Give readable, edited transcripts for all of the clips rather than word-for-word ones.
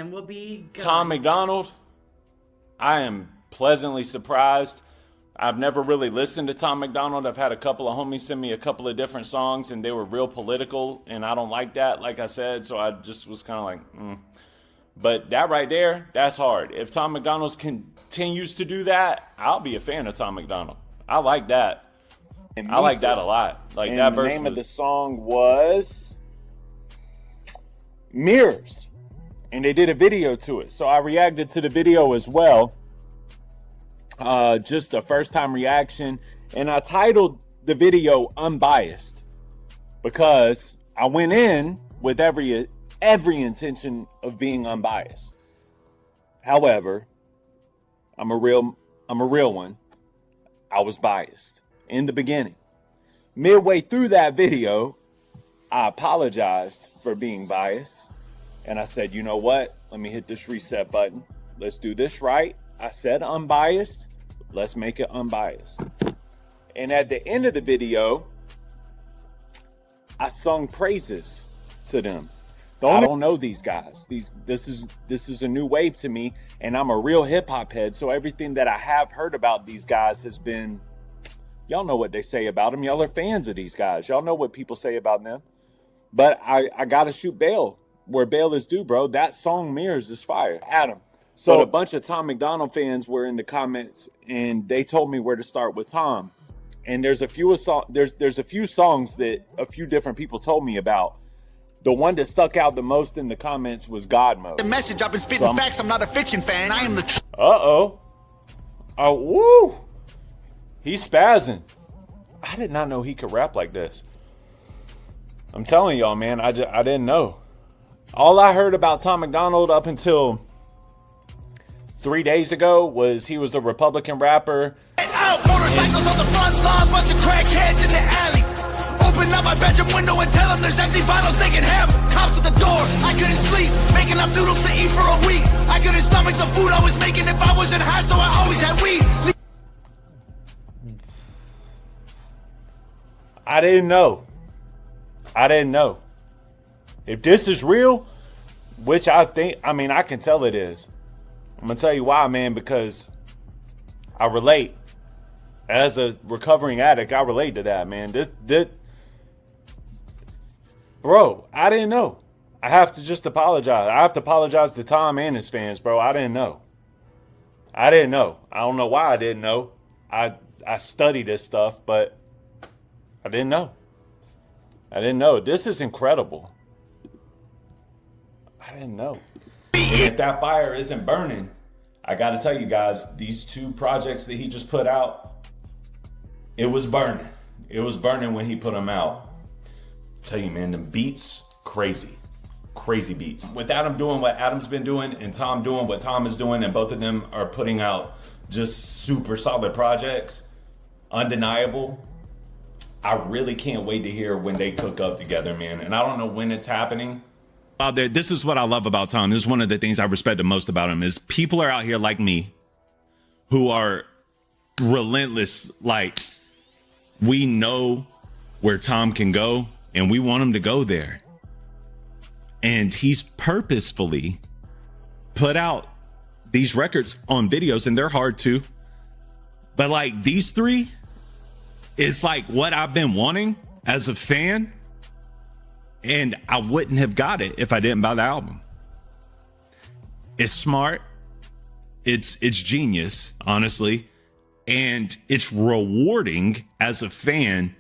then we'll be good. Tom MacDonald, I am pleasantly surprised. I've never really listened to Tom MacDonald. I've had a couple of homies send me a couple of different songs, and they were real political, and I don't like that, like I said, so I just was kind of like, But that right there, that's hard. If Tom MacDonald continues to do that, I'll be a fan of Tom MacDonald. I like that. I like that a lot. Like, that verse. The name of the song was Mirrors, and they did a video to it. So I reacted to the video as well. Just a first time reaction, and I titled the video Unbiased because I went in with every intention of being unbiased. However, I'm a real one. I was biased in the beginning. Midway through that video, I apologized for being biased, and I said, you know what? Let me hit this reset button. Let's do this right. I said unbiased. Let's make it unbiased. And at the end of the video, I sung praises to them. I don't know these guys. This is a new wave to me, and I'm a real hip hop head. So everything that I have heard about these guys has been, y'all know what they say about them. Y'all are fans of these guys. Y'all know what people say about them. But I gotta shoot bail where bail is due, bro. That song Mirrors is fire. Adam. So a bunch of Tom MacDonald fans were in the comments, and they told me where to start with Tom. And there's a few songs that a few different people told me about. The one that stuck out the most in the comments was God Mode. The message, I've been spitting facts. I'm not a fiction fan. I am the. Oh, woo! He's spazzing. I did not know he could rap like this. I'm telling y'all, man. I didn't know. All I heard about Tom MacDonald up until 3 days ago was he was a Republican rapper. Out motorcycles on the front lawn, bunch of crackheads in the alley. Open up my bedroom window and tell them there's empty bottles they can have. Cops at the door, I couldn't sleep, making up noodles to eat for a week. I couldn't stomach the food I was making if I wasn't high, so I always had weed. I didn't know. If this is real, which I can tell it is. I'm gonna tell you why, man, because I relate. As a recovering addict, I relate to that, man. Bro, I didn't know. I have to just apologize. I have to apologize to Tom and his fans, bro. I didn't know. I don't know why I didn't know. I study this stuff, but I didn't know. This is incredible. I didn't know. And if that fire isn't burning, I got to tell you guys, these two projects that he just put out, it was burning. It was burning when he put them out. Tell you, man, the beats, crazy beats. With Adam doing what Adam's been doing and Tom doing what Tom is doing, and both of them are putting out just super solid projects, undeniable. I really can't wait to hear when they cook up together, man. And I don't know when it's happening. This is what I love about Tom. This is one of the things I respect the most about him is people are out here like me who are relentless. Like, we know where Tom can go and we want him to go there. And he's purposefully put out these records on videos, and they're hard too. But like these three is like what I've been wanting as a fan. And I wouldn't have got it if I didn't buy the album. It's smart. It's genius, honestly. And it's rewarding as a fan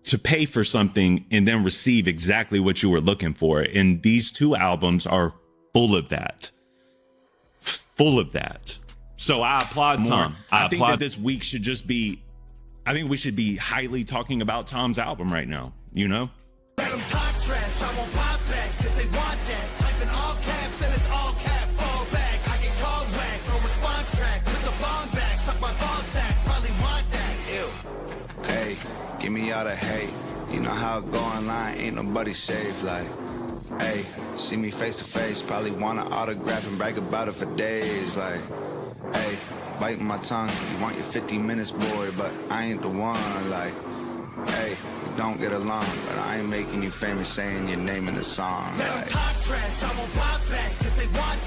to pay for something and then receive exactly what you were looking for. And these two albums are full of that. So I applaud Tom. I think that this week should just be, I think we should be highly talking about Tom's album right now, you know? Let them talk trash, I won't pop back, cause they want that. Type in all caps and it's all cap, fall back. I get called back, no response track. Put the bomb back, suck my ball sack, probably want that. Ew. Hey, give me all the hate. You know how it go online, ain't nobody safe. Like, hey, see me face to face, probably want an autograph and brag about it for days. Like, hey, biting my tongue, you want your 50 minutes, boy, but I ain't the one. Like, hey, we don't get along, but I ain't making you famous saying your name in the song. Let them talk trash, I won't pop back, cause they want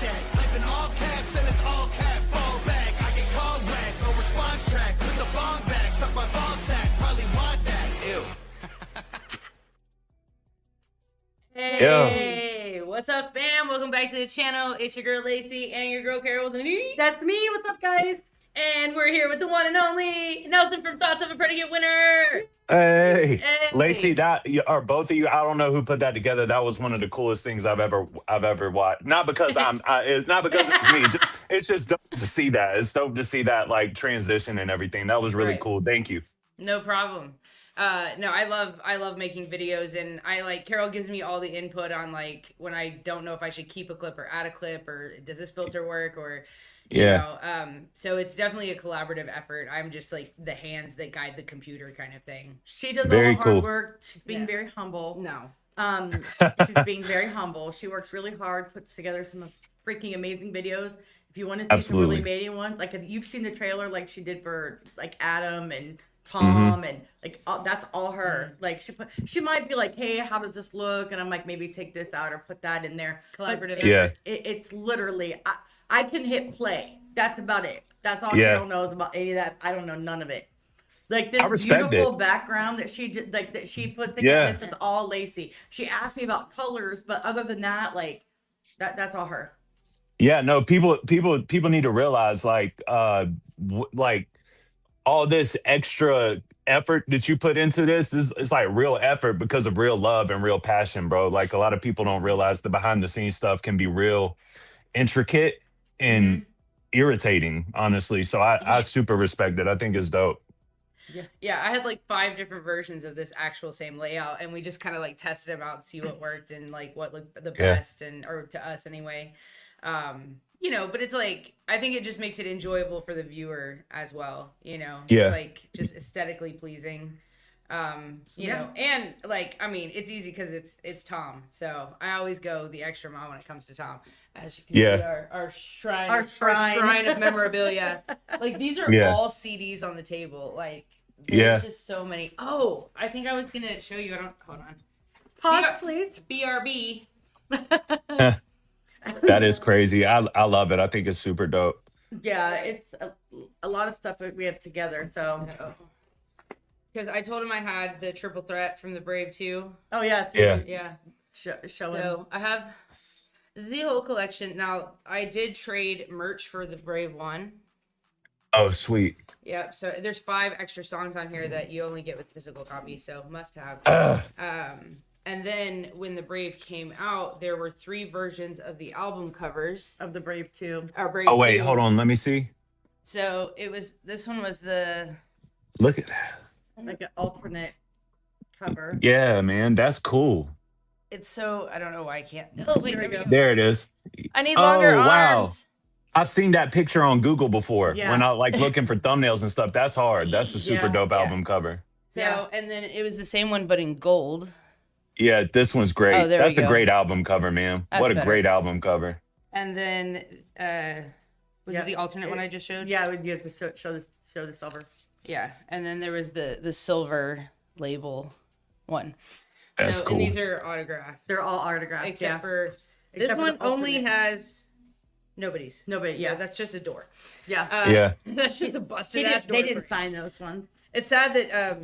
back to the channel. It's your girl Lacey and your girl Carol. That's me. What's up, guys? And we're here with the one and only Nelson from Thoughts of a Predicate winner. Hey, Hey. Lacey, that are both of you. I don't know who put that together. That was one of the coolest things I've ever watched. Not because it's not because it's me. It's just dope to see that. It's dope to see that like transition and everything. That was really Right. cool. Thank you. No problem. No, I love making videos, and Carol gives me all the input on like when I don't know if I should keep a clip or add a clip, or does this filter work, or you know, so it's definitely a collaborative effort. I'm just like the hands that guide the computer kind of thing. She does Very all the hard cool. work. She's being very humble. No. She's being very humble. She works really hard, puts together some freaking amazing videos. If you want to see Absolutely. some really amazing ones, like if you've seen the trailer, like she did for like Adam and Tom, and like that's all her. Like she might be like, hey, how does this look? And I'm like, maybe take this out or put that in there. Collaborative But Yeah. it's literally I can hit play. That's about it. That's all Yeah. Carol knows about any of that. I don't know none of it. Like this I respect beautiful it. background that she put together. Yeah. This is all Lacey. She asked me about colors, but other than that, like that's all her. Yeah, no, people need to realize like like all this extra effort that you put into this is like real effort because of real love and real passion, bro. Like a lot of people don't realize the behind the scenes stuff can be real intricate and irritating, honestly. So I super respect it. I think it's dope. Yeah, I had like 5 different versions of this actual same layout, and we just kind of like tested them out and see what worked and like what looked the best, and or to us anyway. You know, but it's like I think it just makes it enjoyable for the viewer as well. You know, Yeah. It's like just aesthetically pleasing. You know, and like I mean, it's easy because it's Tom, so I always go the extra mile when it comes to Tom. As you can see, our shrine of memorabilia. Like these are all CDs on the table. Like there's just so many. Oh, I think I was gonna show you. Hold on. Pause, please. BRB. That is crazy. I love it. I think it's super dope. Yeah, it's a lot of stuff that we have together. So. Because I told him I had the triple threat from the Brave 2. Oh yes. Yeah. Showing. So I have the whole collection. Now I did trade merch for the Brave 1. Oh, sweet. Yep. So there's 5 extra songs on here that you only get with physical copy. So must have. And then when the Brave came out, there were 3 versions of the album covers of the Brave 2. Brave Oh wait, 2. hold on. Let me see. So this one was the. Look at that. Like an alternate cover. Yeah, man, that's cool. It's so I don't know why I can't. Oh wait, there we go. There it is. I need longer wow. arms. I've seen that picture on Google before Yeah. when I like looking for thumbnails and stuff. That's hard. That's a super dope album cover. So and then it was the same one but in gold. Yeah, this one's great. Oh, there That's we a go. great album cover, man. That's What a better. great album cover. And then was it the alternate one I just showed? Yeah, you have to show the silver. Yeah. And then there was the silver label one. That's so cool. and these are autographed. They're all autographed. Except for this Except for one the only alternate. has nobody's. Nobody. Yeah. That's just a door. Yeah. Yeah. That's just a busted ass door. They didn't frame. sign those ones. It's sad that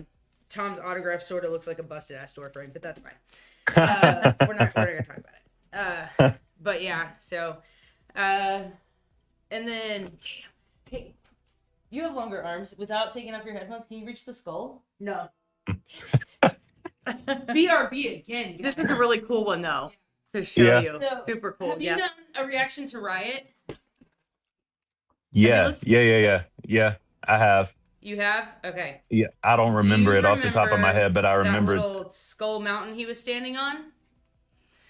Tom's autograph sort of looks like a busted ass door frame, but that's fine. We're not gonna talk about it. But yeah, so and then damn, hey, you have longer arms. Without taking off your headphones, can you reach the skull? No. BRB again. This is a really cool one though to show you. So, Super cool. Have you done a reaction to Riot? Yeah. Yeah. I have. You have? Okay. Yeah. I don't remember you it off the top of my remember head, but I remember. that little skull mountain he was standing on.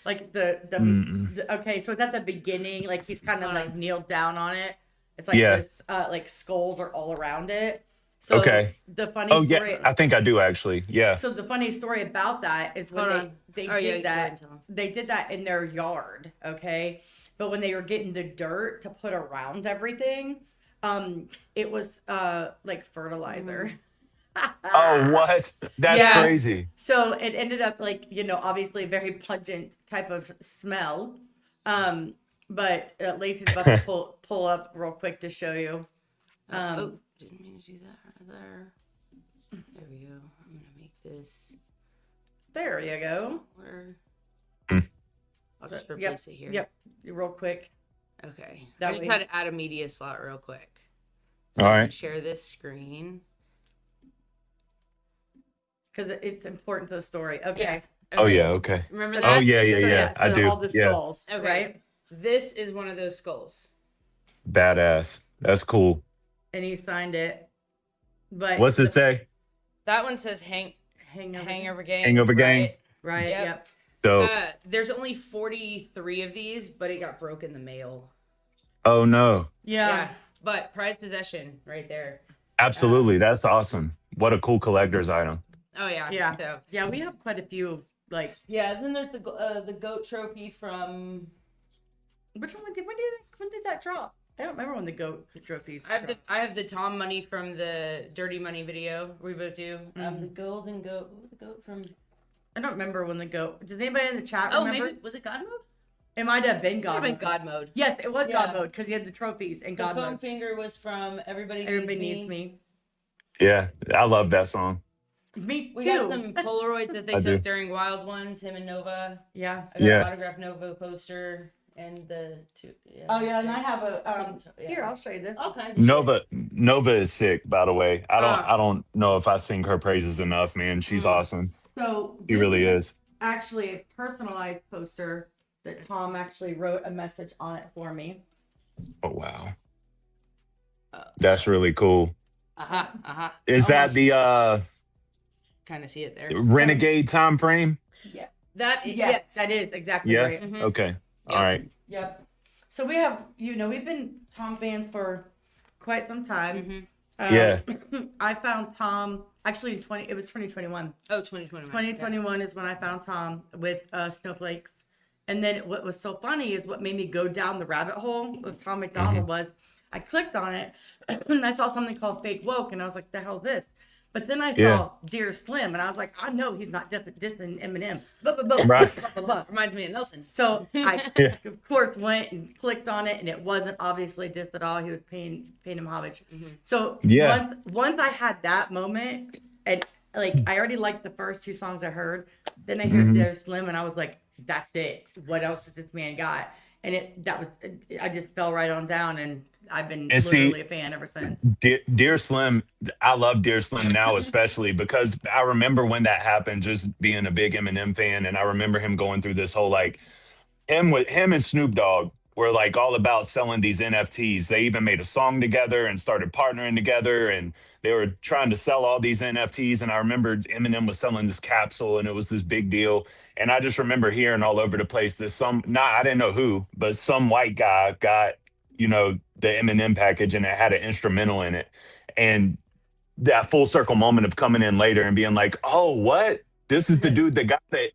Like okay, so it's at the beginning, like he's kind of like kneeled down on it. It's like this like skulls are all around it. So Okay. the funny story Yeah. I think I do actually. Yeah. So the funny story about that is when they did that, they did that in their yard, okay? But when they were getting the dirt to put around everything, it was like fertilizer. Oh, what? That's crazy. So it ended up like, obviously a very pungent type of smell. But Lacey's about to pull up real quick to show you. Oh, didn't mean to do that right there. There we go. I'm gonna make this. There you go. I'll just replace it here. Yep, real quick. Okay. That I just way- had to add a media slot real quick. So All I can right. share this screen. Because it's important to the story. Okay. Yeah. Oh yeah, okay. Remember So that? Oh yeah, yeah, so, yeah. I so do. all the Yeah. skulls, Okay. right? This is one of those skulls. Badass. That's cool. And he signed it. But What's it say? That one says Hangover. HangOverGang. HangOverGang? Right? Right. Yep. Yep. Dope. There's only 43 of these, but it got broke in the mail. Oh no. Yeah. But prized possession right there. Absolutely. That's awesome. What a cool collector's item. Oh yeah. Yeah. So Yeah. We have quite a few. Like, yeah. Then there's the goat trophy from. which one did when did that drop? I don't remember when the goat trophies. I have the Tom money from the Dirty Money video we both do. The golden goat. What was the goat from? I don't remember when the goat. Does anybody in the chat Oh, remember? maybe was it God mode? It might have been God Might have mode. been God mode. Yes, it was Yeah. God mode because he had the trophies and The God foam mode. finger was from Everybody Everybody needs me. Yeah, I love that song. Me too. We got some Polaroids that they I took do. during Wild Ones, him and Nova. Yeah. I got Yeah. an autographed Nova poster and the two. Yeah, Oh yeah, and I have a yeah. here. I'll show you this. all kinds of shit. Nova is sick, by the way. I don't know if I sing her praises enough, man. She's awesome. So She really is. actually a personalized poster that Tom actually wrote a message on it for me. Oh wow. That's really cool. Is that the kind of see it there? Renegade time frame? Yeah. That Yes, that is exactly Yes. right. Okay. All right. Yep. So we have, we've been Tom fans for quite some time. Yeah. I found Tom actually in 2021. Oh, 2021. 2021 is when I found Tom with Snowflakes. And then what was so funny is what made me go down the rabbit hole of Tom MacDonald was I clicked on it and I saw something called Fake Woke and I was like, the hell's this? But then I saw Dear Slim and I was like, I know he's not dissing Eminem. Right. Reminds me of Nelson. So I, of course, went and clicked on it, and it wasn't obviously dissed at all. He was paying him homage. So once I had that moment, and like I already liked the first two songs I heard, then I heard Dear Slim, and I was like, that's it. What else has this man got? And I just fell right on down, and I've been literally a fan ever since. Dear Slim, I love Dear Slim now, especially because I remember when that happened, just being a big Eminem fan, and I remember him going through this whole him and Snoop Dogg were like all about selling these NFTs. They even made a song together and started partnering together, and they were trying to sell all these NFTs. And I remember Eminem was selling this capsule, and it was this big deal. And I just remember hearing all over the place that I didn't know who, but some white guy got the Eminem package and it had an instrumental in it. And that full circle moment of coming in later and being like, oh, what? This is the dude, the guy that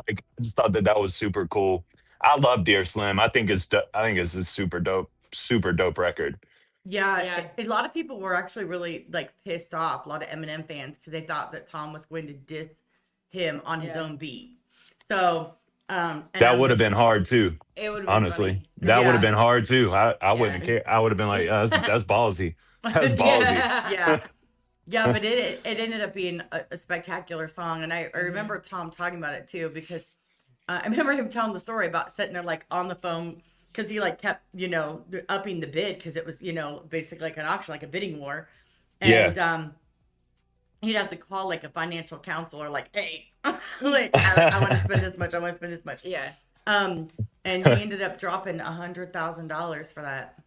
I just thought that was super cool. I love Dear Slim. I think it's a super dope record. Yeah, a lot of people were actually really pissed off, a lot of Eminem fans, because they thought that Tom was going to diss him on his own beat. So that would have been hard too. It would have honestly. That would have been hard too. I wouldn't have cared. I would have been like, that's ballsy. That's ballsy. Yeah, but it ended up being a spectacular song, and I remember Tom talking about it too, because I remember him telling the story about sitting there on the phone, because he kept upping the bid, because it was basically like an auction, like a bidding war, and he'd have to call a financial counselor, hey, I want to spend this much, I want to spend this much. And he ended up dropping $100,000 for that.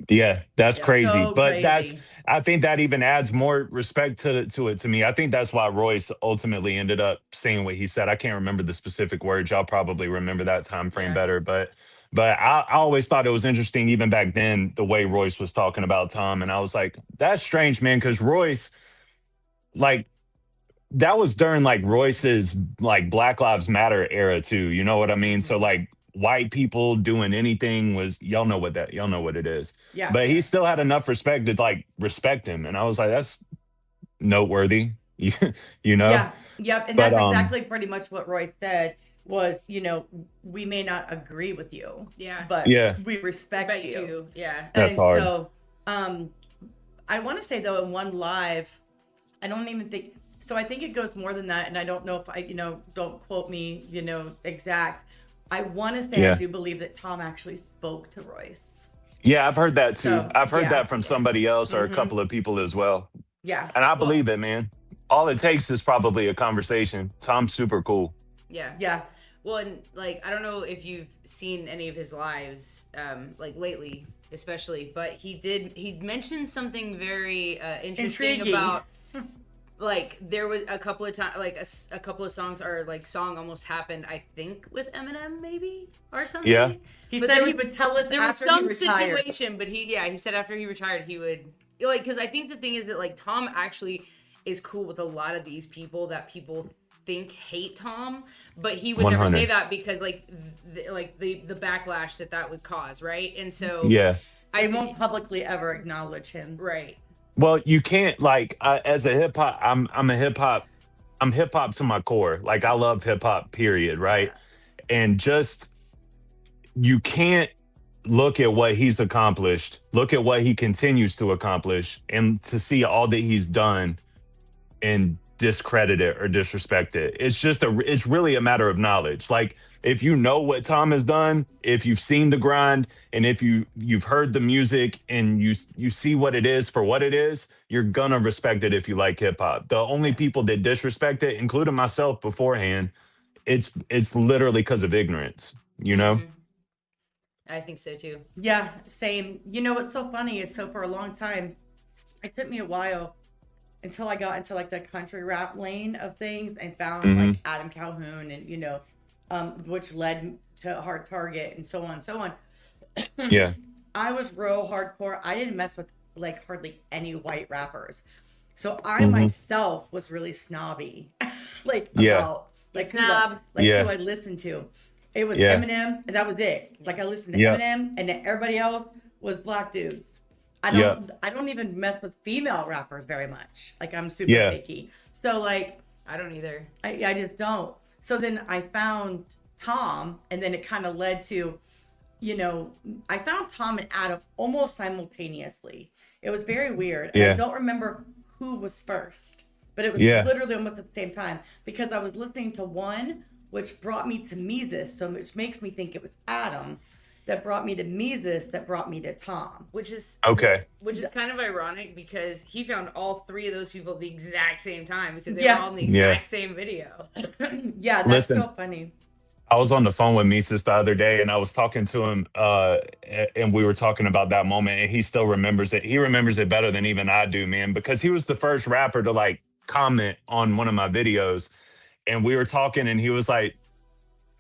Yeah, that's crazy. So but crazy. I think that even adds more respect to it to me. I think that's why Royce ultimately ended up saying what he said. I can't remember the specific words. Y'all probably remember that time frame better. But I always thought it was interesting, even back then, the way Royce was talking about Tom. And I was like, that's strange, man, because Royce, that was during Royce's Black Lives Matter era too. You know what I mean? So white people doing anything was, y'all know what it is. Yeah. But he still had enough respect to respect him. And I was like, that's noteworthy. you know? Yeah. Yep. And that's exactly pretty much what Roy said was, we may not agree with you. Yeah. But we respect you. Yeah. That's hard. So I want to say though, in one live, I don't even think so. I think it goes more than that. And I don't know if don't quote me, exact. I want to say I do believe that Tom actually spoke to Royce. Yeah, I've heard that too. So, I've heard that from somebody else or a couple of people as well. Yeah. And I believe it, man. All it takes is probably a conversation. Tom's super cool. Yeah. Yeah. Well, and like, I don't know if you've seen any of his lives, like lately, especially, but he mentioned something very interesting about, like, there was a couple of times, like a couple of songs or like song almost happened, I think, with Eminem maybe or something. Yeah. He said he would tell us there was after some he retired. situation, but he said after he retired he would, like, because I think the thing is that like Tom actually is cool with a lot of these people that people think hate Tom, but he would 100. never say that because like the backlash that would cause, right? And so they won't publicly ever acknowledge him, right? Well, you can't, like, as a hip hop, I'm hip hop to my core. Like, I love hip hop, period, right? And just, you can't look at what he's accomplished, look at what he continues to accomplish, and to see all that he's done and discredit it or disrespect it. It's really a matter of knowledge. Like, if you know what Tom has done, if you've seen the grind, and if you've heard the music and you see what it is for what it is, you're gonna respect it if you like hip hop. The only people that disrespect it, including myself beforehand, it's literally because of ignorance, you know? I think so too. Yeah, same. You know what's so funny is, so for a long time, it took me a while until I got into like the country rap lane of things and found like Adam Calhoun and, you know, which led to Hard Target and so on and so on. Yeah. I was real hardcore. I didn't mess with like hardly any white rappers. So I myself was really snobby. Like about like who I listened to. It was Eminem and that was it. Like I listened to Eminem and then everybody else was black dudes. I don't even mess with female rappers very much. Like I'm super picky. So like I don't either. I just don't. So then I found Tom, and then it kind of led to, you know, I found Tom and Adam almost simultaneously. It was very weird. And I don't remember who was first, but it was literally almost at the same time because I was listening to one, which brought me to Mises, so which makes me think it was Adam that brought me to Mises that brought me to Tom. Which is kind of ironic because he found all three of those people at the exact same time because they were all in the exact same video. Yeah, that's so funny. I was on the phone with Mises the other day and I was talking to him and we were talking about that moment and he still remembers it. He remembers it better than even I do, man, because he was the first rapper to like comment on one of my videos and we were talking and he was like,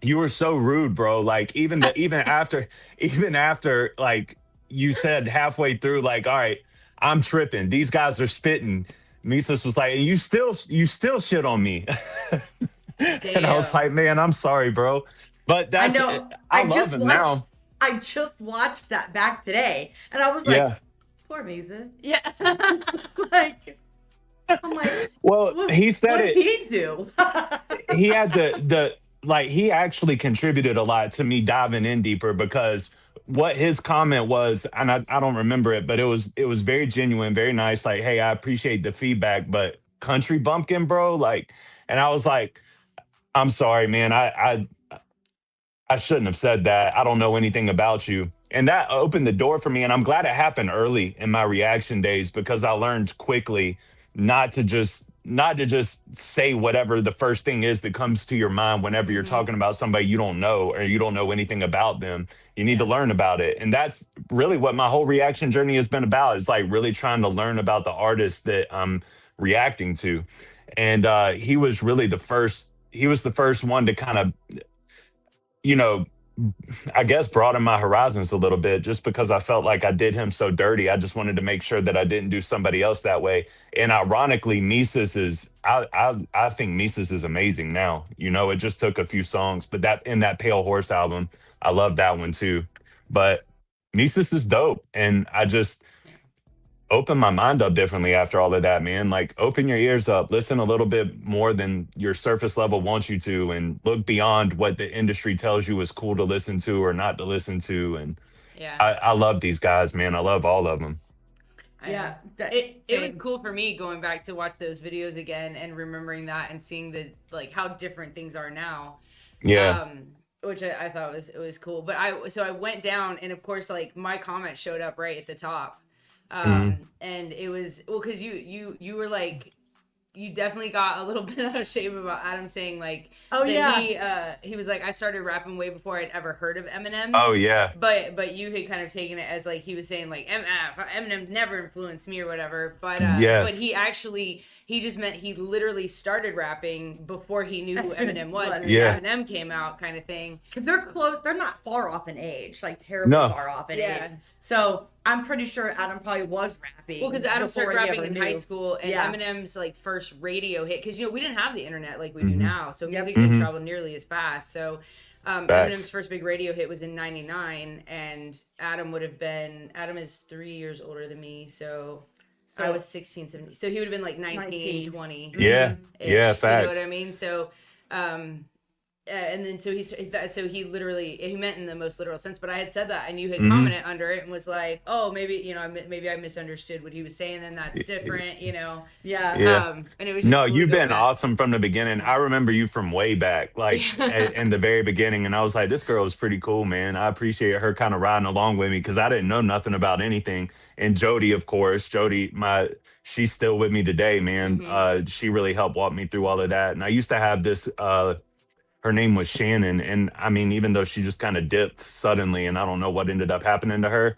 "You were so rude, bro. Like even after like you said halfway through, like, all right, I'm tripping. These guys are spitting." Mises was like, "You still shit on me." And I was like, "Man, I'm sorry, bro." But that's I love him now. I just watched that back today, and I was like, "Poor Mises." Yeah. Like, I'm like, well, he said what it. Did he do? He had the. Like, he actually contributed a lot to me diving in deeper because what his comment was, and I don't remember it, but it was very genuine, very nice. Like, "Hey, I appreciate the feedback, but country bumpkin, bro." Like, and I was like, "I'm sorry, man. I shouldn't have said that. I don't know anything about you." And that opened the door for me. And I'm glad it happened early in my reaction days because I learned quickly not to just say whatever the first thing is that comes to your mind whenever you're talking about somebody you don't know or you don't know anything about them. You need to learn about it. And that's really what my whole reaction journey has been about. It's like really trying to learn about the artist that I'm reacting to. And he was really the first one to kind of, you know, I guess broaden my horizons a little bit just because I felt like I did him so dirty. I just wanted to make sure that I didn't do somebody else that way. And ironically, Mises is, I think Mises is amazing now. You know, it just took a few songs, but that Pale Horse album, I love that one too. But Mises is dope. And I just opened my mind up differently after all of that, man. Like, open your ears up, listen a little bit more than your surface level wants you to, and look beyond what the industry tells you is cool to listen to or not to listen to. And I love these guys, man. I love all of them. Yeah. It was cool for me going back to watch those videos again and remembering that and seeing the, like, how different things are now. Yeah. which I thought was cool. But I went down, and of course, like my comment showed up right at the top, and it was because you were like. You definitely got a little bit out of shape about Adam saying like, he was like, I started rapping way before I'd ever heard of Eminem. Oh yeah. But you had kind of taken it as like he was saying like Eminem never influenced me or whatever. But but he just meant he literally started rapping before he knew who Eminem was. And Eminem came out kind of thing. Because they're close. They're not far off in age, like terribly far off in age. So I'm pretty sure Adam probably was rapping. Well, because Adam started rapping in high school, and Eminem's like first radio hit, because we didn't have the internet like we do now, so music didn't travel nearly as fast. So Eminem's first big radio hit was in '99, and Adam is 3 years older than me, so I was 16, 17, so he would have been like 19. 20. Yeah, facts. You know what I mean? So and then so he literally, he meant in the most literal sense, but I had said that, and you had commented under it and was like, oh, maybe I misunderstood what he was saying, and that's different, Yeah. And it was just no, you've been awesome from the beginning. I remember you from way back, like in the very beginning, and I was like, this girl is pretty cool, man. I appreciate her kind of riding along with me, because I didn't know nothing about anything. And Jody, of course, she's still with me today, man. She really helped walk me through all of that. And I used to have this her name was Shannon, and I mean, even though she just kind of dipped suddenly, and I don't know what ended up happening to her,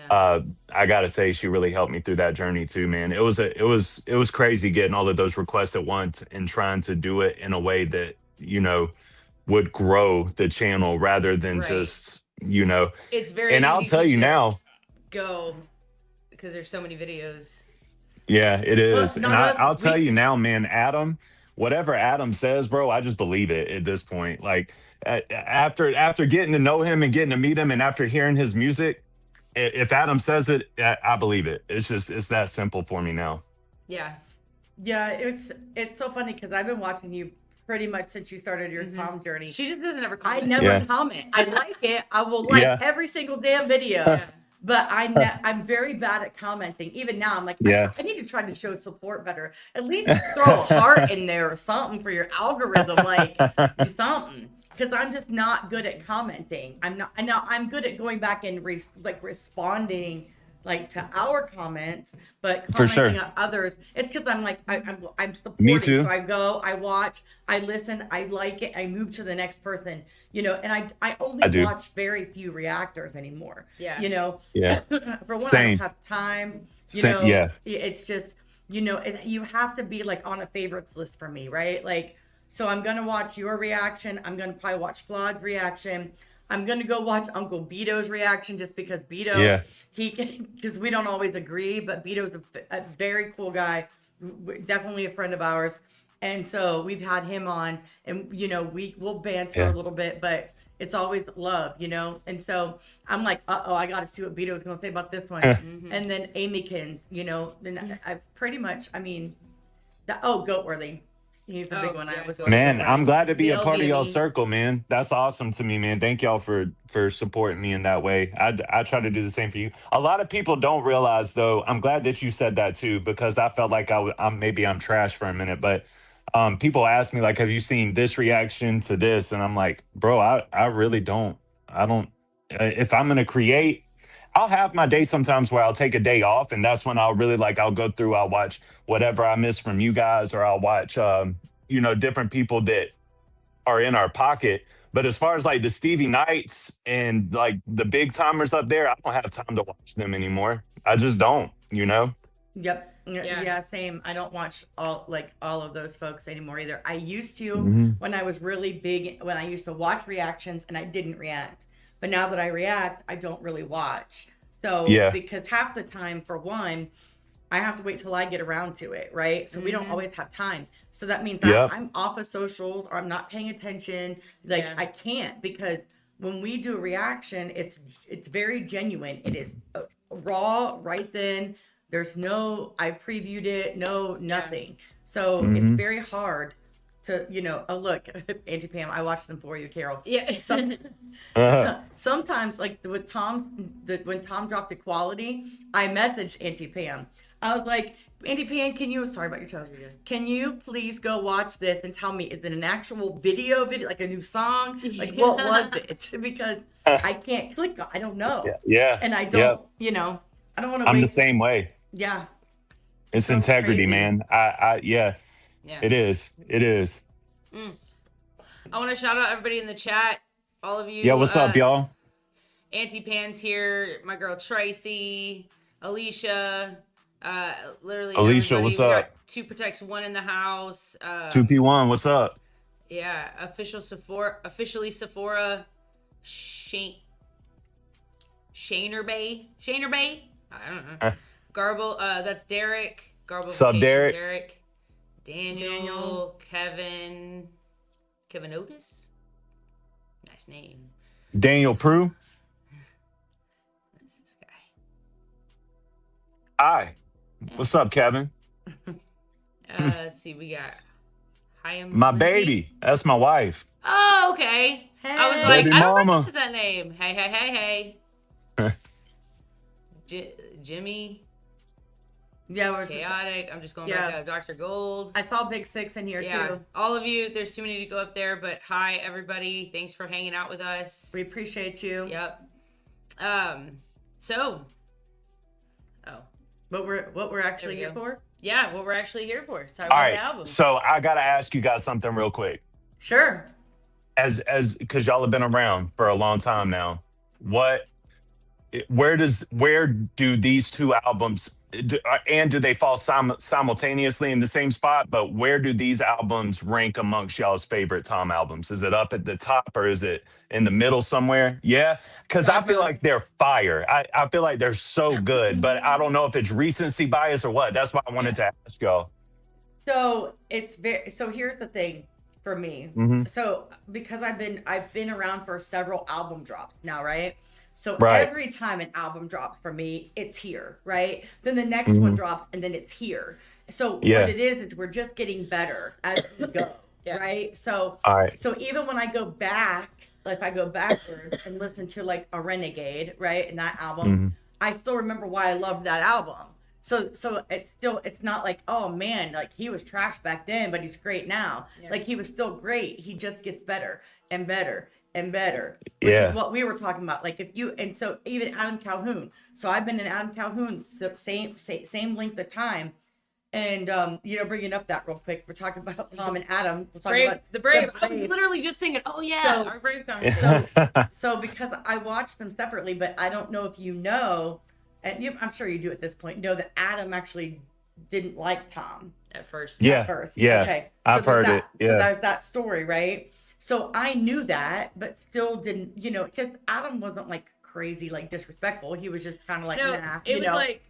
I gotta say she really helped me through that journey too, man. It was crazy getting all of those requests at once and trying to do it in a way that would grow the channel rather than just It's very. And easy I'll tell you now, go because there's so many videos. Yeah, it is, and I'll tell you now, man, Adam. Whatever Adam says, bro, I just believe it at this point. Like after getting to know him and getting to meet him, and after hearing his music, if Adam says it, I believe it. It's that simple for me now. Yeah. Yeah, it's so funny because I've been watching you pretty much since you started your Tom journey. She just doesn't ever comment. I never comment. I like it. I will like every single damn video. Yeah. But I'm very bad at commenting. Even now, I'm like, I need to try to show support better. At least throw a heart in there or something for your algorithm, like something. Because I'm just not good at commenting. I'm good at going back and responding like to our comments, but commenting on others. It's because I'm like I'm supporting. Me too. So I go, I watch, I listen, I like it, I move to the next person. And I only watch very few reactors anymore. Yeah. For one, I don't have time. It's just you have to be like on a favorites list for me, right? Like, so I'm gonna watch your reaction. I'm gonna probably watch Flaud's reaction. I'm gonna go watch Uncle Beto's reaction just because because we don't always agree, but Beto's a very cool guy, definitely a friend of ours, and so we've had him on, and we'll banter a little bit, but it's always love, and so I'm like, I got to see what Beto's gonna say about this one, and then Amykins, then I pretty much, Goatworthy. He's the big one. I was man, I'm glad to be a part of y'all's circle, man. That's awesome to me, man. Thank y'all for supporting me in that way. I try to do the same for you. A lot of people don't realize, though. I'm glad that you said that too, because I felt like I'm trash for a minute, but people ask me like, have you seen this reaction to this? And I'm like, bro, I really don't. I don't. If I'm gonna create, I'll have my day sometimes where I'll take a day off, and that's when I'll really I'll go through, I'll watch whatever I miss from you guys, or I'll watch, different people that are in our pocket. But as far as like the Stevie Knights and like the big timers up there, I don't have time to watch them anymore. I just don't, Yep. Yeah, same. I don't watch all of those folks anymore either. I used to when I was really big, when I used to watch reactions and I didn't react. But now that I react, I don't really watch. So because half the time, for one, I have to wait till I get around to it, right? So we don't always have time. So that means I'm off of socials or I'm not paying attention. I can't, because when we do a reaction, it's very genuine. It is raw right then. There's no, I previewed it, no, nothing. So it's very hard to, look, Auntie Pam, I watched them for you, Carol. Yeah. Sometimes, like with when Tom dropped Equality, I messaged Auntie Pam. I was like, Andy Pan, can you, sorry about your toes. Can you please go watch this and tell me, is it an actual video, like a new song? Like, what was it? Because I can't click, I don't know. Yeah. And I don't, you know, I don't want to I'm the waste. same way. Yeah. It's So integrity, crazy. man. Yeah. It is. I want to shout out everybody in the chat. All of you. Yeah, what's up, y'all? Auntie Pan's here. My girl Tracy, Alicia. Literally. Alicia, everybody. what's We up? got 2 Protects 1 in the house. 2P1, what's up? Yeah, officially Sephora. Shaner Bay. I don't know. Garble. That's Derek. Garble. What's up, Derek? Daniel. Kevin Otis. Nice name. Daniel Prue. What's this guy? Hi. What's up, Kevin? Let's see. We got. Hi, My Lindsay. baby. That's my wife. Oh, okay. I was Hey. like, Baby I don't mama. recognize that name. Hey. Jimmy. Yeah, we're just, Chaotic. I'm just going Yeah. back to Dr. Gold. I saw Big Six in here too. All of you. There's too many to go up there, but hi everybody. Thanks for hanging out with us. We appreciate you. Yep. What we're actually There here we go. for? Yeah, what we're actually here for. Talk All about right. the album. So I gotta ask you guys something real quick. Sure. As because y'all have been around for a long time now. Where do these 2 albums and do they fall simultaneously in the same spot? But where do these albums rank amongst y'all's favorite Tom albums? Is it up at the top or is it in the middle somewhere? Yeah, because I feel like they're fire. I feel like they're so good, but I don't know if it's recency bias or what. That's why I wanted to ask y'all. So so here's the thing for me. Mhm. So because I've been around for several album drops now, right? So Right. every time an album drops for me, it's here, right? Then the next one drops and then it's here. So Yeah. what it is we're just getting better as we go, right? So All right. so even when I go back, like I go backwards and listen to like a Renegade, right? And that album, I still remember why I loved that album. So it's not like, oh man, like he was trash back then, but he's great now. Yeah. Like he was still great. He just gets better and better and better. Which Yeah. is what we were talking about. Like so even Adam Calhoun. So I've been in Adam Calhoun, so same length of time. And bringing up that real quick, we're talking about Tom and Adam. We're talking about The Brave. the I was literally just thinking, oh yeah, So- our Brave conversation. So because I watched them separately, but I don't know if you know, and I'm sure you do at this point, know that Adam actually didn't like Tom At first. Yeah. at first. Yeah. Okay. I've there's heard it. So Yeah. there's that story, right? So I knew that, but still didn't, because Adam wasn't like crazy, like disrespectful. He was just kind of like, No, nah. it was like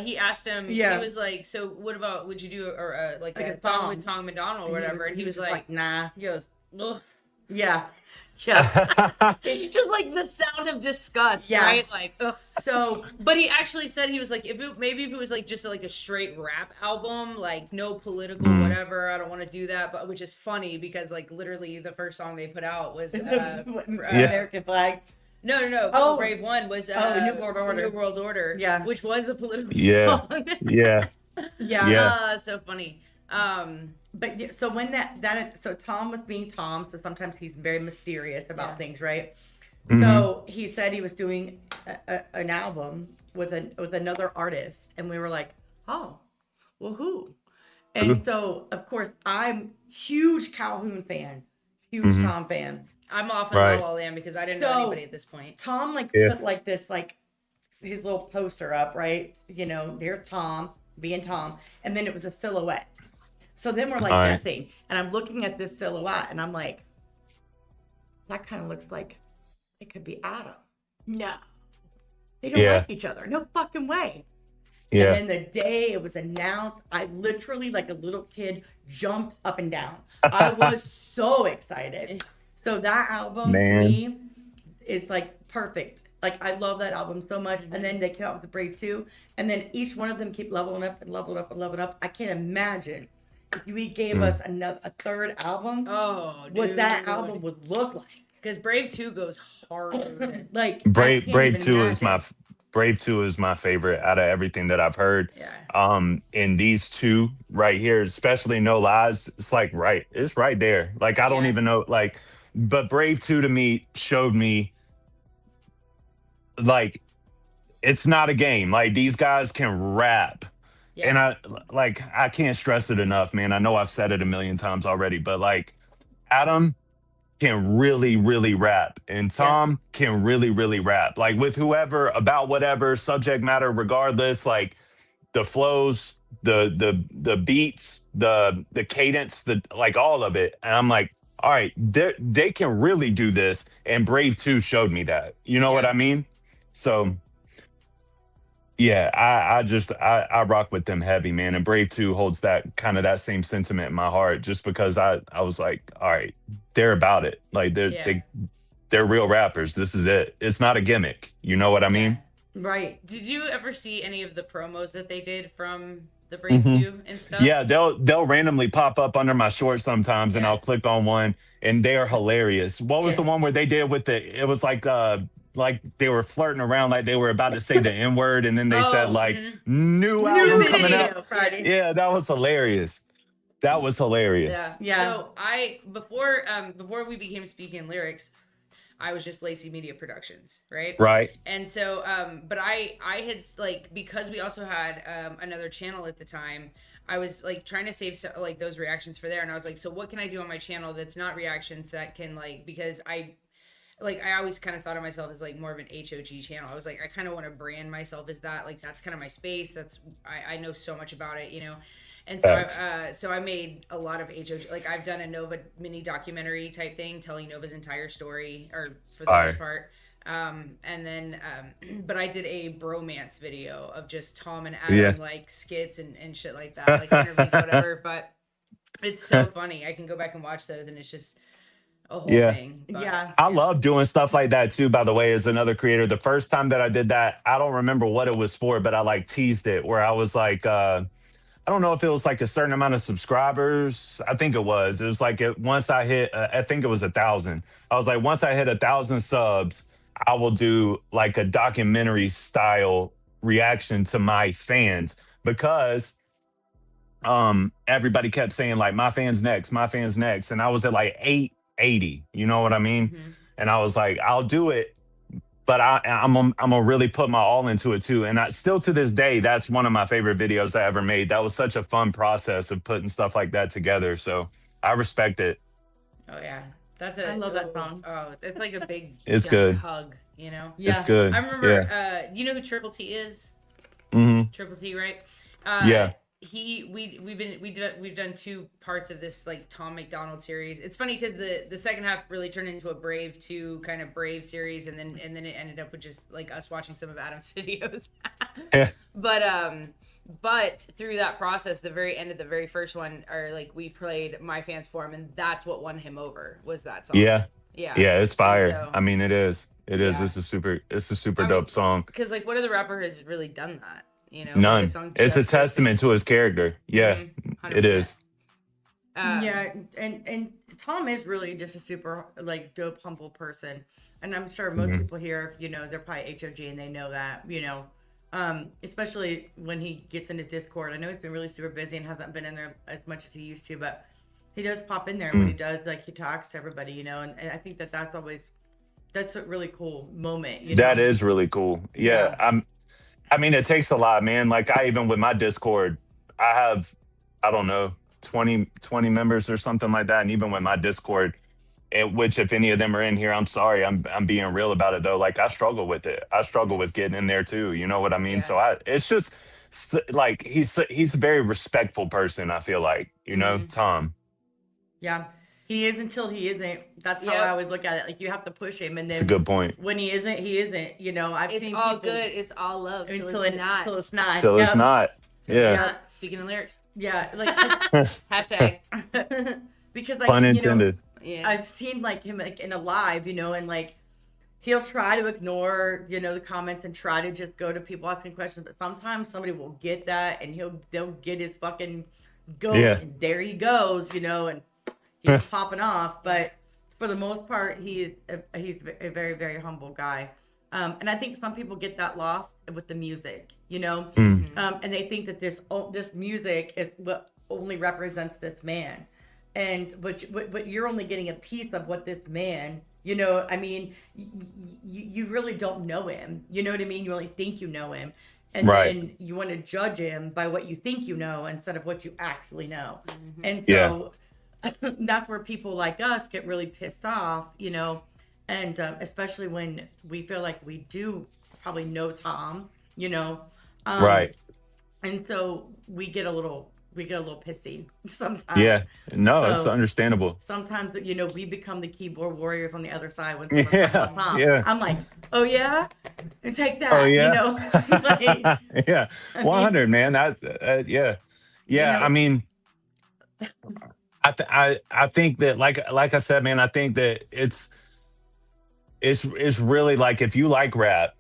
he asked him. Yeah. He was like, "So what about? Would you do like Like a a song song. with Tom MacDonald or whatever?" And he was like, nah. "He goes, ugh." Yeah. Just like the sound of disgust, Yes. right? Like, ugh. So But he actually said he was like, if it was like just like a straight rap album, like no political whatever, I don't want to do that. But which is funny because like literally the first song they put out was American flags. No. Oh. Brave One was New World Order. New World Order. Yeah. Which was a political Yeah. song. Yeah. Yeah. Yeah. So funny. But so when so Tom was being Tom, so sometimes he's very mysterious about things, right? So he said he was doing an album with another artist, and we were like, oh, well, who? And so of course I'm huge Calhoun fan, huge Tom fan. I'm off in Right. La La Land because I didn't know So, anybody at this point. Tom Yeah. put like this his little poster up, right? There's Tom being Tom, and then it was a silhouette. So then we're like All right. guessing, and I'm looking at this silhouette, and I'm like, that kind of looks like it could be Adam. No, they don't Yeah. like each other. No fucking way. Yeah. And then the day it was announced, I literally, like a little kid, jumped up and down. I was so excited. So that album Man. to me is like perfect. Like I love that album so much. And then they came out with the Brave 2, and then each one of them keep leveling up and leveling up and leveling up. I can't imagine if you gave us a third album, Oh, dude. what that album would look like. Because Brave 2 goes hard. Like Brave I can't even 2 is imagine. Brave 2 is my favorite out of everything that I've heard. Yeah. And these two right here, especially No Lies, it's like it's right there. Like I don't even know, like, but Brave 2 to me showed me like it's not a game. Like these guys can rap. Yeah. And I can't stress it enough, man. I know I've said it a million times already, but like Adam can really, really rap, and Tom can really, really rap. Like with whoever, about whatever subject matter, regardless. Like the flows, the beats, the cadence, the like all of it. And I'm like, all right, they can really do this. And Brave 2 showed me that. You know what I mean? So yeah, I rock with them heavy, man. And Brave 2 holds that kind of that same sentiment in my heart, just because I was like, all right, they're about it. Like they're real rappers. This is it. It's not a gimmick. You know what I mean? Right. Did you ever see any of the promos that they did from the Brave 2 and stuff? Yeah, they'll randomly pop up under my shorts sometimes, and I'll click on one, and they are hilarious. What was the one where they did with it was like they were flirting around, like they were about to say the N-word, and then they said like new album coming out. Friday. Yeah, that was hilarious. That was hilarious. Yeah. So before we became Speaking Lyrics, I was just Lacey Media Productions, right? Right. And so, but I had like, because we also had another channel at the time, I was like trying to save like those reactions for there, and I was like, so what can I do on my channel that's not reactions that can like, because I always kind of thought of myself as like more of an HOG channel. I was like, I kind of want to brand myself as that. Like that's kind of my space. That's I know so much about it, you know. And so so I made a lot of HOG. Like I've done a Nova mini documentary type thing, telling Nova's entire story, or for the most part. And then, but I did a bromance video of just Tom and Adam, like skits and shit like that, like interviews, whatever. But it's so funny. I can go back and watch those, and it's just a whole thing. But, I love doing stuff like that too, by the way, as another creator. The first time that I did that, I don't remember what it was for, but I like teased it where I was like, I don't know if it was like a certain amount of subscribers. I think it was. It was like once I hit, I think it was 1,000. I was like, once I hit 1,000 subs, I will do like a documentary style reaction to my fans, because everybody kept saying like, my fans next, my fans next. And I was at like 880, you know what I mean? Mm-hmm. And I was like, I'll do it. But I'm gonna really put my all into it too. And still to this day, that's one of my favorite videos I ever made. That was such a fun process of putting stuff like that together. So I respect it. Oh yeah, I love that song. Oh, it's like a big it's good hug, you know. Yeah, it's good. I remember. You know who Triple T is? Mm-hmm. Triple T, right? Yeah. We've done 2 parts of this like Tom MacDonald series. It's funny because the second half really turned into a Brave 2 kind of Brave series, and then it ended up with just like us watching some of Adam's videos. Yeah. But through that process, the very end of the very first one, or like we played My Fans for him, and that's what won him over, was that song. Yeah, it's fire. So, I mean, it is. It's a super dope song. Because like, what other rapper has really done that? You know, none. It's a testament to his character. Yeah, it is. And Tom is really just a super like dope, humble person, and I'm sure most people here, you know, they're probably HOG and they know that, you know, especially when he gets in his Discord. I know he's been really super busy and hasn't been in there as much as he used to, but he does pop in there when he does, like he talks to everybody, you know, and I think that's a really cool moment. You know? That is really cool. Yeah. I mean, it takes a lot, man. Like even with my Discord, I have, I don't know, 20 members or something like that. And even with my Discord, which if any of them are in here, I'm sorry, I'm being real about it though. Like I struggle with it. I struggle with getting in there too. You know what I mean? So it's just like, he's a very respectful person. I feel like, you know, Tom. Yeah. He is until he isn't. That's how I always look at it. Like you have to push him, and then it's a good point. When he isn't, he isn't. You know, I've seen all people, good. It's all love until it's not. Until it's not. Till it's not. Yeah. Speaking of lyrics. Yeah. Like hashtag. Because like, pun intended. You know, I've seen like him like in a live, you know, and like he'll try to ignore, you know, the comments and try to just go to people asking questions, but sometimes somebody will get that and they'll get his fucking goat, and there he goes, you know, and he's popping off. But for the most part, he's a very, very humble guy. And I think some people get that lost with the music, you know, and they think that this music is what only represents this man, and but you're only getting a piece of what this man, you know. I mean, you really don't know him. You know what I mean? You only think you know him, and then you want to judge him by what you think you know instead of what you actually know. And so that's where people like us get really pissed off, you know. And especially when we feel like we do probably know Tom, you know, and so we get a little pissy sometimes. Yeah, no, it's understandable. Sometimes, you know, we become the keyboard warriors on the other side when someone's talking about Tom. I'm like, oh yeah, and take that. Oh yeah, you know, like, yeah, 100, man. That's yeah. You know, I mean, I think that like I said, man, I think that it's really like, if you like rap,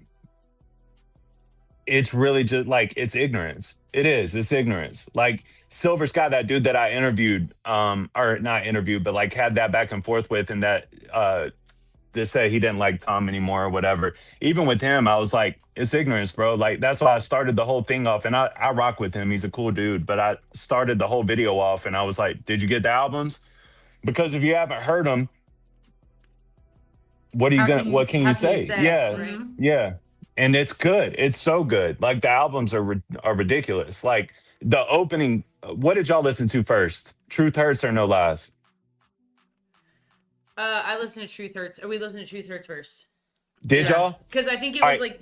it's really just like, it's ignorance. It's ignorance. Like Silver Sky, that dude that I interviewed, or not interviewed, but like had that back and forth with, and that they said he didn't like Tom anymore or whatever. Even with him, I was like, it's ignorance, bro. Like that's why I started the whole thing off, and I rock with him. He's a cool dude, but I started the whole video off and I was like, did you get the albums? Because if you haven't heard them, what can you say? Yeah. Yeah. And it's good. It's so good. Like the albums are ridiculous. Like the opening, what did y'all listen to first? Truthurts or No Lies? I listened to Truthurts. Or we listened to Truthurts first. Did y'all? Because I think it was like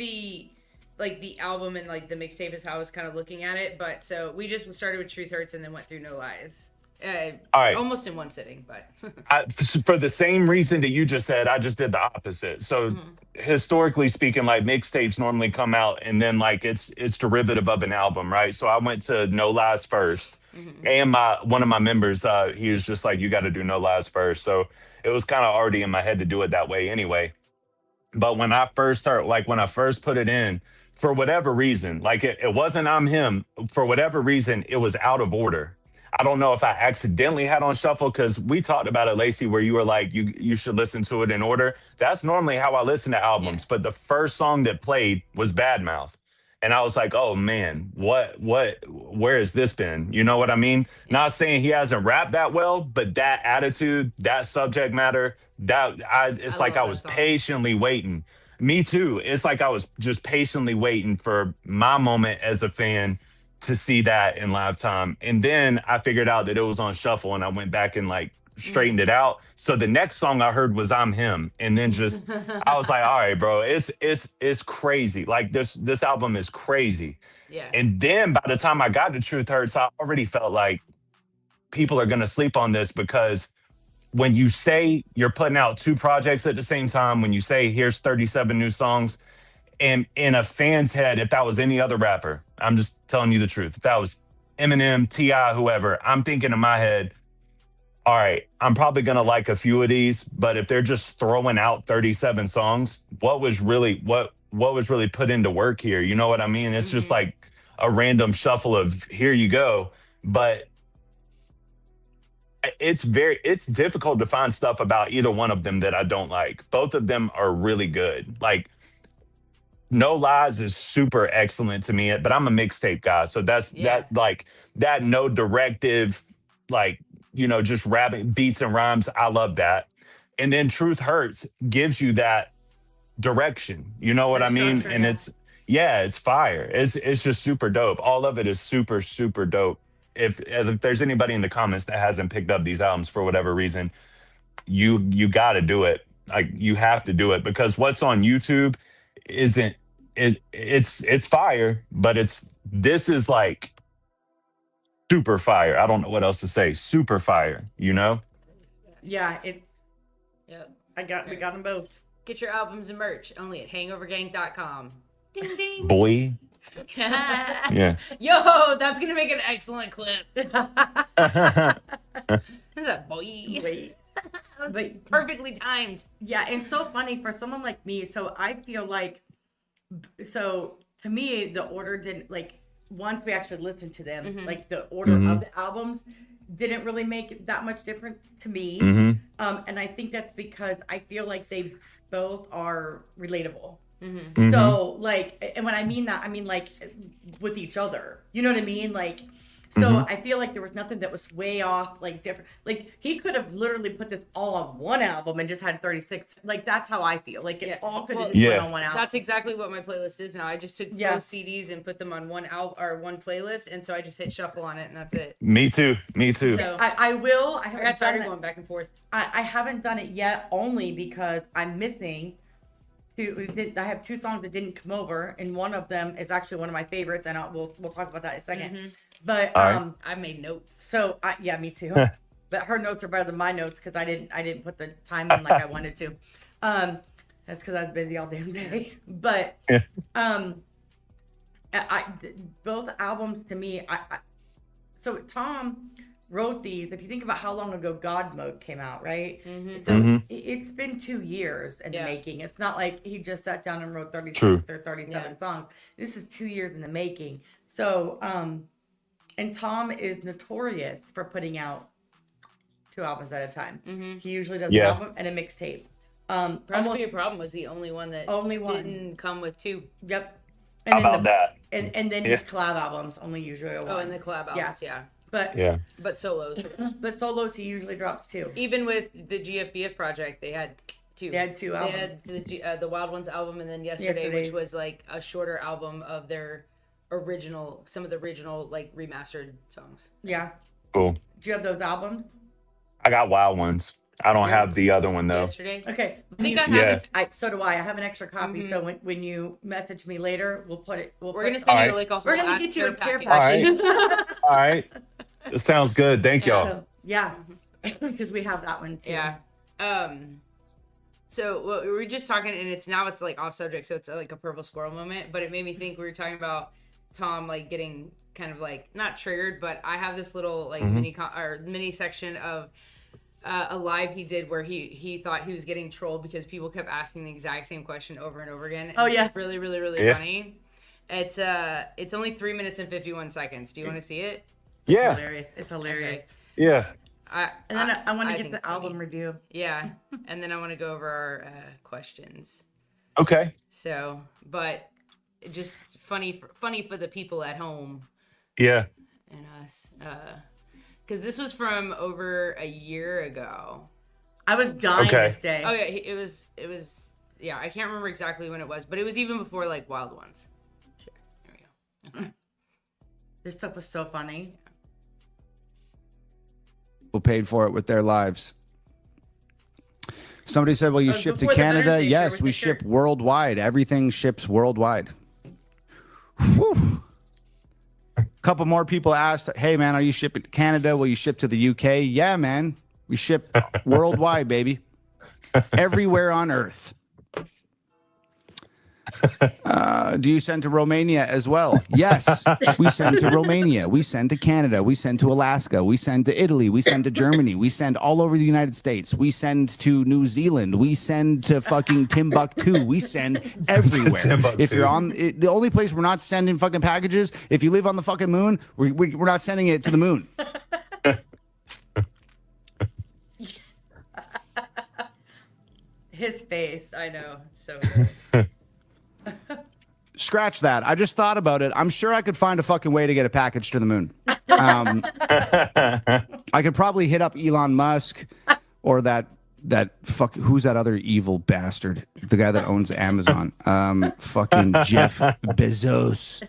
the album and like the mixtape is how I was kind of looking at it. But so we just started with Truthurts and then went through No Lies. Almost in one sitting, but for the same reason that you just said, I just did the opposite. So historically speaking, like mixtapes normally come out and then like it's derivative of an album, right? So I went to No Lies first, and one of my members, he was just like, you got to do No Lies first. So it was kind of already in my head to do it that way anyway. But when I first put it in, for whatever reason, like it wasn't I'm him. For whatever reason, it was out of order. I don't know if I accidentally had on shuffle, because we talked about it, Lacey, where you were like, you should listen to it in order. That's normally how I listen to albums. But the first song that played was Badmouth. And I was like, oh man, where has this been? You know what I mean? Not saying he hasn't rapped that well, but that attitude, that subject matter, it's like I was patiently waiting. Me too. It's like I was just patiently waiting for my moment as a fan to see that in live time. And then I figured out that it was on shuffle, and I went back and like straightened it out. So the next song I heard was I'm Him. And then just I was like, all right, bro, it's crazy. Like this album is crazy. Yeah. And then by the time I got to Truthurts, I already felt like people are gonna sleep on this, because when you say you're putting out 2 projects at the same time, when you say here's 37 new songs, and in a fan's head, if that was any other rapper, I'm just telling you the truth, if that was Eminem, T.I., whoever, I'm thinking in my head, all right, I'm probably going to like a few of these, but if they're just throwing out 37 songs, what was really put into work here? You know what I mean? It's just like a random shuffle of here you go. But it's difficult to find stuff about either one of them that I don't like. Both of them are really good. Like, No Lies is super excellent to me, but I'm a mixtape guy. So that no directive, like, you know, just rapping beats and rhymes. I love that. And then Truthurts gives you that direction. You know what I mean? And it's fire. It's just super dope. All of it is super, super dope. If there's anybody in the comments that hasn't picked up these albums for whatever reason, you got to do it. Like, you have to do it, because what's on YouTube isn't. It's fire, but this is like super fire. I don't know what else to say. Super fire, you know? Yeah, we got them both. Get your albums and merch only at HangOverGang.com. Ding ding. Boy. Yeah. Yo, that's gonna make an excellent clip. Is that boy? Wait. But perfectly timed. Yeah, and so funny for someone like me. So I feel like, so to me, the order didn't, like, once we actually listened to them, like the order of the albums didn't really make that much difference to me. And I think that's because I feel like they both are relatable. Mm-hmm. So like, and when I mean that, I mean like with each other. You know what I mean? Like, so I feel like there was nothing that was way off, like different. Like he could have literally put this all on one album and just had 36. Like that's how I feel. Like it all could have just went on one album. That's exactly what my playlist is now. I just took both CDs and put them on one album or one playlist, and so I just hit shuffle on it, and that's it. Me too. So I will. I got tired of going back and forth. I haven't done it yet, only because I'm missing. I have 2 songs that didn't come over, and one of them is actually one of my favorites, and we'll talk about that in a second. Mm-hmm. But I made notes. So yeah, me too. But her notes are better than my notes because I didn't put the time in like I wanted to. That's because I was busy all damn day. But both albums to me, so Tom wrote these. If you think about how long ago God Mode came out, right? Mm-hmm. So it's been 2 years in the making. It's not like he just sat down and wrote 36 or 37 songs. This is 2 years in the making. So and Tom is notorious for putting out 2 albums at a time. Mm-hmm. He usually does an album and a mixtape. Probably a Problem was the only one that didn't come with 2. Yep. And how about that? And then his collab albums only usually one. Oh, and the collab albums, yeah. But solos. But solos he usually drops 2. Even with the GFBF project, they had 2. They had 2 albums. They had the Wild Ones album, and then Yesterday, which was like a shorter album of their some of the original like remastered songs. Yeah. Cool. Do you have those albums? I got Wild Ones. I don't have the other one though. Yesterday. Okay. I think I have it. So do I. I have an extra copy. Mm-hmm. So when you message me later, we'll put it. We're gonna send you like a whole. We're gonna get you a care package. All right. It sounds good. Thank y'all. Yeah. Because we have that one too. Yeah. So we were just talking, and it's like off subject, so it's like a purple squirrel moment. But it made me think we were talking about Tom like getting kind of like not triggered, but I have this little like mini section of a live he did where he thought he was getting trolled because people kept asking the exact same question over and over again. And it's really, really, really funny. It's only 3 minutes and 51 seconds. Do you want to see it? Yeah. It's hilarious. Okay. Yeah. And then I want to get the album review. Yeah. And then I want to go over our questions. Okay. So, but just funny for the people at home. Yeah. And us. Because this was from over a year ago. I was dying this day. Oh yeah, it was. Yeah, I can't remember exactly when it was, but it was even before like Wild Ones. Sure. There we go. Okay. This stuff was so funny. People paid for it with their lives. Somebody said, "Well, you ship to Canada." Yes, we ship worldwide. Everything ships worldwide. Whew. Couple more people asked, "Hey man, are you shipping to Canada? Will you ship to the UK?" Yeah, man. We ship worldwide, baby. Everywhere on earth. Do you send to Romania as well? Yes, we send to Romania. We send to Canada. We send to Alaska. We send to Italy. We send to Germany. We send all over the United States. We send to New Zealand. We send to fucking Timbuktu. We send everywhere. If you're on the only place we're not sending fucking packages, if you live on the fucking moon, we're not sending it to the moon. His face. I know. So good. Scratch that. I just thought about it. I'm sure I could find a fucking way to get a package to the moon. I could probably hit up Elon Musk or that fuck, who's that other evil bastard? The guy that owns Amazon. Fucking Jeff Bezos.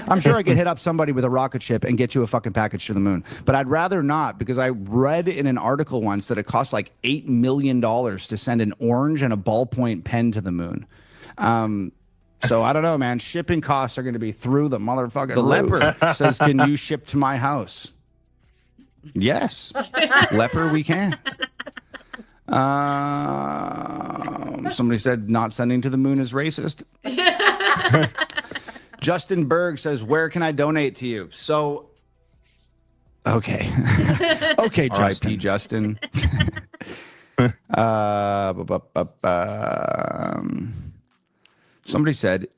I'm sure I could hit up somebody with a rocket ship and get you a fucking package to the moon. But I'd rather not, because I read in an article once that it costs like $8 million to send an orange and a ballpoint pen to the moon. So I don't know, man. Shipping costs are going to be through the motherfucking roof. Leper says, "Can you ship to my house?" Yes, Leper, we can. Somebody said not sending to the moon is racist. Justin Berg says, "Where can I donate to you?" So, okay, okay, Justin. R.I.P. Justin. Somebody said,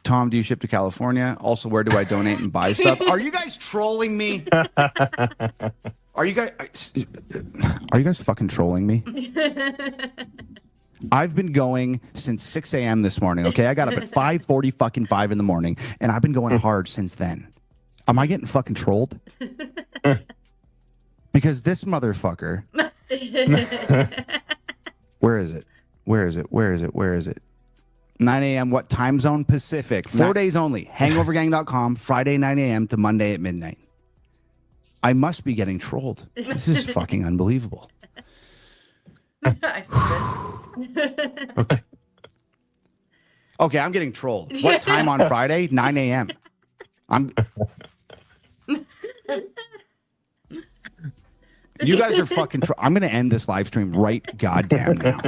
"Tom, do you ship to California? Also, where do I donate and buy stuff?" Are you guys trolling me? Are you guys fucking trolling me? I've been going since 6 a.m. this morning. Okay, I got up at 5:45 in the morning, and I've been going hard since then. Am I getting fucking trolled? Because this motherfucker. Where is it? Where is it? Where is it? Where is it? 9 a.m. What time zone? Pacific. 4 days only. HangOverGang.com. Friday 9 a.m. to Monday at midnight. I must be getting trolled. This is fucking unbelievable. I stupid. Okay. Okay, I'm getting trolled. What time on Friday? 9 a.m. You guys are fucking. I'm gonna end this live stream right goddamn now.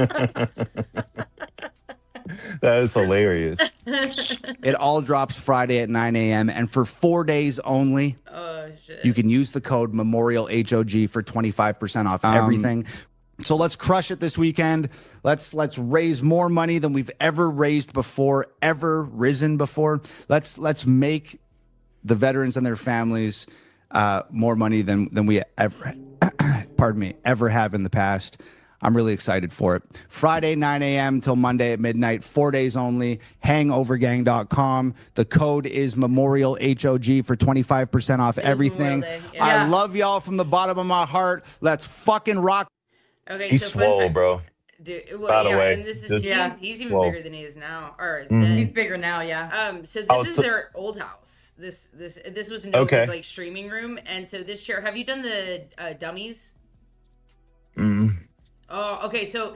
That is hilarious. It all drops Friday at 9 a.m. and for 4 days only. Oh shit! You can use the code Memorial HOG for 25% off everything. So let's crush it this weekend. Let's raise more money than we've ever raised before, ever risen before. Let's make the veterans and their families more money than we ever ever have in the past. I'm really excited for it. Friday, 9 a.m. till Monday at midnight, 4 days only. HangOverGang.com. The code is Memorial HOG for 25% off everything. Yeah. I love y'all from the bottom of my heart. Let's fucking rock. Okay, He's swole, bro. Dude, By the way, and this is he's even bigger than he is now. Or He's bigger now, yeah. So this is their old house. This was Nova's like streaming room, and so this chair. Have you done the dummies? Oh, okay. So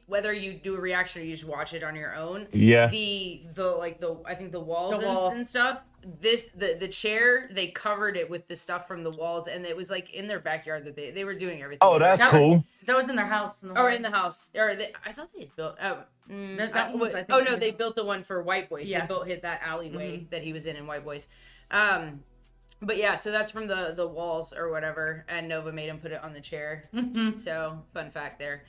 whether you do a reaction or you just watch it on your own. Yeah. I think the walls and stuff. The chair, they covered it with the stuff from the walls, and it was like in their backyard that they were doing everything. Oh, that's cool. That was in their house. In the house. I thought they built. They built the one for White Boys. Yeah. They hit that alleyway that he was in White Boys. But yeah, so that's from the walls or whatever, and Nova made him put it on the chair. So fun fact there.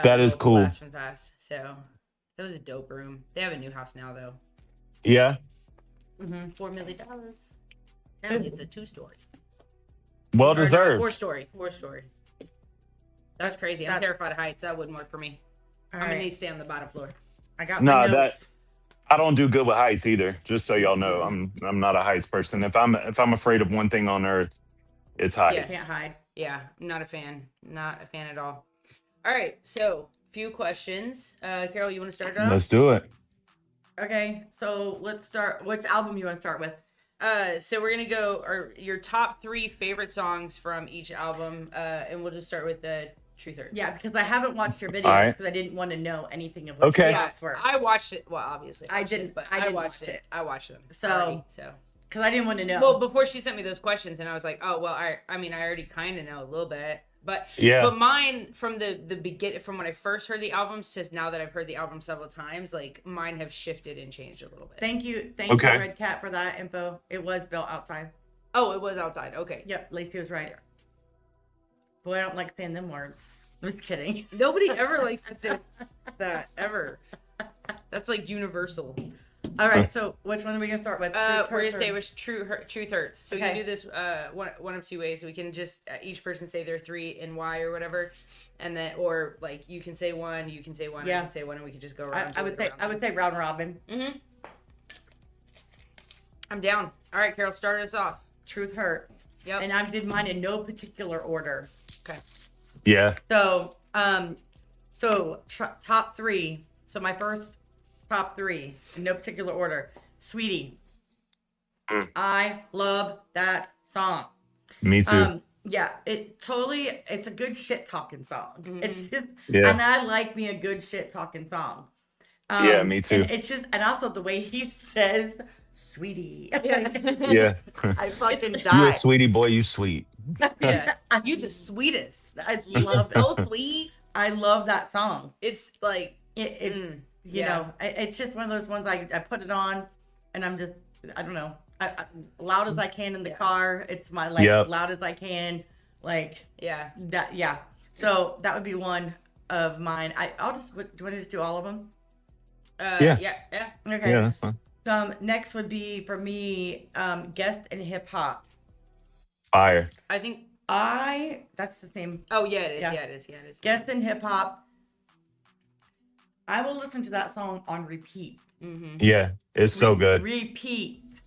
That is cool. Blast from past. So that was a dope room. They have a new house now though. Yeah. $4 million. Apparently it's a 2-story. Well deserved. 4-story. That's crazy. I'm terrified of heights. That wouldn't work for me. I'm gonna need to stay on the bottom floor. I got my notes. I don't do good with heights either. Just so y'all know, I'm not a heights person. If I'm afraid of one thing on earth, it's heights. Yeah, can't hide. Yeah, not a fan. Not a fan at all. All right, so few questions. Carol, you want to start it off? Let's do it. Okay, so let's start. Which album you want to start with? So we're gonna go your top 3 favorite songs from each album, and we'll just start with the Truthurts. Yeah, because I haven't watched your videos because I didn't want to know anything of what your thoughts were. I watched it. Well, obviously I didn't, but I watched it. I watched them. So because I didn't want to know. Well, before she sent me those questions, and I was like, oh well, I already kind of know a little bit. But mine from the beginning, from when I first heard the albums to now that I've heard the album several times, like mine have shifted and changed a little bit. Thank you, Red Cat, for that info. It was built outside. Oh, it was outside. Okay. Yep, Lacey was right. Boy, I don't like saying them words. I'm just kidding. Nobody ever likes to say that ever. That's like universal. All right, so which one are we gonna start with? We're gonna stay with Truthurts. So we can do this one of 2 ways. We can just each person say their 3 and why or whatever, and then or like you can say one, you can say one, I can say one, and we can just go around. I would say round robin. I'm down. All right, Carol, start us off. Truthurts. Yep. And I did mine in no particular order. Okay. Yeah. So top 3. So my first top 3 in no particular order. Sweetie. I love that song. Me too. It's a good shit talking song. It's just, and I like me a good shit talking song. Yeah, me too. And it's just, and also the way he says, "Sweetie." Yeah. I fucking die. You a sweetie boy. You sweet. Yeah. You the sweetest. I love it. So sweet. I love that song. It's like you know, it's just one of those ones I put it on, and I'm just, I don't know, I loud as I can in the car. It's my loud as I can, like that. So that would be one of mine. I'll just, do you want to just do all of them? Yeah. Okay. Yeah, that's fine. Next would be for me, guest in hip hop. Fire. I think that's the same. Oh yeah, it is. Yeah, it is. Guest in hip hop. I will listen to that song on repeat. Yeah, it's so good. Repeat.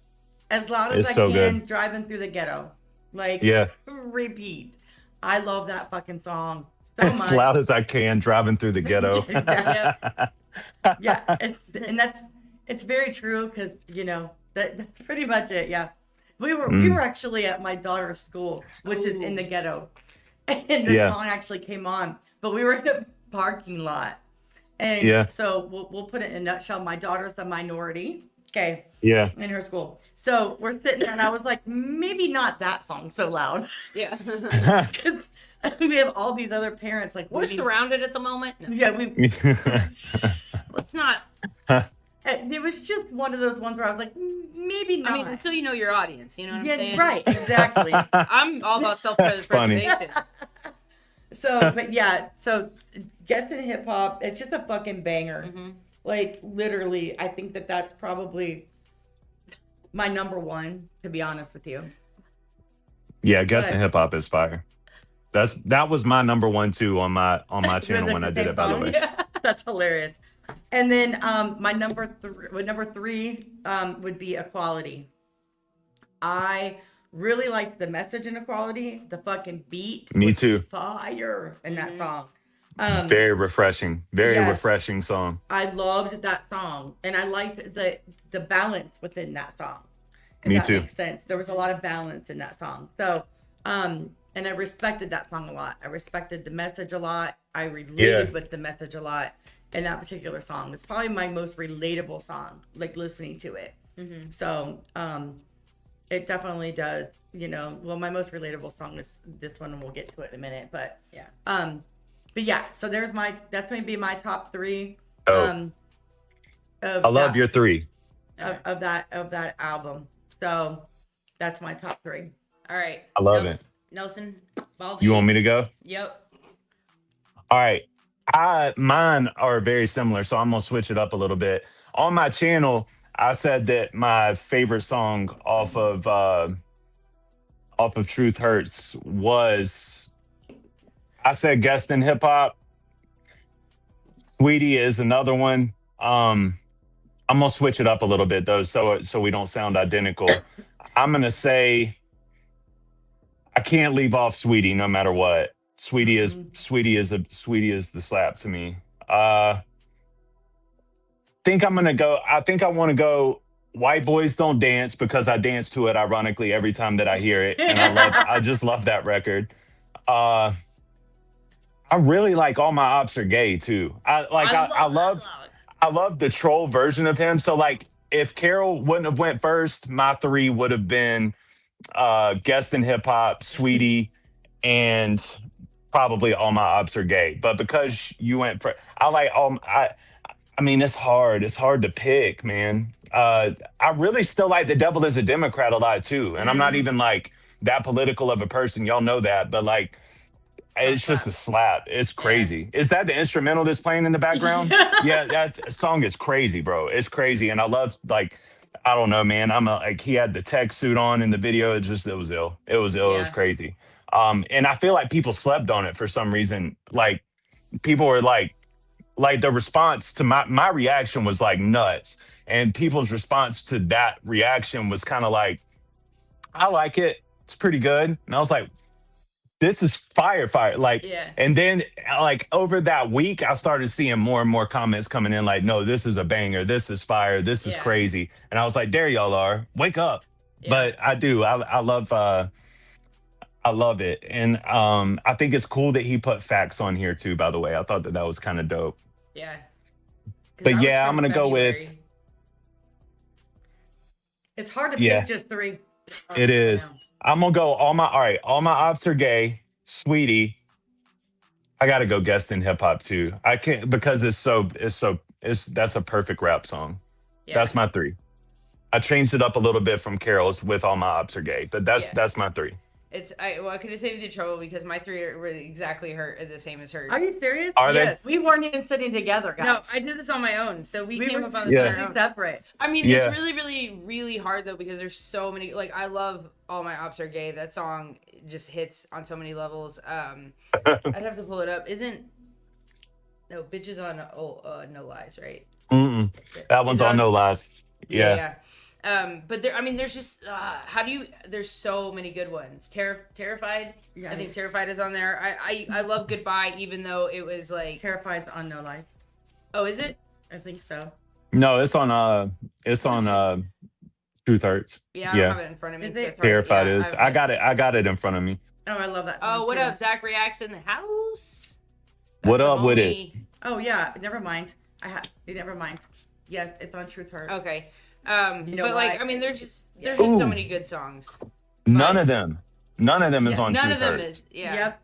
As loud as I can, driving through the ghetto. Like, repeat. I love that fucking song so much. As loud as I can, driving through the ghetto. Yeah, it's very true because that's pretty much it. Yeah, we were actually at my daughter's school, which is in the ghetto, and this song actually came on, but we were in a parking lot, and so we'll put it in a nutshell. My daughter's a minority, okay, in her school, so we're sitting there, and I was like, maybe not that song so loud, because we have all these other parents like we're surrounded at the moment. No. Yeah, let's not. It was just one of those ones where I was like, maybe not. I mean, until you know your audience, you know what I'm saying? Right, exactly. I'm all about self-preservation. So, but yeah, so Guest in Hip Hop, it's just a fucking banger. Like, literally, I think that's probably my number one, to be honest with you. Yeah, Guest in Hip Hop is fire. That was my number one too on my channel when I did it, by the way. Yeah, that's hilarious. And then my number three would be Equality. I really liked the message in Equality. The fucking beat. Me too. Fire in that song. Very refreshing. Very refreshing song. I loved that song, and I liked the balance within that song. Me too. Makes sense. There was a lot of balance in that song. So, and I respected that song a lot. I respected the message a lot. I related with the message a lot. In that particular song, it's probably my most relatable song, like listening to it. So it definitely does, well, my most relatable song is this one, and we'll get to it in a minute, but so that's maybe my top three. I love your three of that album. So that's my top three. All right, I love it. Nelson, you want me to go? Yep. All right. Mine are very similar, so I'm gonna switch it up a little bit. On my channel, I said that my favorite song off of Truthurts was, I said Guest in Hip Hop. Sweetie is another one. I'm gonna switch it up a little bit though, so we don't sound identical. I'm gonna say I can't leave off Sweetie no matter what. Sweetie is the slap to me. I think I want to go White Boys Don't Dance because I dance to it ironically every time that I hear it, and I just love that record. I really like All My Ops Are Gay too. I love the troll version of him. So like if Carol wouldn't have went first, my three would have been Guest in Hip Hop, Sweetie, and probably All My Ops Are Gay. But because you went for, I mean, it's hard to pick, man. I really still like The Devil Is a Democrat a lot too. And I'm not even like that political of a person. Y'all know that, but like, it's just a slap. It's crazy. Is that the instrumental that's playing in the background? Yeah, that song is crazy, bro. It's crazy. And I love, like, I don't know, man. He had the tech suit on in the video. It was ill. It was ill. It was crazy. And I feel like people slept on it for some reason. Like people were like the response to my reaction was like nuts. And people's response to that reaction was kind of like, I like it. It's pretty good. And I was like, this is fire. Like, and then like over that week, I started seeing more and more comments coming in like, no, this is a banger. This is fire. This is crazy. And I was like, there y'all are. Wake up. Yeah. But I do. I love it. And I think it's cool that he put facts on here too, by the way. I thought that was kind of dope. Yeah. But yeah, I'm going to go with. It's hard to pick just three. It is. I'm going to go All My Ops Are Gay, Sweetie. I got to go Guest in Hip Hop too. I can't, because that's a perfect rap song. Yeah. That's my three. I changed it up a little bit from Carol's with All My Ops Are Gay, but that's my three. I could have saved you trouble because my three are exactly the same as hers. Are you serious? Are they? Yes. We weren't even sitting together, guys. No, I did this on my own. So we came up on this on our own. Separate. I mean, it's really, really, really hard though because there's so many. Like, I love All My Ops Are Gay. That song just hits on so many levels. I'd have to pull it up. No, Bitches on No Lies, right? That one's on No Lies. Yeah. But there's just there's so many good ones. Terrified. Yeah. I think Terrified is on there. I love Goodbye, even though it was like Terrified's on No Lies. Oh, is it? I think so. No, it's on Truthurts. Yeah, I don't have it in front of me. Terrified is. I got it in front of me. Oh, I love that. Oh, what up? Zach Reacts in the house. What up with it? Oh yeah, never mind. Never mind. Yes, it's on Truthurts. Okay. But like, there's just so many good songs. None of them is on Truthurts. None of them is. Yeah. Yep.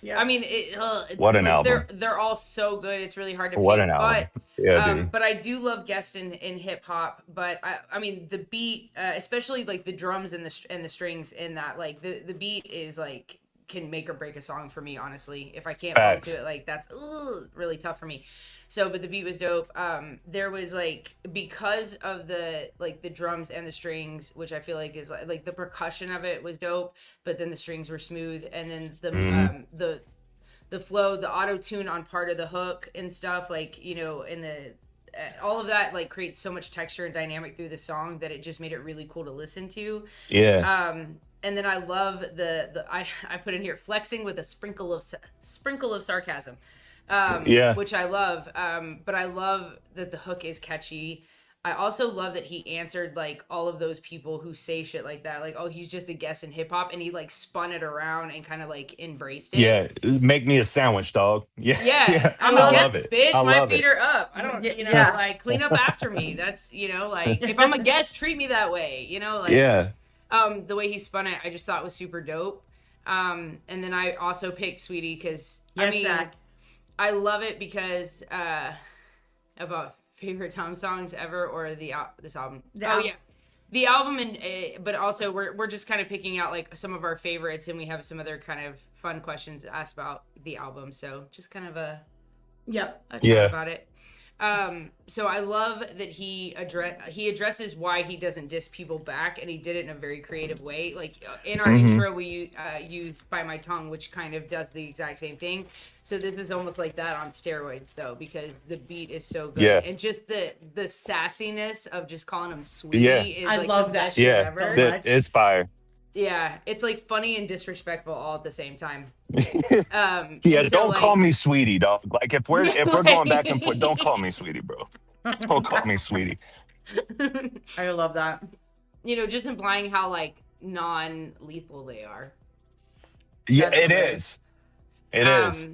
Yeah. It's what an like, album. They're all so good. It's really hard to pick. What an album. Dude. But I do love guests in hip hop. But the beat, especially like the drums and the strings in that, like the beat is like can make or break a song for me. Honestly, if I can't bump to it, like that's really tough for me. So, but the beat was dope. There was like, because of the drums and the strings, which I feel like is like the percussion of it was dope, but then the strings were smooth, and then the flow, the auto tune on part of the hook and stuff, like, you know, and the all of that like creates so much texture and dynamic through the song that it just made it really cool to listen to. Yeah. And then I love I put in here flexing with a sprinkle of sarcasm. Which I love. But I love that the hook is catchy. I also love that he answered like all of those people who say shit like that, like, oh, he's just a guest in hip hop, and he like spun it around and kind of like embraced it. Yeah, make me a sandwich, dog. Yeah. I love it, bitch. My feet are up. I don't, like clean up after me. That's, like if I'm a guest, treat me that way. Like the way he spun it, I just thought was super dope. And then I also picked Sweetie because Zach. I love it because about favorite Tom songs ever or this album. The album, and but also we're just kind of picking out like some of our favorites, and we have some other kind of fun questions asked about the album. So just kind of a talk about it. So I love that he addresses why he doesn't diss people back, and he did it in a very creative way. Like in our intro, we use By My Tongue, which kind of does the exact same thing. So this is almost like that on steroids, though, because the beat is so good, and just the sassiness of just calling him sweetie is like I love that shit ever. It's fire. Yeah, it's like funny and disrespectful all at the same time. Don't call me sweetie, dog. Like if we're going back and forth, don't call me sweetie, bro. Don't call me sweetie. I love that. Just implying how like non-lethal they are. Yeah, it is. It is.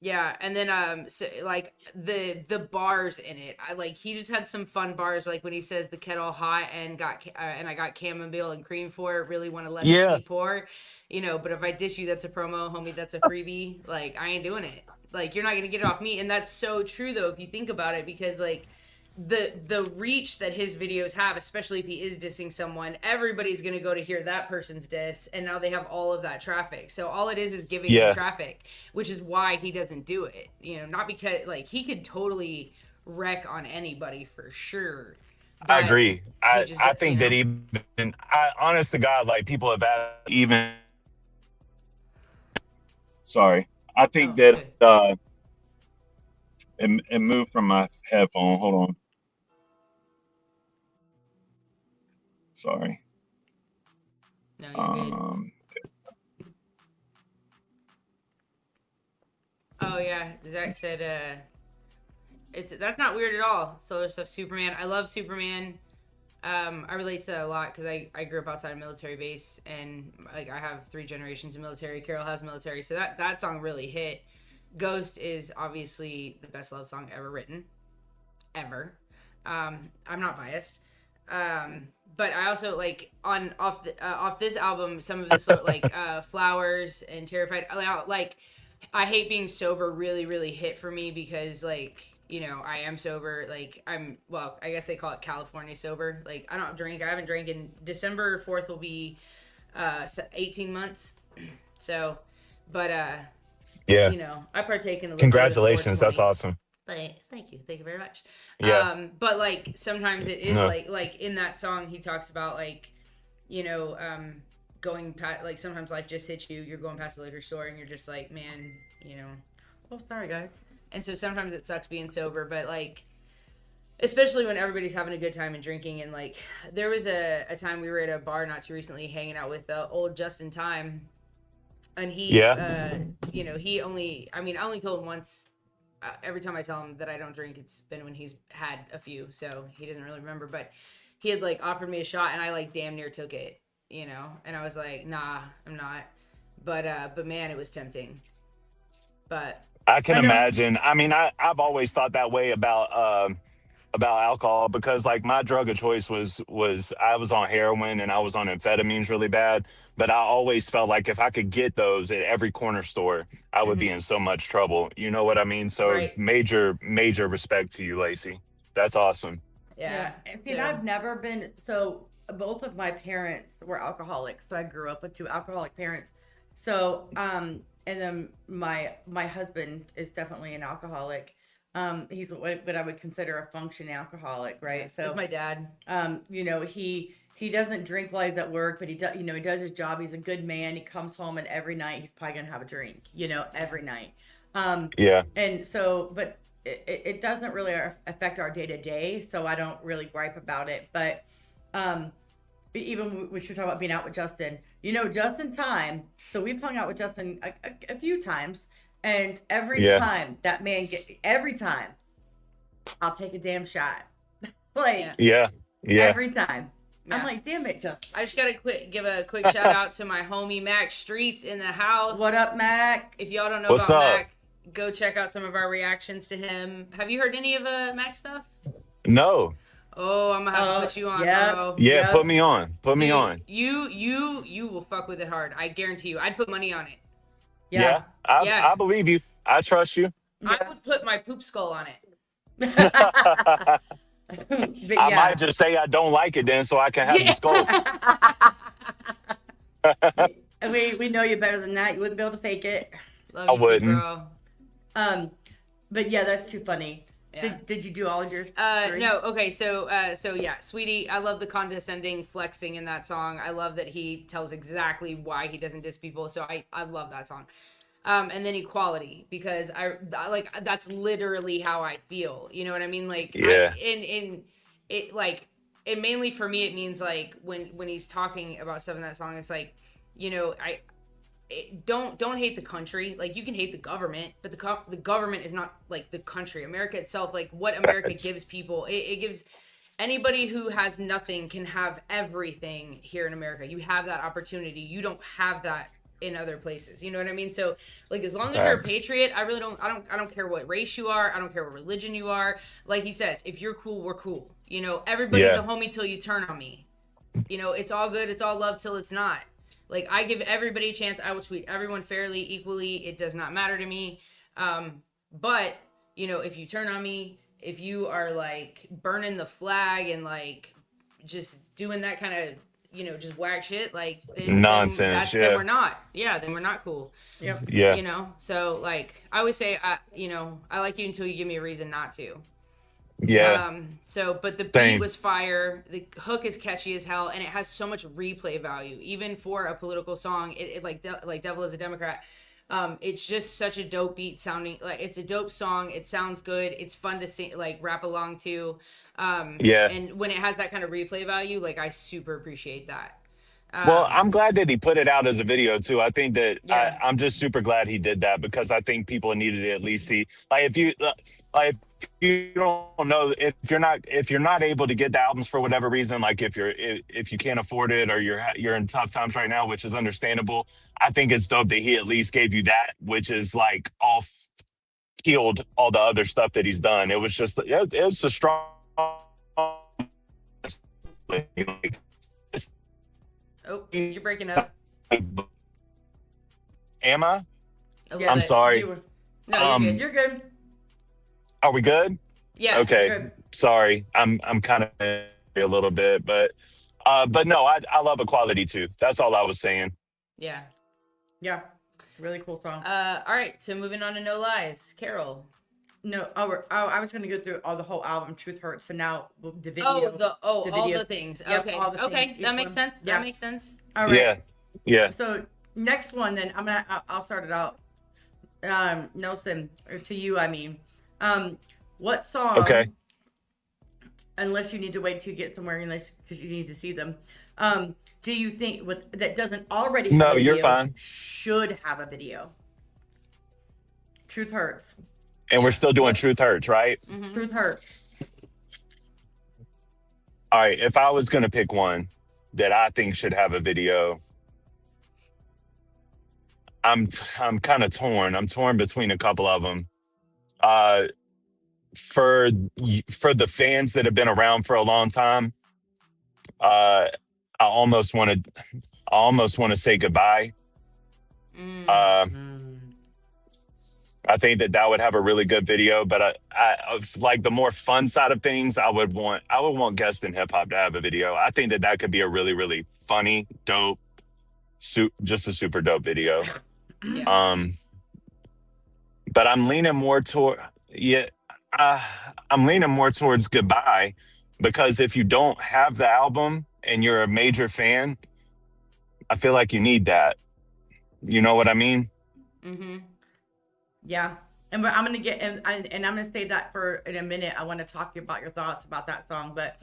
Yeah, and then so like the bars in it, he just had some fun bars, like when he says the kettle hot and I got chamomile and cream for it, really want to let the tea pour, but if I dish you, that's a promo, homie, that's a freebie, like I ain't doing it, like you're not gonna get it off me. And that's so true though if you think about it, because like the reach that his videos have, especially if he is dissing someone, everybody's going to go to hear that person's diss, and now they have all of that traffic. So all it is giving him traffic, which is why he doesn't do it. Not because like he could totally wreck on anybody for sure. I agree. I think that even honest to God, like people have asked even. Sorry, I think that it moved from my headphone. Hold on. Sorry. No, you're good. Oh yeah, Zach said that's not weird at all. Solar stuff, Superman. I love Superman. I relate to that a lot because I grew up outside a military base, and like I have 3 generations of military. Carol has military, so that song really hit. Ghost is obviously the best love song ever written, ever. I'm not biased, but I also like off this album some of this like Flowers and Terrified. Like I Hate Being Sober really really hit for me because like I am sober. Like I guess they call it California sober. Like I don't drink. I haven't drank in December 4th will be 18 months. So, but I partake in a little Congratulations, bit of that's awesome. Thank you very much. Yeah. But like sometimes it is like in that song he talks about like going past, like sometimes life just hits you. You're going past the liquor store and you're just like, man, Oh, sorry guys. And so sometimes it sucks being sober, but like, especially when everybody's having a good time and drinking. And like, there was a time we were at a bar not too recently hanging out with old Justin Time. And he, you know, I only told him once. Every time I tell him that I don't drink, it's been when he's had a few, so he doesn't really remember. But he had like offered me a shot, and I like damn near took it, you know. And I was like, nah, I'm not. But man, it was tempting. But I can imagine. I mean, I've always thought that way about alcohol, because like my drug of choice was I was on heroin and I was on amphetamines really bad, but I always felt like if I could get those at every corner store, I would be in so much trouble. You know what I mean? So major respect to you, Lacey. That's awesome. Yeah. See, and I've never been, so both of my parents were alcoholics. So I grew up with two alcoholic parents. So, and then my husband is definitely an alcoholic. He's what I would consider a functioning alcoholic, right? So that's my dad. You know, he doesn't drink while he's at work, but he does, you know, he does his job. He's a good man. He comes home, and every night he's probably gonna have a drink, you know, every night. And so, but it doesn't really affect our day to day, so I don't really gripe about it. But even we should talk about being out with Justin. You know, Justin Time. So we've hung out with Justin a few times. And every time that man every time I'll take a damn shot. Like every time. Yeah. I'm like, damn it, Justin. I just gotta give a quick shout out to my homie Mac Streets in the house. What up, Mac? If y'all don't know about Mac, go check out some of our reactions to him. Have you heard any of Mac stuff? No. Oh, I'm gonna have to put you on, bro. Yeah, put me on. Put me on. You will fuck with it hard. I guarantee you. I'd put money on it. Yeah. I believe you. I trust you. I would put my poop skull on it. I might just say I don't like it then, so I can have the skull. We know you better than that. You wouldn't be able to fake it. Love you, wouldn't, bro. But yeah, that's too funny. Yeah. Did you do all of yours? No. Okay. So yeah, Sweetie, I love the condescending flexing in that song. I love that he tells exactly why he doesn't diss people. So I love that song. And then Equality, because I like, that's literally how I feel. You know what I mean? Like, in it, like, it mainly for me, it means like when he's talking about stuff in that song, it's like, you know, don't hate the country. Like, you can hate the government, but the government is not like the country. America itself, like what America gives people, it gives anybody who has nothing can have everything here in America. You have that opportunity. You don't have that in other places. You know what I mean? So like, as long as you're a patriot, I don't care what race you are. I don't care what religion you are. Like he says, if you're cool, we're cool. You know, everybody's a homie till you turn on me. You know, it's all good. It's all love till it's not. Like, I give everybody a chance. I will treat everyone fairly, equally. It does not matter to me. But, you know, if you turn on me, if you are, like, burning the flag and, like, just doing that kind of, you know, just whack shit, like, nonsense, then we're not. Yeah, then we're not cool. Yep. Yeah. You know? So, like, I always say, you know, I like you until you give me a reason not to. Yeah. But the beat was fire. The hook is catchy as hell, and it has so much replay value, even for a political song. It like Devil is a Democrat. It's just such a dope beat sounding. Like, it's a dope song. It sounds good. It's fun to sing, like, rap along to. And when it has that kind of replay value, like, I super appreciate that. Well, I'm glad that he put it out as a video too. I think that I'm just super glad he did that, because I think people needed to at least see, like, if you don't know, if you're not able to get the albums for whatever reason, like if you can't afford it, or you're in tough times right now, which is understandable. I think it's dope that he at least gave you that, which is like killed all the other stuff that he's done. It was just, it was a strong, like, oh, you're breaking up. Am I? Yeah, I'm sorry. No, you're good. You're good. Are we good? Yeah. Okay. Sorry. I'm kind of a little bit, but no, I love Equality too. That's all I was saying. Yeah. Yeah. Really cool song. All right. So moving on to No Lies, Carol. No, I was going to go through the whole album, Truthurts. So now the video. All the things. Yep, okay. all the okay. things, That makes sense. Yeah. That makes sense. All right. Yeah. So next one, then I'll start it out. Nelson, or to you, I mean, what song? Okay. Unless you need to wait to get somewhere, because you need to see them. Do you think that doesn't already have a video you're fine. should have a video? Truth hurts. And we're still doing Truth Hurts, right? Mm-hmm. Truth hurts. All right. If I was going to pick one that I think should have a video, I'm kind of torn. I'm torn between a couple of them. For the fans that have been around for a long time, I almost want to say goodbye. I think that would have a really good video, but I like the more fun side of things. I would want Guest in Hip Hop to have a video. I think that could be a really, really funny, dope, just a super dope video. Yeah. But I'm leaning more toward I'm leaning more towards Goodbye, because if you don't have the album and you're a major fan, I feel like you need that. You know what I mean? Mm-hmm. Yeah. And I'm going to get, and I'm going to say that in a minute. I want to talk about your thoughts about that song, but,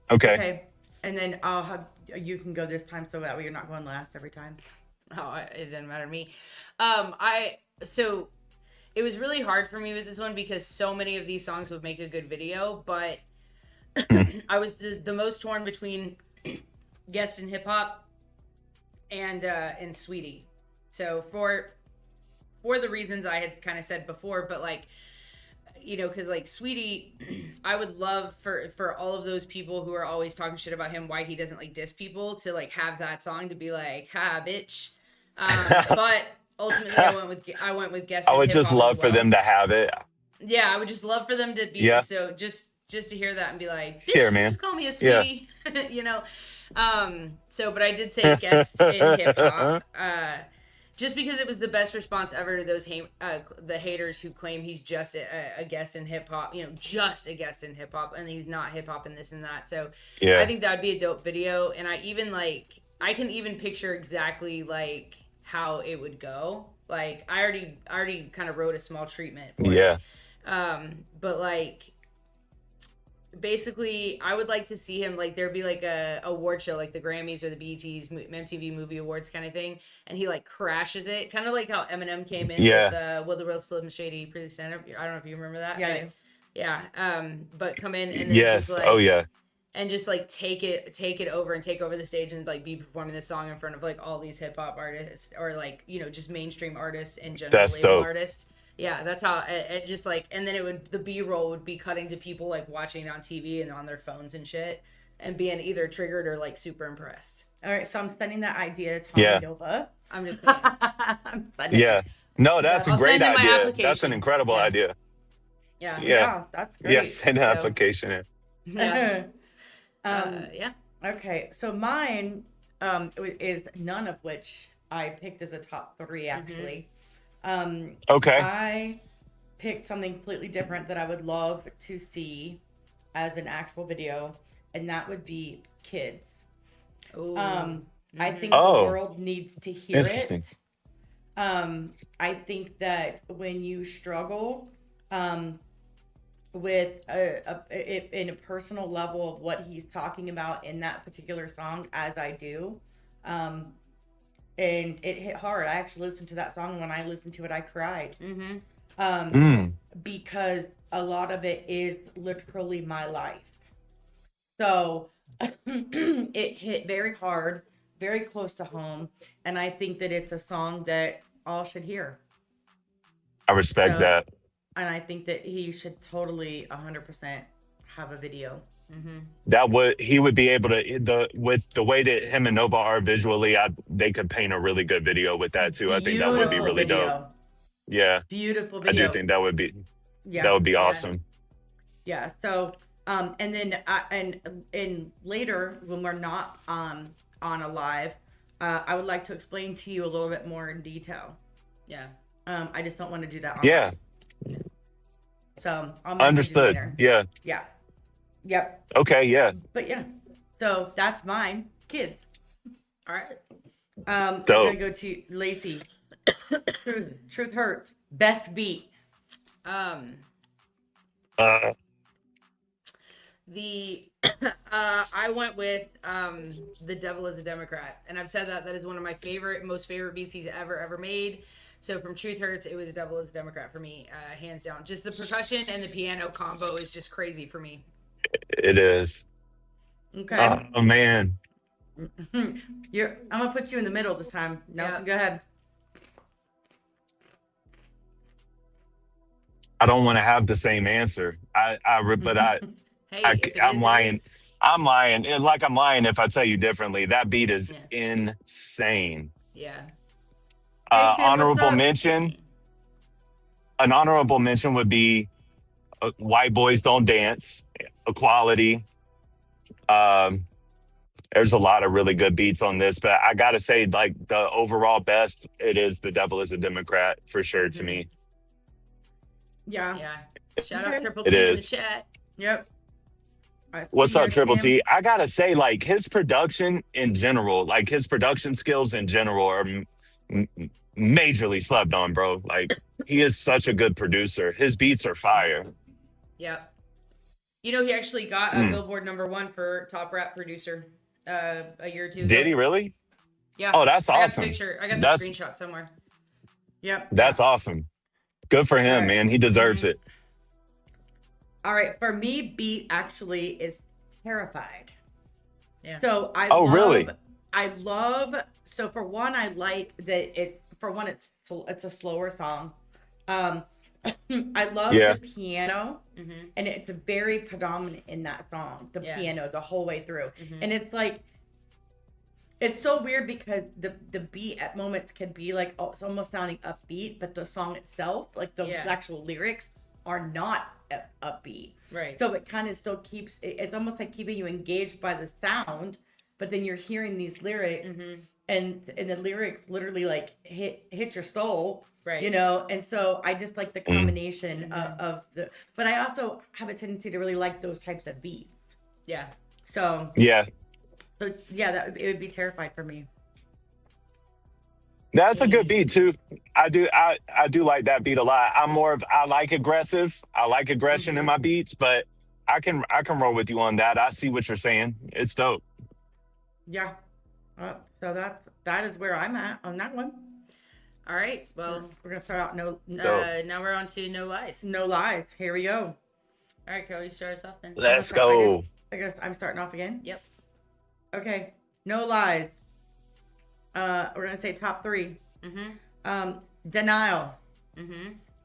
okay. And then you can go this time so that way you're not going last every time. Oh, it didn't matter to me. So it was really hard for me with this one because so many of these songs would make a good video, but I was the most torn between Guest in Hip Hop and Sweetie. So for the reasons I had kind of said before, but like, because like Sweetie, I would love for all of those people who are always talking shit about him, why he doesn't like diss people, to like have that song to be like, ha, bitch. But ultimately, I went with Guest. I would just love for them to have it. Yeah, I would just love for them to be so just to hear that and be like, bitch, here, man. Just call me a sweetie, So, but I did say Guest in Hip Hop. Just because it was the best response ever to those the haters who claim he's just a guest in hip hop, just a guest in hip hop, and he's not hip hop and this and that. So I think that'd be a dope video, and I can even picture exactly like how it would go. Like I already kind of wrote a small treatment for it. But like basically I would like to see him, like there'd be like a award show like the Grammys or the BET's MTV Movie Awards kind of thing, and he like crashes it, kind of like how Eminem came in with Will the Real Slim Shady Pretty Stand Up. I don't know if you remember that. But come in and then just like and just like take it over and take over the stage and like be performing this song in front of like all these hip hop artists or like just mainstream artists and general label artists. Yeah, that's how it just like, and then the B-roll would be cutting to people like watching it on TV and on their phones and shit and being either triggered or like super impressed. All right, so I'm sending that idea to Tom Nova. I'm just No, that's a great idea. That's an incredible idea. Yeah, that's great. Yes, send an application in. Okay, so mine is none of which I picked as a top 3 actually. I picked something completely different that I would love to see as an actual video, and that would be Kids. I think the world needs to hear it. I think that when you struggle with in a personal level of what he's talking about in that particular song, as I do, and it hit hard. I actually listened to that song. When I listened to it, I cried. Because a lot of it is literally my life. So it hit very hard, very close to home. And I think that it's a song that all should hear. I respect that. And I think that he should totally 100% have a video. He would be able to, with the way that him and Nova are visually, they could paint a really good video with that too. I think that would be really dope. Yeah. Beautiful video. I do think that would be awesome. Yeah. So, and then, and later when we're not on a live, I would like to explain to you a little bit more in detail. Yeah. I just don't want to do that. Yeah. So understood. Yeah. Yeah. Yep. Okay. Yeah. But yeah, so that's mine. Kids. All right. I'm gonna go to Lacey. Truth hurts. Best beat. I went with The Devil is a Democrat, and I've said that is one of my most favorite beats he's ever made. So from Truth Hurts, it was The Devil is a Democrat for me, hands down. Just the percussion and the piano combo is just crazy for me. It is. Okay. Oh man. I'm gonna put you in the middle this time. Nelson, go ahead. I don't want to have the same answer. But I'm lying. I'm lying. Like I'm lying if I tell you differently. That beat is insane. Yeah. Hey, Tim, honorable mention. An honorable mention would be White Boys Don't Dance, Equality. There's a lot of really good beats on this, but I gotta say, like the overall best, it is The Devil is a Democrat for sure to me. Yeah. Yeah. Shout out Triple It T in the is. chat. Yep. What's up, Triple T? I gotta say, like his production in general, like his production skills in general are majorly slept on, bro. Like he is such a good producer. His beats are fire. Yep. You know, he actually got a Billboard #1 for top rap producer a year or two ago. Did he really? Yeah. Oh, that's awesome. I got the screenshot somewhere. Yep. That's awesome. Good for him, man. He deserves it. All right. For me, beat actually is Terrified. Yeah. So I love, so for one, I like that it's a slower song. I love the piano, and it's very predominant in that song, the piano the whole way through. And it's like, it's so weird because the beat at moments can be like, oh, it's almost sounding upbeat, but the song itself, like the actual lyrics are not upbeat. Right. So it kind of still keeps, it's almost like keeping you engaged by the sound, but then you're hearing these lyrics and the lyrics literally like hit your soul. Right. You know, and so I just like the combination of the, but I also have a tendency to really like those types of beats. Yeah. So yeah, it would be Terrified for me. That's a good beat too. I do like that beat a lot. I like aggressive. I like aggression in my beats, but I can roll with you on that. I see what you're saying. It's dope. Yeah. So that is where I'm at on that one. All right. Well, we're gonna start out now we're on to No Lies. No Lies. Here we go. All right, Carol, you start us off then. Let's go. I guess I'm starting off again. Yep. Okay. No Lies. We're gonna say top 3. Denial.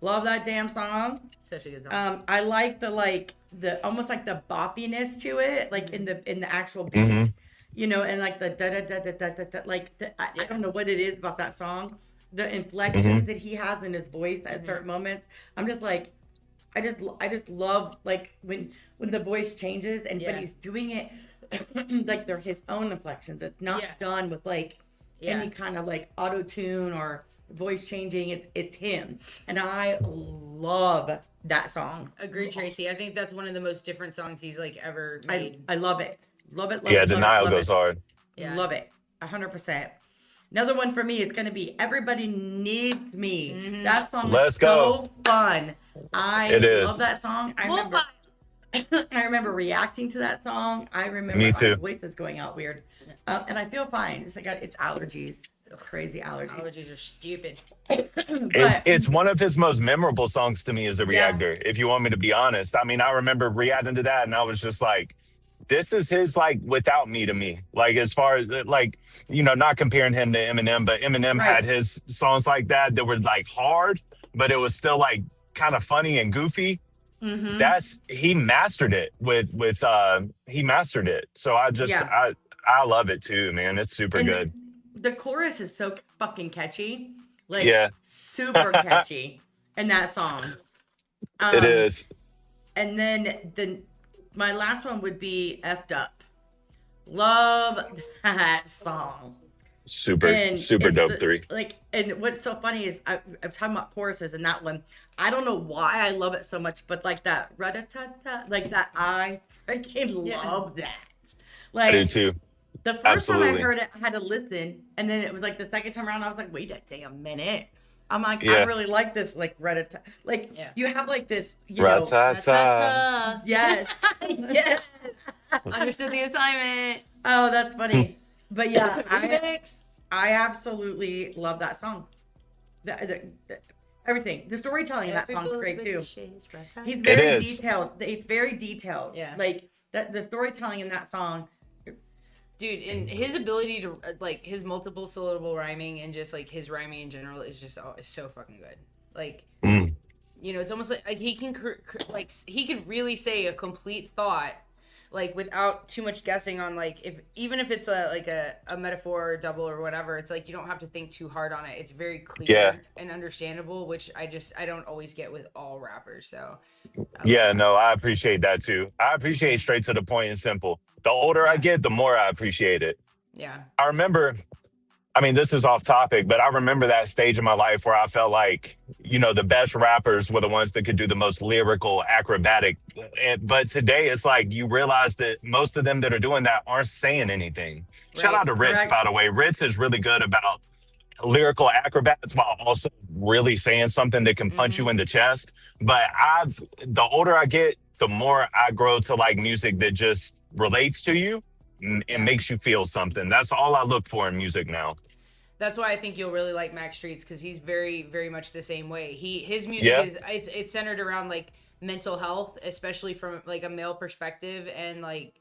Love that damn song. Such a good song. I like the almost like the boppiness to it, like in the actual beat. You know, and like the da da da da da da, like I don't know what it is about that song. The inflections that he has in his voice at certain moments. I'm just like, I just love like when the voice changes but he's doing it like they're his own inflections. It's not done with like any kind of like auto tune or voice changing. It's him, and I love that song. Agreed, Tracy. I think that's one of the most different songs he's like ever made. I love it. Love it. Denial goes hard. Yeah. Love it. 100%. Another one for me is going to be Everybody Needs Me. That song is so fun. I love that song. I remember reacting to that song. I remember Me too. my voice is going out weird. And I feel fine. It's like it's allergies. It's crazy allergies. Allergies are stupid. It's one of his most memorable songs to me as a reactor, if you want me to be honest. I mean, I remember reacting to that and I was just like, this is his like Without Me to me. Like as far as like, you know, not comparing him to Eminem, but Eminem had his songs like that were like hard, but it was still like kind of funny and goofy. He mastered it he mastered it. So I love it too, man. It's super good. The chorus is so fucking catchy. Like super catchy in that song. It is. And then my last one would be Effed Up. Love that song. Super dope 3. Like, and what's so funny is I'm talking about choruses in that one. I don't know why I love it so much, but like that rat-a-tat-tat, like that, I freaking love that. Like, I do too. The first time I heard it, I had to listen, and then it was like the second time around, I was like, wait a damn minute. I'm like, I really like this, like, Reddit. Like, you have, like, this, you know. Ra-ta-ta. Yes. Yes. Understood the assignment. Oh, that's funny. But yeah, I absolutely love that song. Everything. The storytelling in that song's great, too. He's very detailed. It's very detailed. Yeah. Like, the storytelling in that song. Dude, and his ability to, like, his multiple syllable rhyming and just, like, his rhyming in general is just is so fucking good. Like, you know, it's almost like he can, he could really say a complete thought, like, without too much guessing on, like, even if it's a metaphor or double or whatever, it's like you don't have to think too hard on it. It's very clear and understandable, which I don't always get with all rappers. So I appreciate that too. I appreciate straight to the point and simple. The older I get, the more I appreciate it. Yeah. I remember, I mean, this is off topic, but I remember that stage of my life where I felt like, you know, the best rappers were the ones that could do the most lyrical, acrobatic. But today it's like you realize that most of them that are doing that aren't saying anything. Right. Shout out to Ritz, by the way. Ritz is really good about lyrical acrobats while also really saying something that can punch you in the chest. But the older I get, the more I grow to like music that just relates to you and makes you feel something. That's all I look for in music now. That's why I think you'll really like Mac Streets, because he's very, very much the same way. His music is it's centered around like mental health, especially from like a male perspective, and like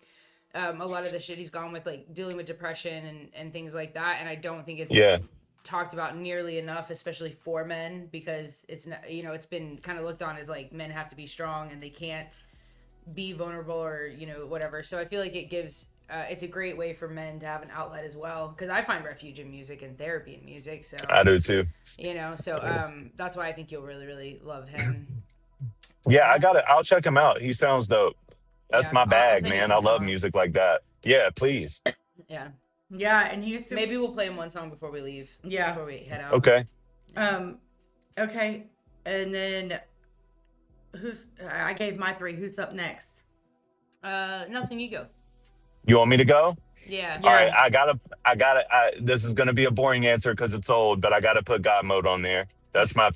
a lot of the shit he's gone with, like dealing with depression and things like that. And I don't think it's talked about nearly enough, especially for men, because it's not, you know, it's been kind of looked on as like men have to be strong and they can't be vulnerable or, you know, whatever. So I feel like it gives it's a great way for men to have an outlet as well, because I find refuge in music and therapy in music. So I do too. You know, so that's why I think you'll really, really love him. Yeah, I'll check him out. He sounds dope. That's my bag, man. I love music like that. Yeah, please. Yeah. Yeah, and he's super... Maybe we'll play him one song before we leave. Yeah. Before we head out. Okay. Okay. And then I gave my 3. Who's up next? Nelson, you go. You want me to go? Yeah. All right, I gotta, this is gonna be a boring answer because it's old, but I gotta put God Mode on there. That's my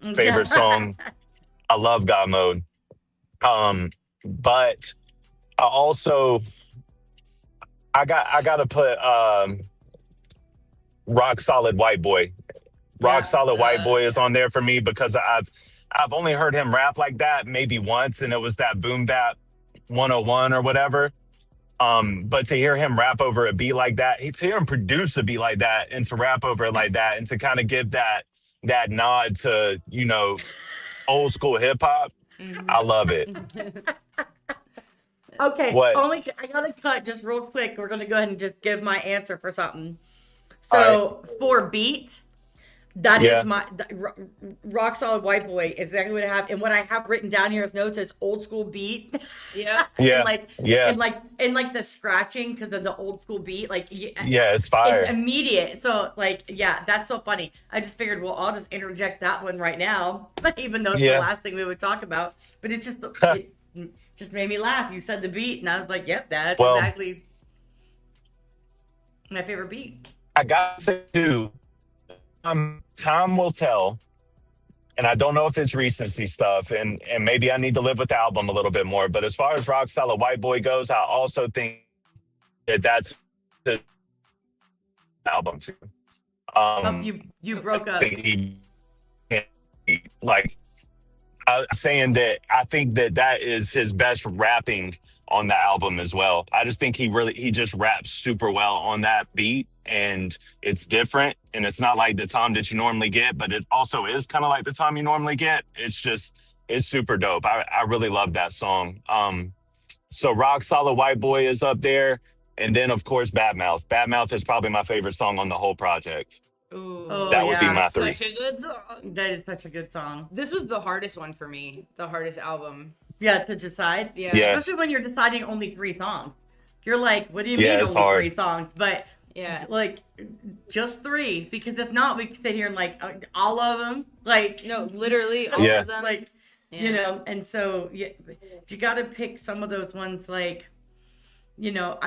favorite song. I love God Mode. But I also, I gotta put Rock Solid White Boy. Rock Solid White Boy is on there for me because I've only heard him rap like that maybe once, and it was that Boom Bap 101 or whatever. But to hear him rap over a beat like that, to hear him produce a beat like that and to rap over it like that, and to kind of give that nod to, you know, old school hip hop, I love it. Okay, what? I gotta cut just real quick. We're gonna go ahead and just give my answer for something. So for beat, that is my Rock Solid White Boy is exactly what I have, and what I have written down here as notes is old school beat. Yeah. and like the scratching because of the old school beat, like it's fire. It's immediate. So like that's so funny. I just figured, well, I'll just interject that one right now, even though it's the last thing we would talk about. But it just made me laugh. You said the beat, and I was like, yep, that's exactly my favorite beat. I got to say too. Time will tell, and I don't know if it's recency stuff, and maybe I need to live with the album a little bit more. But as far as Rock Solid White Boy goes, I also think that's the album too. You broke up. Saying that I think that is his best rapping on the album as well. I just think he just raps super well on that beat, and it's different, and it's not like the Tom that you normally get, but it also is kind of like the Tom you normally get. It's super dope. I really love that song. So Rock Solid White Boy is up there, and then of course Bad Mouth. Bad Mouth is probably my favorite song on the whole project. Ooh, that would be my 3. Such a good song. That is such a good song. This was the hardest one for me. The hardest album. Yeah, to decide. Yeah. Especially when you're deciding only 3 songs. You're like, what do you mean only 3 songs? But like just 3, because if not, we could sit here and like all of them. Like no, literally all of them. Like you know, and so you got to pick some of those ones like you know,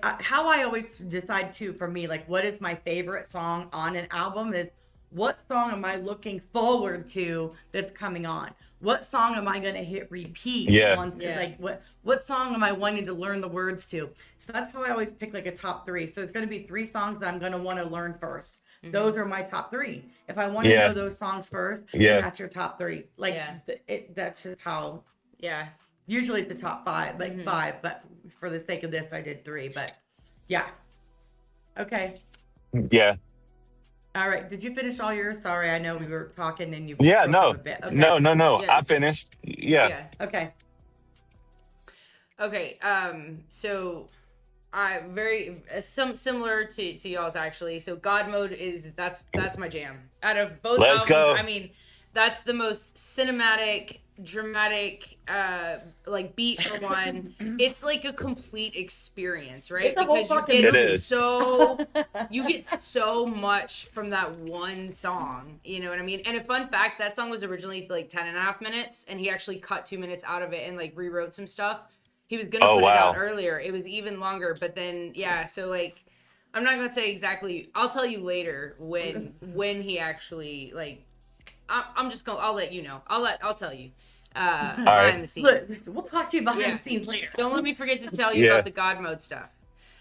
how I always decide too, for me, like what is my favorite song on an album is what song am I looking forward to that's coming on? What song am I going to hit repeat on? Like what song am I wanting to learn the words to? So that's how I always pick like a top 3. So it's going to be 3 songs that I'm going to want to learn first. Those are my top 3. If I want to know those songs first, then that's your top 3. Like that's just how. Yeah. Usually it's the top 5, like 5, but for the sake of this, I did 3. But yeah. Okay. Yeah. All right. Did you finish all yours? Sorry, I know we were talking and you. Yeah. No. A bit. Okay. No. Yeah. I finished. Yeah. Okay. Okay. So I very similar to y'all's actually. So God Mode is that's my jam. Out of both Let's albums, go. I mean, that's the most cinematic, dramatic, like beat for one. It's like a complete experience, right? It's a whole fucking movie. It is. You get so much from that one song, you know what I mean? And a fun fact, that song was originally like 10.5 minutes, and he actually cut 2 minutes out of it and like rewrote some stuff. He was gonna put it out earlier. It was even longer, but then so like I'm not gonna say exactly. I'll tell you later when he actually like. I'm just gonna. I'll let you know. I'll tell you. Behind the scenes. Look, we'll talk to you behind the scenes later. Don't let me forget to tell you about the God Mode stuff.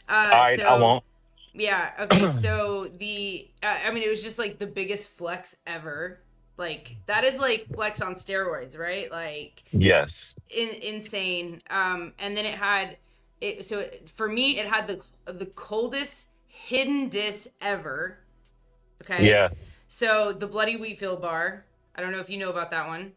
All right, I won't. Yeah. Okay. So I mean, it was just like the biggest flex ever. Like that is like flex on steroids, right? Like yes, insane. And then it had it. So for me, it had the coldest hidden diss ever. Okay. Yeah. So the Bloody Wheatfield bar. I don't know if you know about that one.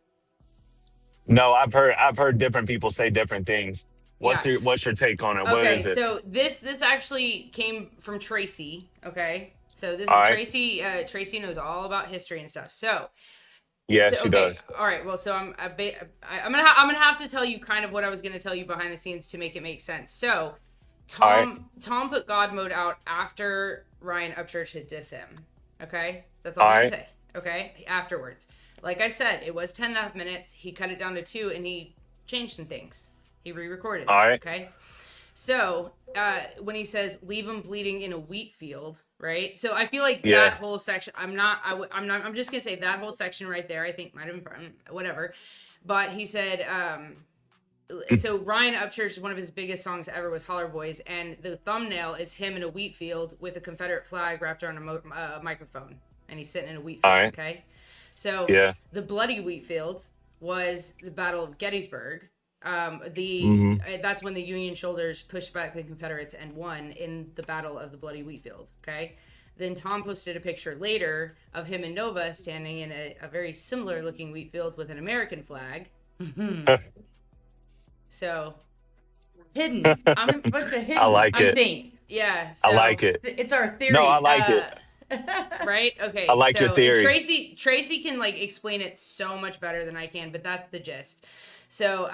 No, I've heard different people say different things. What's your take on it? Okay, What is it? So this actually came from Tracy. Okay, so this is Tracy. Tracy knows all about history and stuff. So she does. All right. Well, so I'm gonna have to tell you kind of what I was gonna tell you behind the scenes to make it make sense. So Tom put God Mode out after Ryan Upchurch had dissed him. Okay, that's all I'm gonna say. Okay, afterwards, like I said, it was 10.5 minutes. He cut it down to 2, and he changed some things. He re-recorded it. Okay, so when he says "leave him bleeding in a wheat field," right? So I feel like that whole section. I'm just gonna say that whole section right there. I think might have been whatever, but he said. So Ryan Upchurch, one of his biggest songs ever was Holler Boys, and the thumbnail is him in a wheat field with a Confederate flag wrapped around a microphone, and he's sitting in a wheat field. Okay, so the Bloody Wheatfield was the Battle of Gettysburg. That's when the Union soldiers pushed back the Confederates and won in the Battle of the Bloody Wheatfield. Okay, then Tom posted a picture later of him and Nova standing in a very similar looking wheat field with an American flag. So hidden. I'm supposed to hidden. I like it. Yeah. So, I like it. It's our theory. No, I like it. Right? Okay. I like your theory. Tracy can like explain it so much better than I can, but that's the gist. So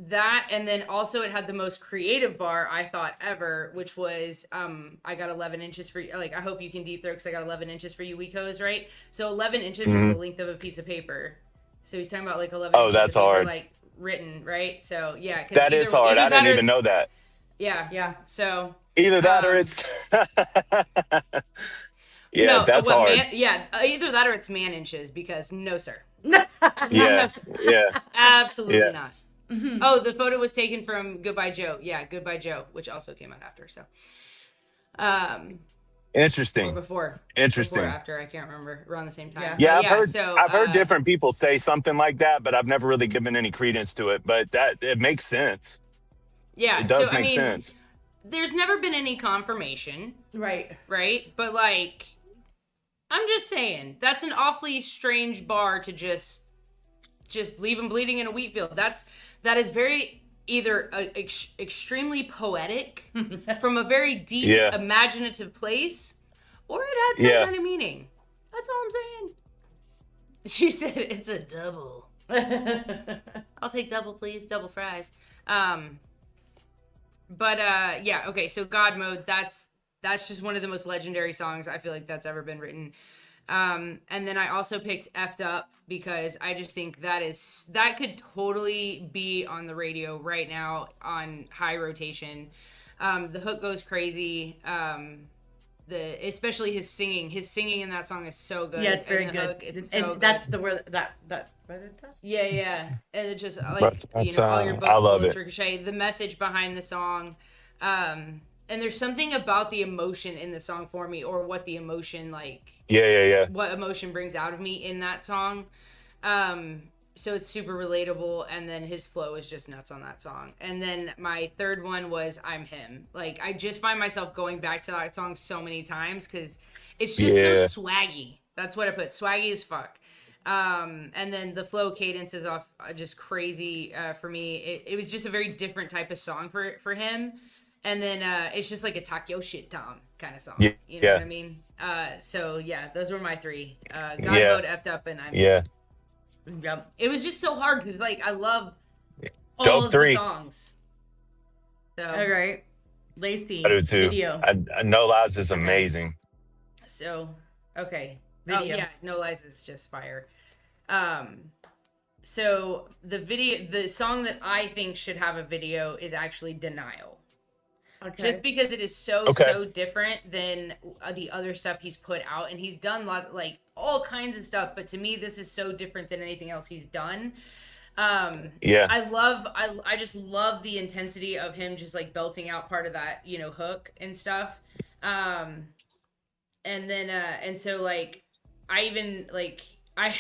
that, and then also it had the most creative bar I thought ever, which was I got 11 inches for you. Like I hope you can deep throat because I got 11 inches for you, Weekos, right? So 11 inches is the length of a piece of paper. So he's talking about like 11 inches that's of paper, hard. Like written, right? So yeah, that is hard. I didn't even know that. Yeah. So either that or it's that's hard. Either that or it's man inches because no sir. Yeah. Absolutely not. Oh, the photo was taken from Goodbye Joe. Yeah, Goodbye Joe, which also came out after. So interesting. Or before. Interesting. Before, after, I can't remember. Around the same time. Yeah, I've heard different people say something like that, but I've never really given any credence to it. But it makes sense. Yeah, it does make sense. There's never been any confirmation. Right. Right? But like, I'm just saying, that's an awfully strange bar to just leave him bleeding in a wheat field. That is very either extremely poetic from a very deep imaginative place, or it had some kind of meaning. That's all I'm saying. She said it's a double. I'll take double, please. Double fries. Okay, so God Mode, that's just one of the most legendary songs I feel like that's ever been written. And then I also picked Effed Up because I just think that could totally be on the radio right now on high rotation. The hook goes crazy. Especially his singing in that song is so good. Yeah, it's very and good. Hook, it's and so good. That's the word that what is that? Yeah, and it just like all your I love bullets it. ricochet. The message behind the song, and there's something about the emotion in the song for me, or what the emotion what emotion brings out of me in that song. So it's super relatable, and then his flow is just nuts on that song. And then my third one was I'm Him. Like, I just find myself going back to that song so many times because it's just so swaggy. That's what I put, swaggy as fuck. And then the flow cadence is off just crazy for me. It was just a very different type of song for him. And then it's just like a talk your shit Tom kind of song. You know what I mean? So yeah, those were my three. God Mode, Effed Up, and I'm Him. Yep. It was just so hard because like I love all of the songs. So All right, Lacey. I do too. Video. No Lies is amazing. So okay. Video. Oh yeah, No Lies is just fire. So the song that I think should have a video is actually Denial. Okay. Just because it is so different than the other stuff he's put out, and he's done like all kinds of stuff, but to me this is so different than anything else he's done. I just love the intensity of him just like belting out part of that, hook and stuff. And then and so like I even like I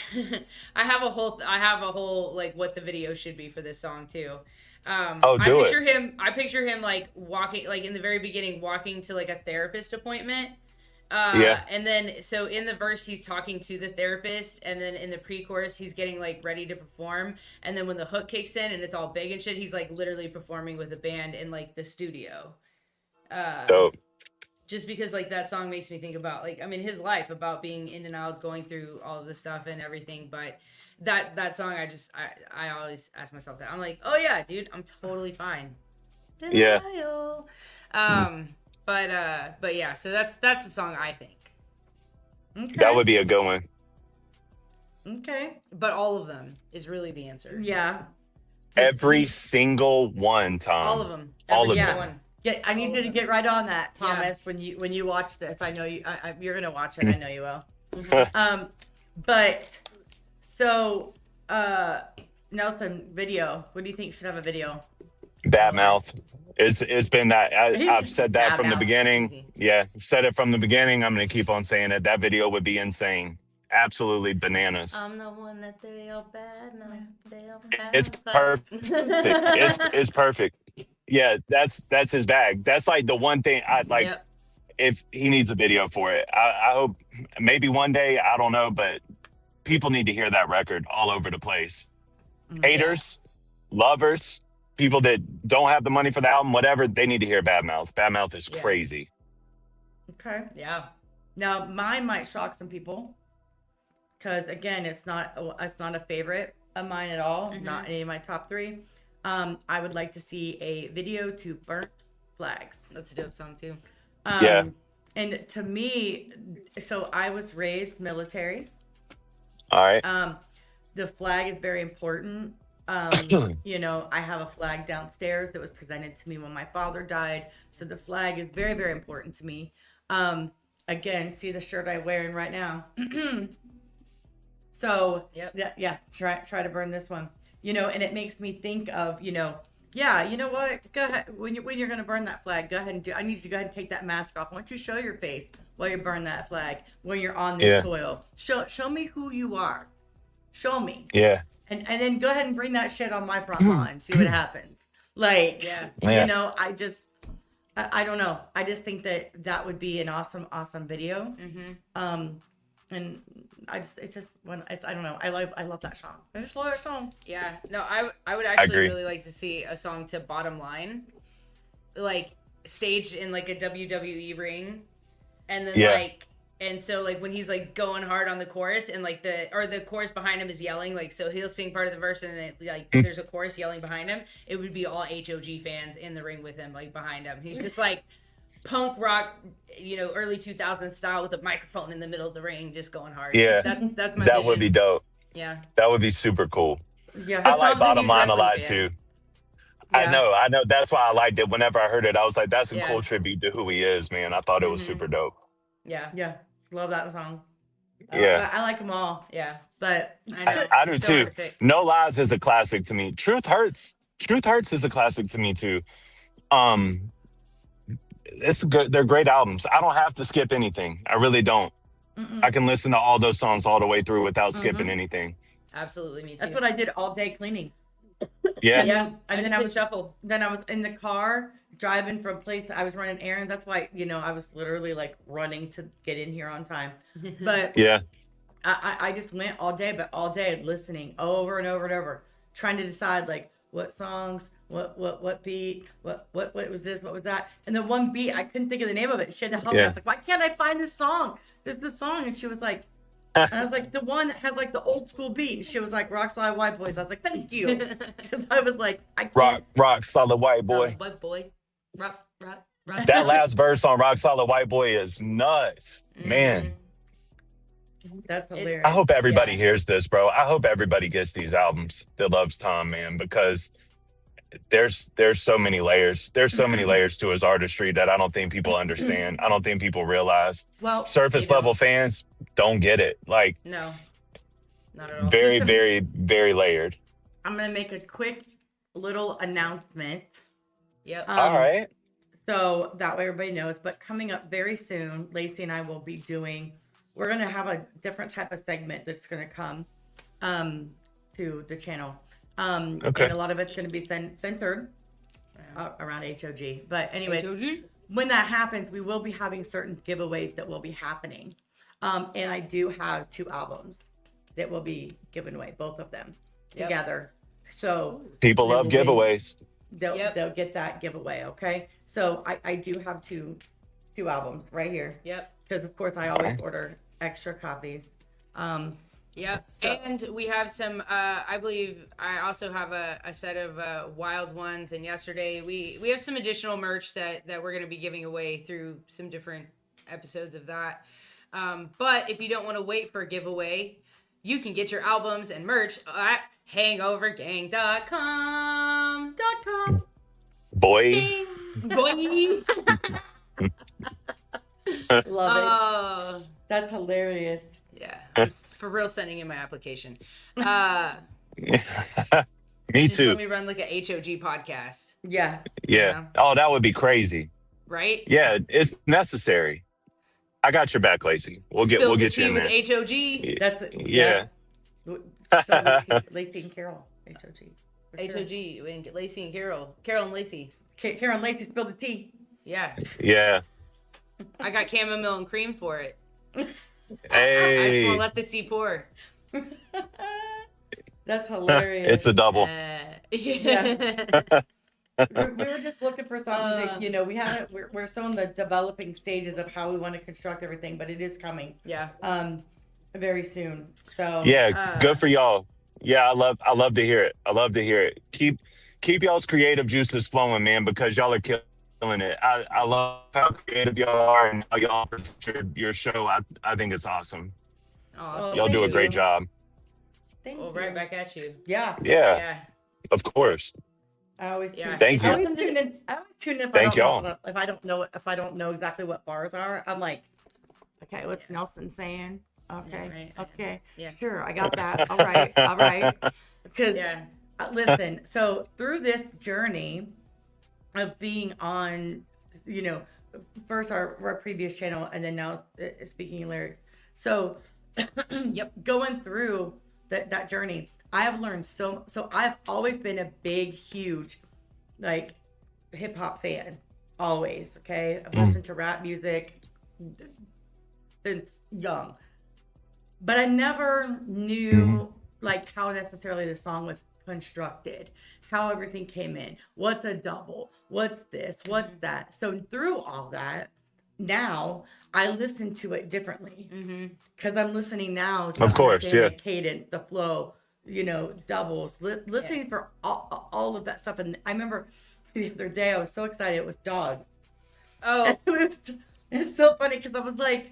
have a whole like what the video should be for this song too. I picture him like walking, like in the very beginning, walking to like a therapist appointment. And then so in the verse he's talking to the therapist, and then in the pre-chorus he's getting like ready to perform, and then when the hook kicks in and it's all big and shit, he's like literally performing with a band in like the studio. Dope. Just because like that song makes me think about like, I mean, his life, about being in and out, going through all of the stuff and everything, but that song, I always ask myself that. I'm like, oh yeah, dude, I'm totally fine. Denial. But yeah, so that's the song I think. Okay. That would be a good one. Okay. But all of them is really the answer. Yeah. Every single one, Tom. All of them. All of them. One. Yeah, I need you to get right on that, Thomas. Yeah. When you watch this, I know you're gonna watch it. I know you will. Mm-hmm. But so Nelson, video. What do you think should have a video? Bad Mouth. It's been that. I've said that from the beginning. Easy. Yeah, I've said it from the beginning. I'm gonna keep on saying it. That video would be insane. Absolutely bananas. I'm the one that they all bad mouth. It's perfect. It's perfect. Yeah, that's his bag. That's like the one thing I like. Yep. If he needs a video for it, I hope maybe one day, I don't know, but people need to hear that record all over the place. Haters, lovers, people that don't have the money for the album, whatever, they need to hear Bad Mouth. Bad Mouth is crazy. Okay. Yeah. Now mine might shock some people because again, it's not a favorite of mine at all. Mm-hmm. Not any of my top three. I would like to see a video to Burnt Flags. That's a dope song too. And to me, so I was raised military. All right. The flag is very important. I have a flag downstairs that was presented to me when my father died. So the flag is very, very important to me. Again, see the shirt I'm wearing right now. So try to burn this one. And it makes me think of, you know what? Go ahead. When you're going to burn that flag, go ahead and I need you to go ahead and take that mask off. I want you to show your face while you burn that flag when you're on this soil. Show me who you are. Show me. Yeah. And then go ahead and bring that shit on my front lawn. See what happens. Like, I don't know. I just think that would be an awesome video. Mm-hmm. And I don't know. I love that song. I just love that song. Yeah. No, I would actually really like to see a song to Bottom Line, like staged in like a WWE ring, and then and so like when he's like going hard on the chorus and like the chorus behind him is yelling, like so he'll sing part of the verse and then there's a chorus yelling behind him. It would be all HOG fans in the ring with him, like behind him. He's just like punk rock, early 2000s style with a microphone in the middle of the ring, just going hard. Yeah, that's my that vision. Would be dope. Yeah, that would be super cool. Yeah, I like Bottom Line a lot too. I know. That's why I liked it. Whenever I heard it, I was like, that's a cool tribute to who he is, man. I thought it was super dope. Yeah. Love that song. Yeah. I like them all. Yeah. But I do too. No Lies is a classic to me. Truth Hurts is a classic to me too. It's good. They're great albums. I don't have to skip anything. I really don't. I can listen to all those songs all the way through without skipping anything. Absolutely, me too. That's what I did all day cleaning. Yeah. And then I was shuffle. Then I was in the car driving from place. I was running errands. That's why I was literally like running to get in here on time. But yeah, I just went all day listening over and over and over, trying to decide like what songs, what beat, what was this, what was that, and the one beat I couldn't think of the name of it. She had to help me. I was like, why can't I find this song? This is the song, and she was like. And I was like, the one that has like the old school beat. And she was like, Rock Solid White Boys. I was like, thank you. Because I was like, I can't. Rock Solid White Boy. White Boy. Rock. That last verse on Rock Solid White Boy is nuts. Man. That's hilarious. I hope everybody hears this, bro. I hope everybody gets these albums that loves Tom, man, because there's so many layers. There's so many layers to his artistry that I don't think people understand. I don't think people realize. Well, surface level fans don't get it. Like, no, not at all. Very, very, very layered. I'm gonna make a quick little announcement. Yep. All right. So that way everybody knows. But coming up very soon, Lacey and I will be doing. We're gonna have a different type of segment that's gonna come to the channel. Okay. And a lot of it's going to be centered around HOG. But anyway, when that happens, we will be having certain giveaways that will be happening. And I do have 2 albums that will be given away, both of them together. So people love giveaways. They'll get that giveaway. Okay. So I do have two albums right here. Yep. Because of course I always order extra copies. Yep. So, and we have some, I believe I also have a set of wild ones. And yesterday we have some additional merch that we're going to be giving away through some different episodes of that. But if you don't want to wait for a giveaway, you can get your albums and merch at HangOverGang.com. Boy. Boy. Love it. That's hilarious. Yeah, I'm for real sending in my application. Me just too. Let me run like a HOG podcast. Yeah. Oh, that would be crazy. Right? Yeah, it's necessary. I got your back, Lacey. We'll get you in there. With HOG. That's Lacey and Carol. HOG. HOG. And Lacey and Carol. Carol and Lacey. Carol and Lacey spilled the tea. Yeah. Yeah. I got chamomile and cream for it. Hey. I just want to let the tea pour. That's hilarious. It's a double. Yeah. we were just looking for something to, we haven't. We're still in the developing stages of how we want to construct everything, but it is coming. Yeah. Very soon. So. Yeah. Good for y'all. Yeah, I love to hear it. I love to hear it. Keep y'all's creative juices flowing, man, because y'all are killing it. I love how creative y'all are and how y'all your show. I think it's awesome. Oh, y'all do a great job. Thank you. Right back at you. Yeah. Of course. I always tune in. Thank you. I always tune in if I don't know exactly what bars are. I'm like, okay, what's Nelson saying? Okay. Yeah, okay. Yeah. Sure, I got that. All right. Because listen, so through this journey of being on, first our previous channel and then now speaking lyrics. So going through that journey, I have learned so I've always been a big, huge, like, hip hop fan. Always. Okay. I've listened to rap music since young. But I never knew like how necessarily the song was constructed, how everything came in. What's a double? What's this? What's that? So through all that, now I listen to it differently because I'm listening now to understand the cadence, the flow, doubles, listening for all of that stuff. And I remember the other day I was so excited. It was dogs. Oh, it's so funny because I was like,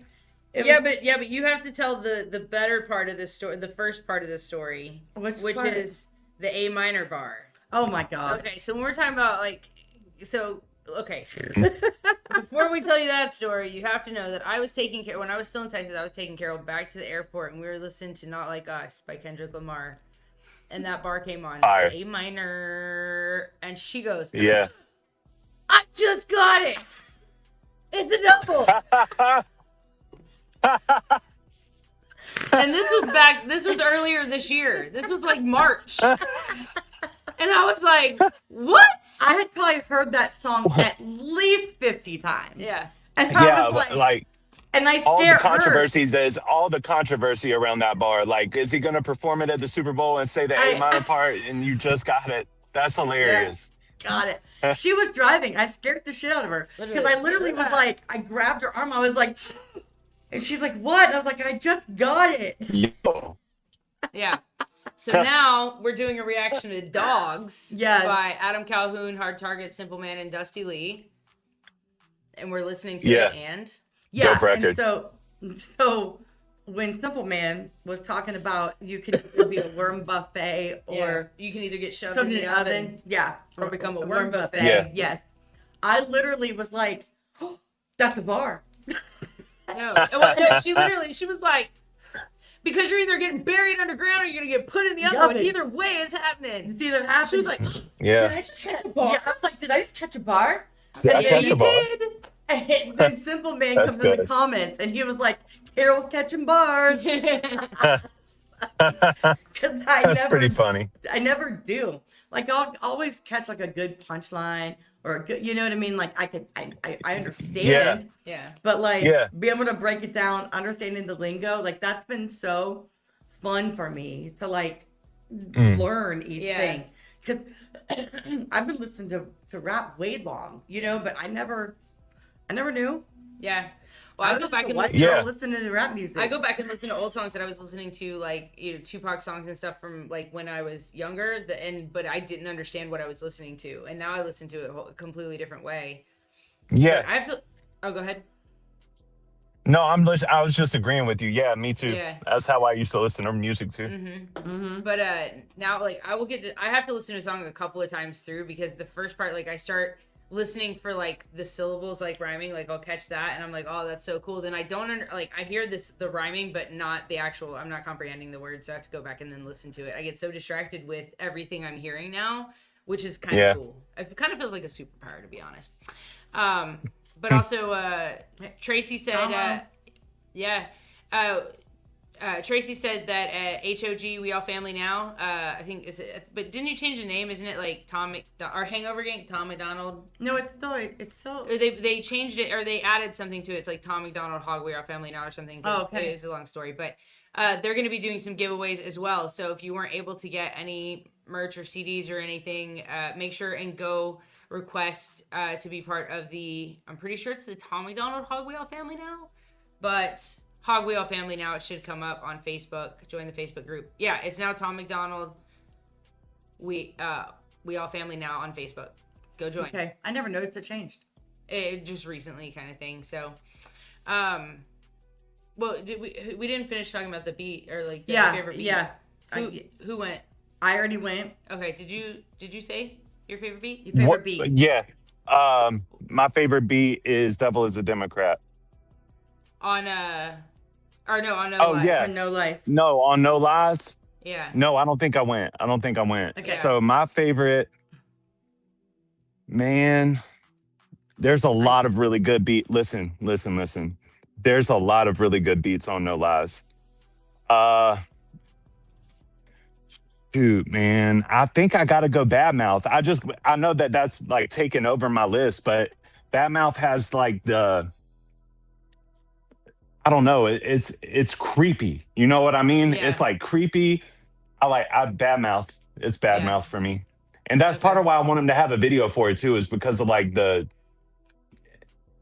but you have to tell the better part of the story, the first part of the story, which is the A minor bar. Oh my God. Okay, so when we're talking about okay. Before we tell you that story, you have to know that I was taking care when I was still in Texas. I was taking Carol back to the airport, and we were listening to "Not Like Us" by Kendrick Lamar, and that bar came on, A minor, and she goes, Yeah. "I just got it. It's a double." And this was earlier this year. This was like March. And I was like, what? I had probably heard that song at least 50 times. Yeah. And I was like and I all the scared controversies, there's all the controversy around that bar. Like, is he going to perform it at the Super Bowl and say the A minor part and you just got it? That's hilarious. Got it. She was driving. I scared the shit out of her. Because I literally was like, I grabbed her arm. I was like, and she's like, what? And I was like, I just got it. Yo. Yeah. So now we're doing a reaction to Dogs by Adam Calhoun, Hard Target, Simple Man, and Dusty Lee. And we're listening to it and... Yeah, dope record. And so when Simple Man was talking about you can either be a worm buffet or you can either get shoved in the oven. Yeah. Or become a worm buffet. Yeah. Yes. I literally was like, oh, that's a bar. No. No, she was like, because you're either getting buried underground or you're going to get put in the oven. Either way, it's happening. It's either happening. She was like, yeah. Did I just catch a bar? Yeah, I was like, did I just catch a bar? I Yeah, catch you a bar. did. And then Simple Man That's comes in the good. comments and he was like, Carol's catching bars. Because That's pretty funny. I never do. Like I'll always catch like a good punchline or a good, you know what I mean? Like I understand. Yeah. But like being able to break it down, understanding the lingo, like that's been so fun for me to like learn each thing. Because I've been listening to rap way long, you know, but I never knew. Yeah. Well, I go back and listen to the rap music. I go back and listen to old songs that I was listening to, like, you know, Tupac songs and stuff from like when I was younger. But I didn't understand what I was listening to, and now I listen to it a completely different way. Yeah. But I have to. Oh, go ahead. No, I was just agreeing with you. Yeah, me too. Yeah. That's how I used to listen to music too. But now, like, I have to listen to a song a couple of times through because the first part, like, I start listening for like the syllables like rhyming, like I'll catch that and I'm like, oh, that's so cool. Then I don't I hear the rhyming but not the actual, I'm not comprehending the words, so I have to go back and then listen to it. I get so distracted with everything I'm hearing now, which is kind of cool. It kind of feels like a superpower, to be honest. But also Tracy said Tracy said that at HOG, We All Family Now, I think, but didn't you change the name? Isn't it like Tom MacDonald, or HangOverGang, Tom MacDonald? No, it's still. Or they changed it, or they added something to it. It's like Tom MacDonald, Hog, We All Family Now, or something. Oh, okay. It is a long story, but they're going to be doing some giveaways as well. So if you weren't able to get any merch or CDs or anything, make sure and go request to be part of I'm pretty sure it's the Tom MacDonald, Hog, We All Family Now, but Hog We All Family Now, it should come up on Facebook. Join the Facebook group. Yeah, it's now Tom MacDonald, We All Family Now on Facebook. Go join. Okay, I never noticed it changed. It just recently kind of thing. So, well, we didn't finish talking about the beat or like the favorite beat. Yeah. Who went? I already went. Okay, did you say your favorite beat? Your favorite beat? Yeah. My favorite beat is "Devil Is a Democrat." On No Lies. Yeah. On No Lies. No, on No Lies. Yeah. No, I don't think I went. Okay. So my favorite, man, there's a lot of really good beat. Listen. There's a lot of really good beats on No Lies. Dude, man, I think I gotta go Badmouth. I know that's like taking over my list, but Badmouth has like I don't know. It's creepy. You know what I mean? Yeah. It's like creepy. Badmouth. It's Badmouth for me. And that's part of why I want him to have a video for it too, is because of like the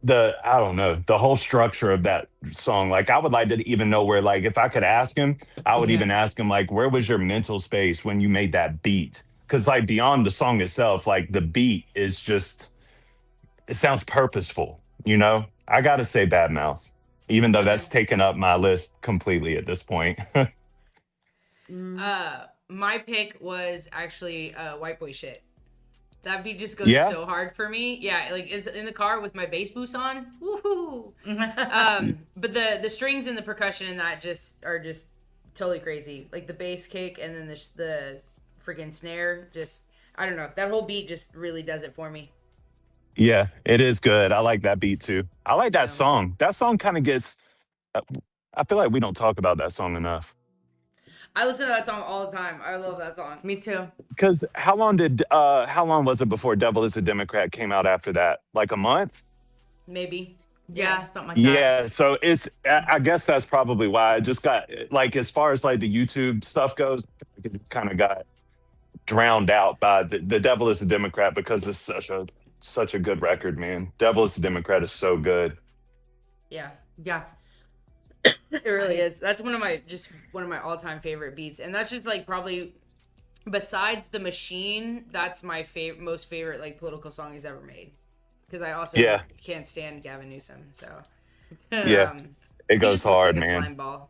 I don't know, the whole structure of that song. Like I would like to even know where, like, if I could ask him, I would even ask him, like, where was your mental space when you made that beat? Because like beyond the song itself, like the beat is just, it sounds purposeful, you know? I gotta say Badmouth. Even though that's taken up my list completely at this point. my pick was actually White Boy Shit. That beat just goes so hard for me. Yeah, like it's in the car with my bass boost on. Woohoo! But the strings and the percussion in that are just totally crazy. Like the bass kick and then the freaking snare. Just I don't know. That whole beat just really does it for me. Yeah, it is good. I like that beat too. I like that song. That song kind of gets. I feel like we don't talk about that song enough. I listen to that song all the time. I love that song. Me too. Because how long was it before Devil is a Democrat came out after that? Like a month? Maybe. Yeah, something like that. Yeah, so I guess that's probably why I just got, like, as far as like the YouTube stuff goes, it just kind of got drowned out by the Devil is a Democrat because it's such a good record, man. Devil is a Democrat is so good. Yeah. Yeah. It really is. That's one of my all-time favorite beats, and that's just like probably besides The Machine, that's my most favorite like political song he's ever made. Because I also can't stand Gavin Newsom, so it goes hard, like man. Slime ball.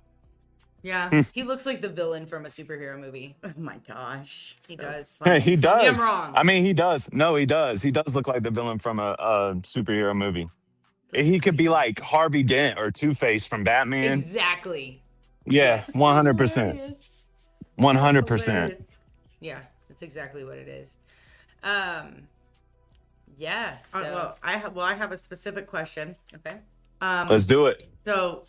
Yeah, he looks like the villain from a superhero movie. Oh my gosh, he does. He does. Maybe I'm wrong. I mean, he does. No, he does. He does look like the villain from a superhero movie. He could be like Harvey Dent or Two-Face from Batman. Exactly. Yeah, 100%. 100%. Yeah, that's exactly what it is. Yeah. So I have a specific question. Okay. Let's do it. So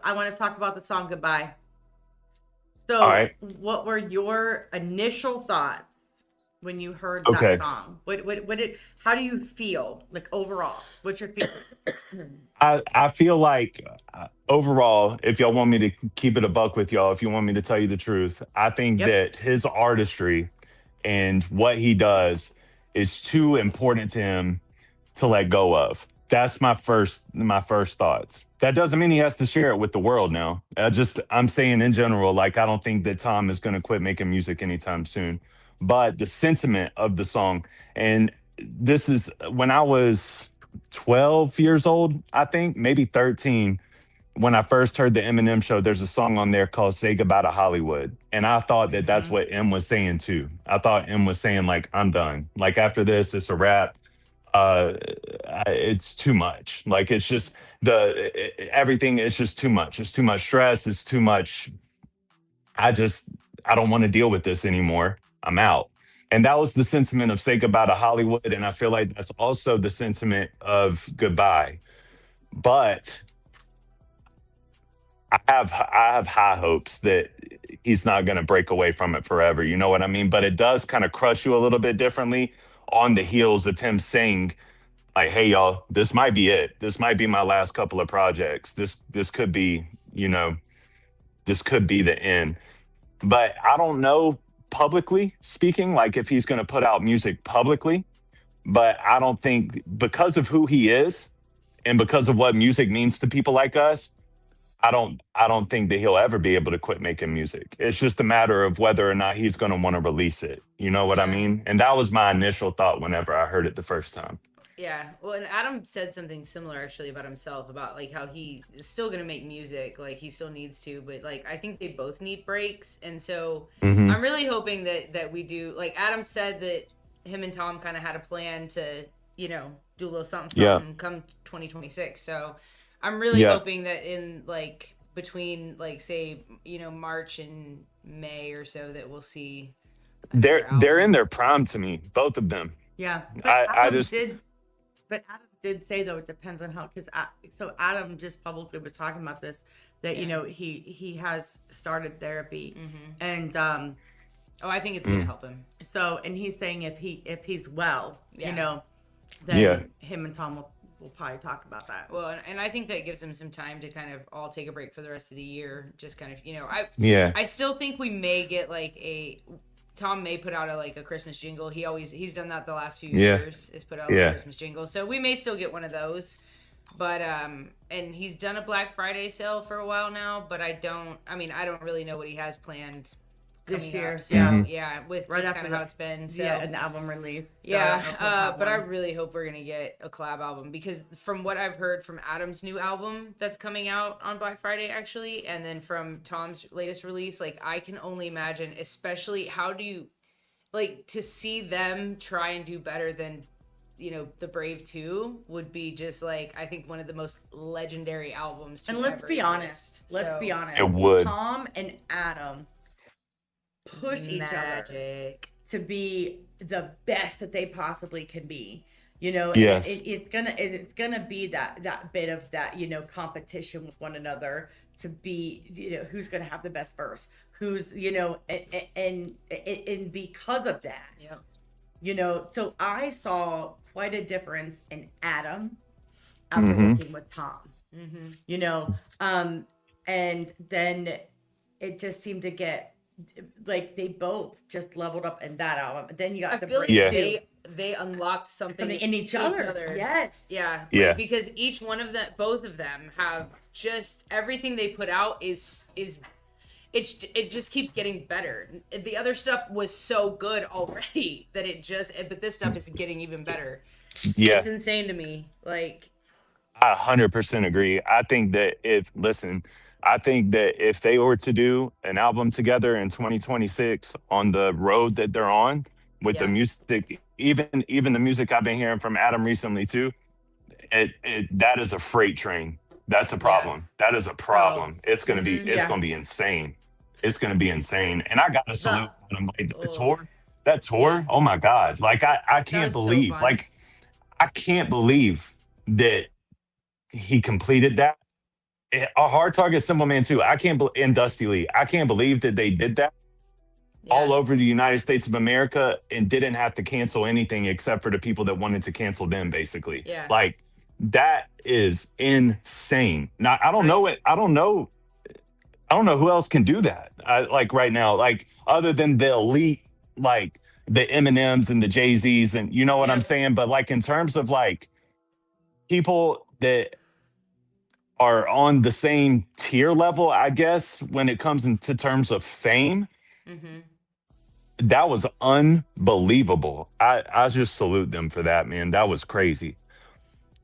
I want to talk about the song Goodbye. So all right. What were your initial thoughts when you heard that song? How do you feel like overall? What's your feeling? I feel like overall, if y'all want me to keep it a buck with y'all, if you want me to tell you the truth, I think that his artistry and what he does is too important to him to let go of. That's my first thoughts. That doesn't mean he has to share it with the world now. I'm saying in general, like, I don't think that Tom is going to quit making music anytime soon. But the sentiment of the song, and this is when I was 12 years old, I think, maybe 13, when I first heard the Eminem show, there's a song on there called Say Goodbye to Hollywood. And I thought that that's what M was saying too. I thought M was saying, like, I'm done. Like, after this, it's a wrap. It's too much. Like, it's just everything is just too much. It's too much stress. It's too much. I don't want to deal with this anymore. I'm out. And that was the sentiment of Say Goodbye to Hollywood. And I feel like that's also the sentiment of Goodbye. But I have high hopes that he's not going to break away from it forever. You know what I mean? But it does kind of crush you a little bit differently on the heels of him saying, like, hey, y'all, this might be it. This might be my last couple of projects. This could be, this could be the end. But I don't know, publicly speaking, like, if he's going to put out music publicly. But I don't think, because of who he is and because of what music means to people like us, I don't think that he'll ever be able to quit making music. It's just a matter of whether or not he's going to want to release it. You know what I mean? And that was my initial thought whenever I heard it the first time. Yeah. Well, and Adam said something similar actually about himself, about like how he is still going to make music. Like, he still needs to, but like, I think they both need breaks. And so I'm really hoping that we do, like Adam said that him and Tom kind of had a plan to, do a little something come 2026. So I'm really hoping that in like between like, say, March and May or so, that we'll see. They're in their prime to me, both of them. Yeah. But Adam did say, though, it depends on how, so Adam just publicly was talking about this, that, he has started therapy and, I think it's going to help him. So, and he's saying if he's well, then him and Tom will probably talk about that. Well, and I think that gives him some time to kind of all take a break for the rest of the year. Just kind of, I still think we may get like Tom may put out a Christmas jingle. He's done that the last few years, is put out a Christmas jingle. So we may still get one of those. But and he's done a Black Friday sale for a while now, but I don't really know what he has planned coming year. up. So yeah, with Right just after kind of how it's been. So an album release. So but I really hope we're gonna get a collab album, because from what I've heard from Adam's new album that's coming out on Black Friday actually, and then from Tom's latest release, like I can only imagine, especially how do you like to see them try and do better than, you know, The Brave 2 would be just like, I think one of the most legendary albums to And let's ever be exist. honest. Let's be honest. It would. Tom and Adam push each other to be the best that they possibly can be. You know, yes. it's gonna be that bit of that, you know, competition with one another to be, you know, who's gonna have the best verse, who's, you know, and because of that, you know, so I saw quite a difference in Adam after working with Tom, you know, and then it just seemed to get like they both just leveled up in that album. And then you got they unlocked something in each other. Yes. Yeah. Yeah. Like, because each one of them, both of them have just everything they put out is it just keeps getting better. The other stuff was so good already that but this stuff is getting even better. Yeah. It's insane to me. Like, I 100% agree. I think that if they were to do an album together in 2026 on the road that they're on with the music, even the music I've been hearing from Adam recently too, that is a freight train. That's a problem. That is a problem. It's gonna be insane. It's gonna be insane. And I gotta salute Adam. Like that tour. Oh my God. Like I can't believe. So like I can't believe that he completed that. A Hard Target, Simple Man too. In Dusty Lee, I can't believe that they did that all over the United States of America and didn't have to cancel anything except for the people that wanted to cancel them, basically. Yeah. Like that is insane. Now I don't know who else can do that. Like right now, like other than the elite, like the Eminems and the Jay-Z's, and you know what I'm saying. But like in terms of like people that are on the same tier level, I guess, when it comes into terms of fame, that was unbelievable. I just salute them for that, man. That was crazy.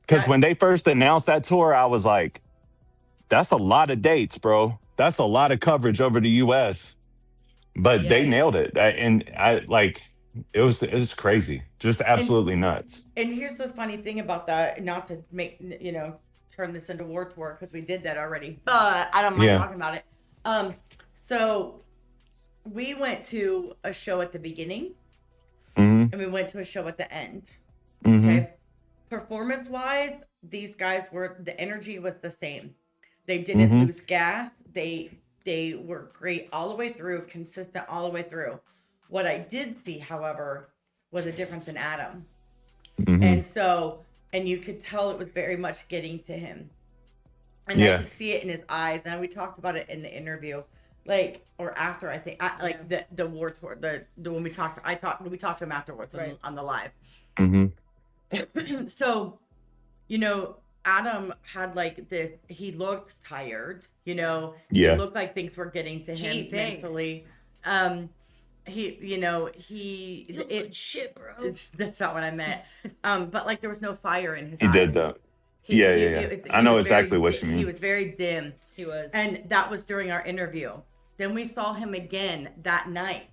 Because when they first announced that tour, I was like, that's a lot of dates, bro. That's a lot of coverage over the US. But they nailed it. It was crazy. Just absolutely nuts. And here's the funny thing about that, not to make, you know, turn this into war tour, because we did that already, but I don't mind talking about it. So we went to a show at the beginning and we went to a show at the end. Okay. Performance wise, these guys the energy was the same. They didn't lose gas. They were great all the way through, consistent all the way through. What I did see, however, was a difference in Adam. And you could tell it was very much getting to him. And I could see it in his eyes. And we talked about it in the interview, like, or after, I think, the war tour, when we talked to him afterwards on the live. So, you know, Adam had like this, he looked tired, you know, he looked like things were getting to him mentally. Shit, bro. That's not what I meant. But like there was no fire in his eyes. He did though. I know exactly what you mean. He was very dim. He was. And that was during our interview. Then we saw him again that night.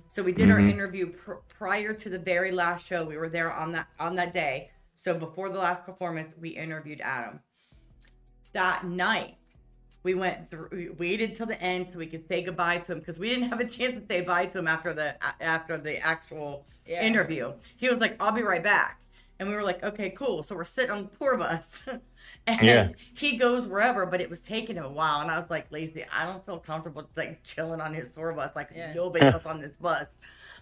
So we did our interview prior to the very last show. We were there on that day. So before the last performance, we interviewed Adam. That night, we waited till the end so we could say goodbye to him, because we didn't have a chance to say bye to him after the actual interview. He was like, "I'll be right back." And we were like, "Okay, cool." So we're sitting on the tour bus and he goes wherever, but it was taking him a while. And I was like, "Lazy, I don't feel comfortable like chilling on his tour bus. Like nobody else on this bus.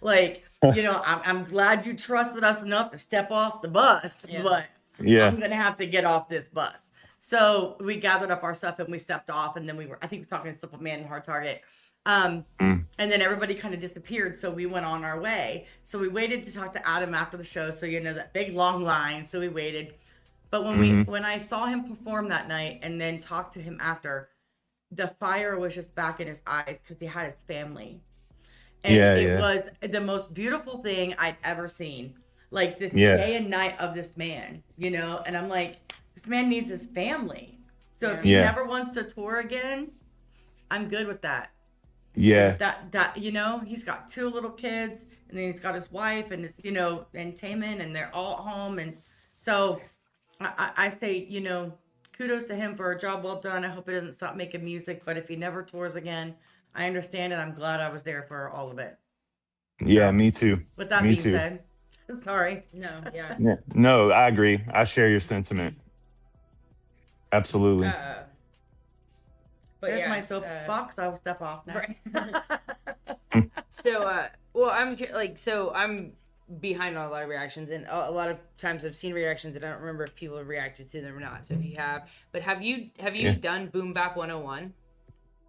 Like, you know, I'm glad you trusted us enough to step off the bus, but I'm going to have to get off this bus." So we gathered up our stuff and we stepped off, and then we were talking to Simple Man and Hard Target. And then everybody kind of disappeared. So we went on our way. So we waited to talk to Adam after the show. So, you know, that big long line. So we waited. But when I saw him perform that night and then talked to him after, the fire was just back in his eyes because he had his family. And Yeah, it yeah. was the most beautiful thing I'd ever seen. Like this Yeah. day and night of this man, you know? And I'm like, this man needs his family. So if he Yeah. never wants to tour again, I'm good with that. Yeah. That you know, he's got 2 little kids, and then he's got his wife and his, you know, and Taman, and they're all at home. And so I say, you know, kudos to him for a job well done. I hope he doesn't stop making music, but if he never tours again, I understand, and I'm glad I was there for all of it. Yeah, me too. With that Me being too. said, sorry. No, yeah. Yeah. No, I agree. I share your sentiment. Absolutely. But There's yeah, my soapbox. I'll step off now. Right. So, well, I'm behind on a lot of reactions, and a lot of times I've seen reactions and I don't remember if people have reacted to them or not. So if you have, but have you done Boom Bap 101?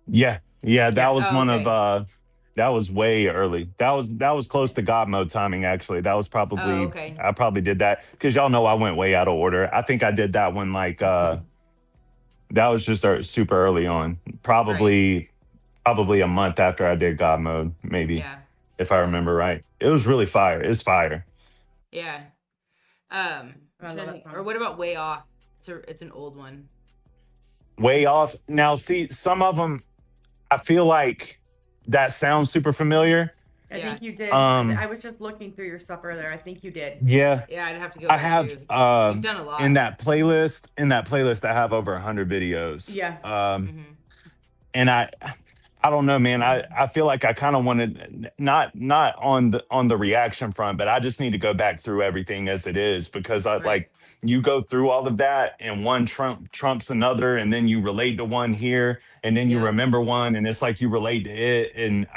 Yeah. That was one okay. of that was way early. That was close to God mode timing, actually. That was probably okay. I probably did that because y'all know I went way out of order. I think I did that one like that was just super early on. Probably a month after I did God mode, maybe. Yeah. If I remember right. It was really fire. It's fire. Yeah. Or what about Way Off? It's an old one. Way Off. Now, see, some of them, I feel like that sounds super familiar. I think you did. I was just looking through your stuff earlier. I think you did. Yeah. Yeah, I'd have to go. I have. You've done a lot in that playlist. I have over 100 videos. Yeah. And I don't know, man. I feel like I kind of wanted not on the reaction front, but I just need to go back through everything as it is because like you go through all of that and one trumps another, and then you relate to one here, and then you remember one, and it's like you relate to it, and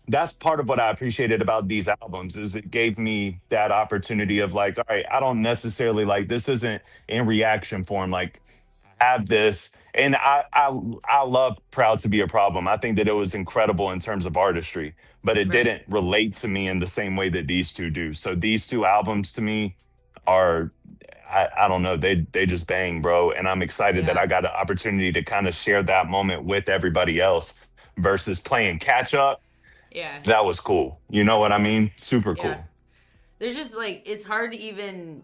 that's part of what I appreciated about these albums is it gave me that opportunity of like, all right, I don't necessarily like this isn't in reaction form. Like I have this, and I love Proud to Be a Problem. I think that it was incredible in terms of artistry, but it didn't relate to me in the same way that these two do. So these 2 albums to me are, I don't know, they just bang, bro. And I'm excited that I got an opportunity to kind of share that moment with everybody else versus playing catch up. Yeah. That was cool. You know what I mean? Super cool. There's just like, it's hard to even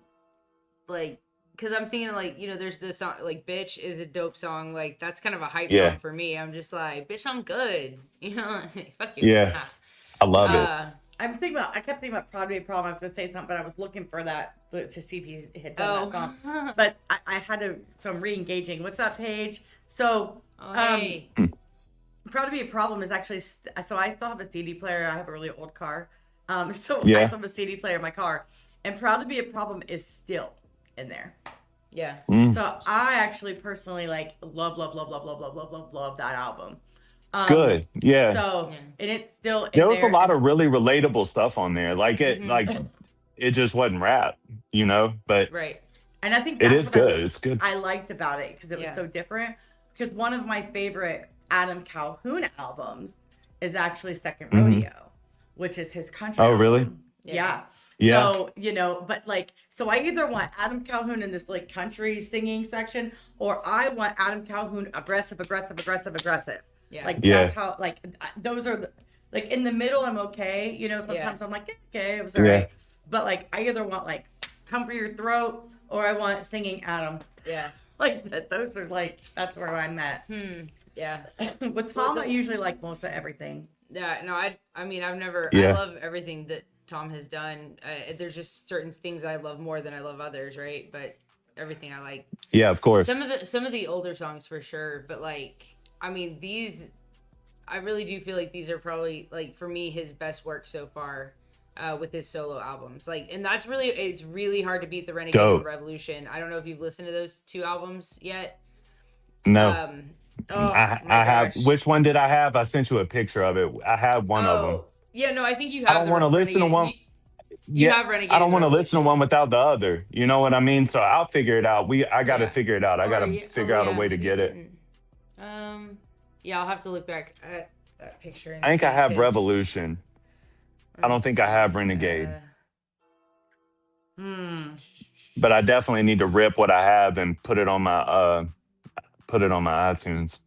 like, because I'm thinking like, you know, there's this song like Bitch is a dope song. Like that's kind of a hype song for me. I'm just like, bitch, I'm good. You know, fuck you. Yeah. I love it. I kept thinking about Proud to Be a Problem. I was going to say something, but I was looking for that to see if he had done that song. But I had to, so I'm re-engaging. What's that page? So, hey. Proud to Be a Problem is actually, so I still have a CD player. I have a really old car. So I still have a CD player in my car. And Proud to Be a Problem is still in there. Yeah. So I actually personally like love that album. Good. Yeah. So, and it's still in there was there. a lot of really relatable stuff on there. Like it just wasn't rap, you know, but and I think it is good. It's good. I liked about it because it was so different. Because one of my favorite Adam Calhoun albums is actually Second Rodeo, which is his country album. Really? Yeah. So, you know, but like, so I either want Adam Calhoun in this like country singing section, or I want Adam Calhoun aggressive. Yeah. Like that's how, like, those are like in the middle. I'm okay. You know, sometimes I'm like, okay, it was all right. But like, I either want like come for your throat, or I want singing Adam. Yeah. Like those are like, that's where I'm at. Yeah. With Tom, I usually like most of everything. Yeah. No, I mean, I've never. I love everything that Tom has done. There's just certain things I love more than I love others, right? But everything I like. Yeah, of course. Some of the older songs for sure, but like, I mean, these, I really do feel like these are probably like for me his best work so far. With his solo albums, like, and that's really, it's really hard to beat the Renegade and Revolution. I don't know if you've listened to those 2 albums yet. No. I have. Which one did I have? I sent you a picture of it. I have one of them. Yeah, no, I think you have. I don't want to listen to one. You have Renegade. I don't want to listen to one without the other. You know what I mean? So I'll figure it out. I got to figure it out. I got to figure out a way to get it. Yeah, I'll have to look back at that picture. I think I have Revolution. I don't think I have Renegade. But I definitely need to rip what I have and put it on my iTunes.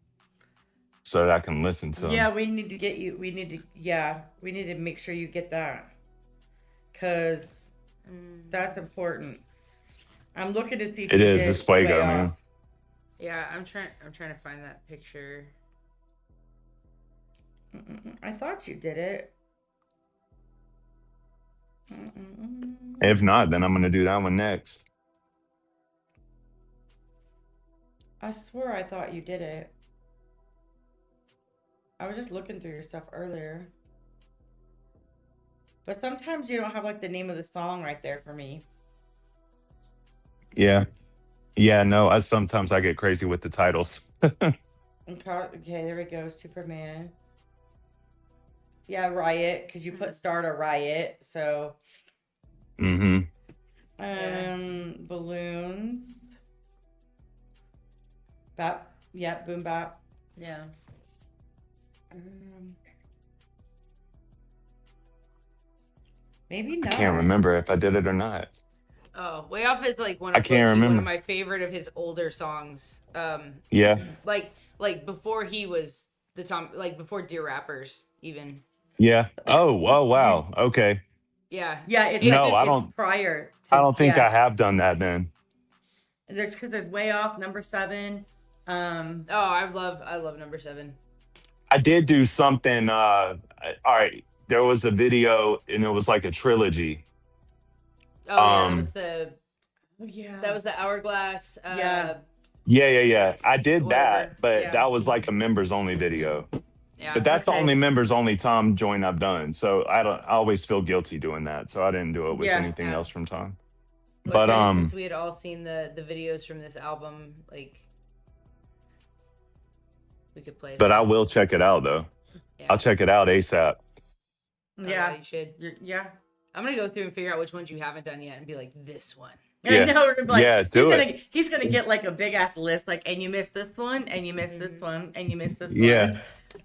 so that I can listen to them. Yeah, we need to get you. We need to make sure you get that, cause that's important. I'm looking to see if It you is. did It's Fuego, Way man. Off. Yeah, I'm trying to find that picture. I thought you did it. If not, then I'm gonna do that one next. I swear I thought you did it. I was just looking through your stuff earlier. But sometimes you don't have like the name of the song right there for me. Yeah. Yeah, no, sometimes I get crazy with the titles. Okay, there we go. Superman. Yeah, Riot, because you put Start a Riot, so. Mm-hmm. Balloons. Bap. Yeah, Boom Bap. Yeah. Maybe not. I can't remember if I did it or not. Oh, Way Off is like one I of can't one remember. of my favorite of his older songs. Yeah. Like before he was the Tom, like before Dear Rappers even. Yeah. Oh, wow. Okay. Yeah. Yeah, it's No, like, I it's don't. prior to, I don't think yeah. I have done that then. There's Way Off, number 7. Oh, I love number 7. I did do something. All right. There was a video and it was like a trilogy. Oh yeah, that was the Hourglass. Yeah. I did Whatever. that, but Yeah. that was like a members only video. Yeah. But that's the Okay. only members only Tom join I've done. So I always feel guilty doing that. So I didn't do it with Yeah. anything else from Tom. But But since we had all seen the videos from this album, like we could play. but that. I will check it out though. Yeah. I'll check it out ASAP. Yeah. You should. Yeah. I'm gonna go through and figure out which ones you haven't done yet and be like, this one. Yeah. I know, like, Yeah, do it. He's gonna get like a big ass list, like, and you missed this one, and you missed this one, and you missed this Yeah.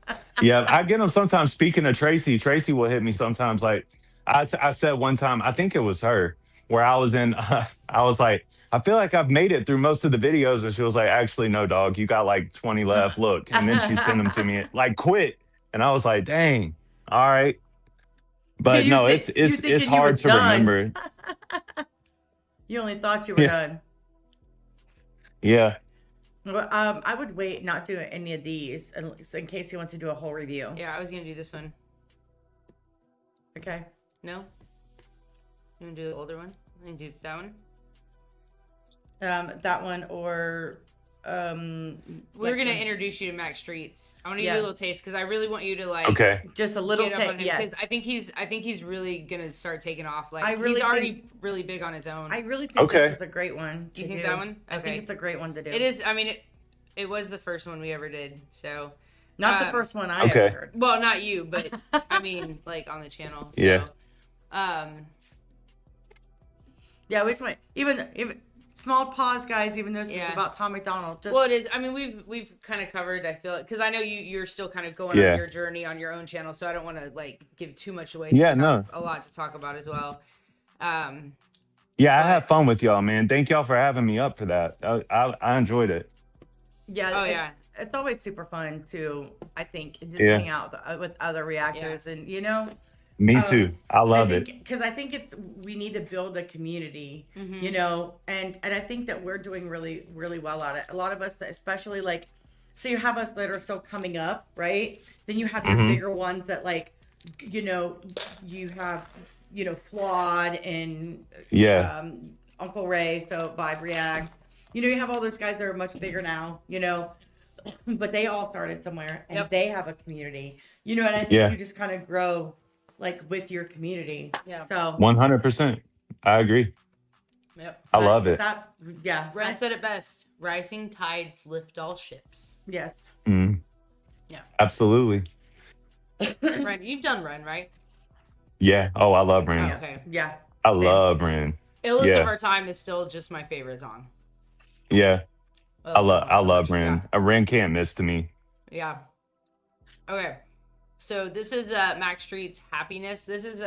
one. Yeah, I get them sometimes. Speaking of Tracy will hit me sometimes. Like I said one time, I think it was her, where I was in, I was like, I feel like I've made it through most of the videos. And she was like, actually, no, dog, you got like 20 left. Look. And then she sent them to me, like, quit. And I was like, dang, all right. But You no, think- you it's thinking you hard was to done. remember. You only thought you were done. Yeah. Well, I would wait, not do any of these, in case he wants to do a whole review. Yeah, I was gonna do this one. Okay. No? You wanna do the older one? I can do that one. That one or We're gonna introduce you to Max Streets. I want to give Yeah. you a little taste because I really want you to like Okay. just a little get up on taste. him Yes. because I think he's really gonna start taking off. Like I really he's already really big on his own. I really think Okay. this is a great one. Do you to think that one? I Okay. think it's a great one to do. It is. I mean, it was the first one we ever did. So Not the first one I Okay. ever heard. well, not you, but I mean, like on the channel. So, Yeah. Yeah, we just went even small pause, guys. Even though this is about Tom MacDonald. Just well, it is. I mean, we've kind of covered. I feel because I know you're still kind of going Yeah. on your journey on your own channel, so I don't want to like give too much away. Yeah, So we no. have a lot to talk about as well. Yeah, I had fun with y'all, man. Thank y'all for having me up for that. I enjoyed it. yeah. Oh, it's, yeah. It's always super fun to, I think, just Yeah. hang out with other reactors, and Me too. I love it. Because I think we need to build a community, Mm-hmm. and I think that we're doing really, really well at it. A lot of us, especially like, so you have us that are still coming up, right? Then you have your bigger ones that like, you have, Flawed and Yeah. Uncle Ray, so Vibe Reacts. You have all those guys that are much bigger now, but they all started somewhere and they have a community, and I think you just kind of grow like with your community. Yeah. So 100%. I agree. Yep. I love it. Ren said it best: "Rising tides lift all ships." Yes. Mm. Yeah. Absolutely. Ren, you've done Ren, right? Yeah. Oh, I love Oh, Ren. okay. Yeah. I love Ren. Illest Yeah. of Our Time is still just my favorite song. Yeah. Well, I love Ren. A Ren can't miss to me. Yeah. Okay. So this is Max Street's Happiness. This is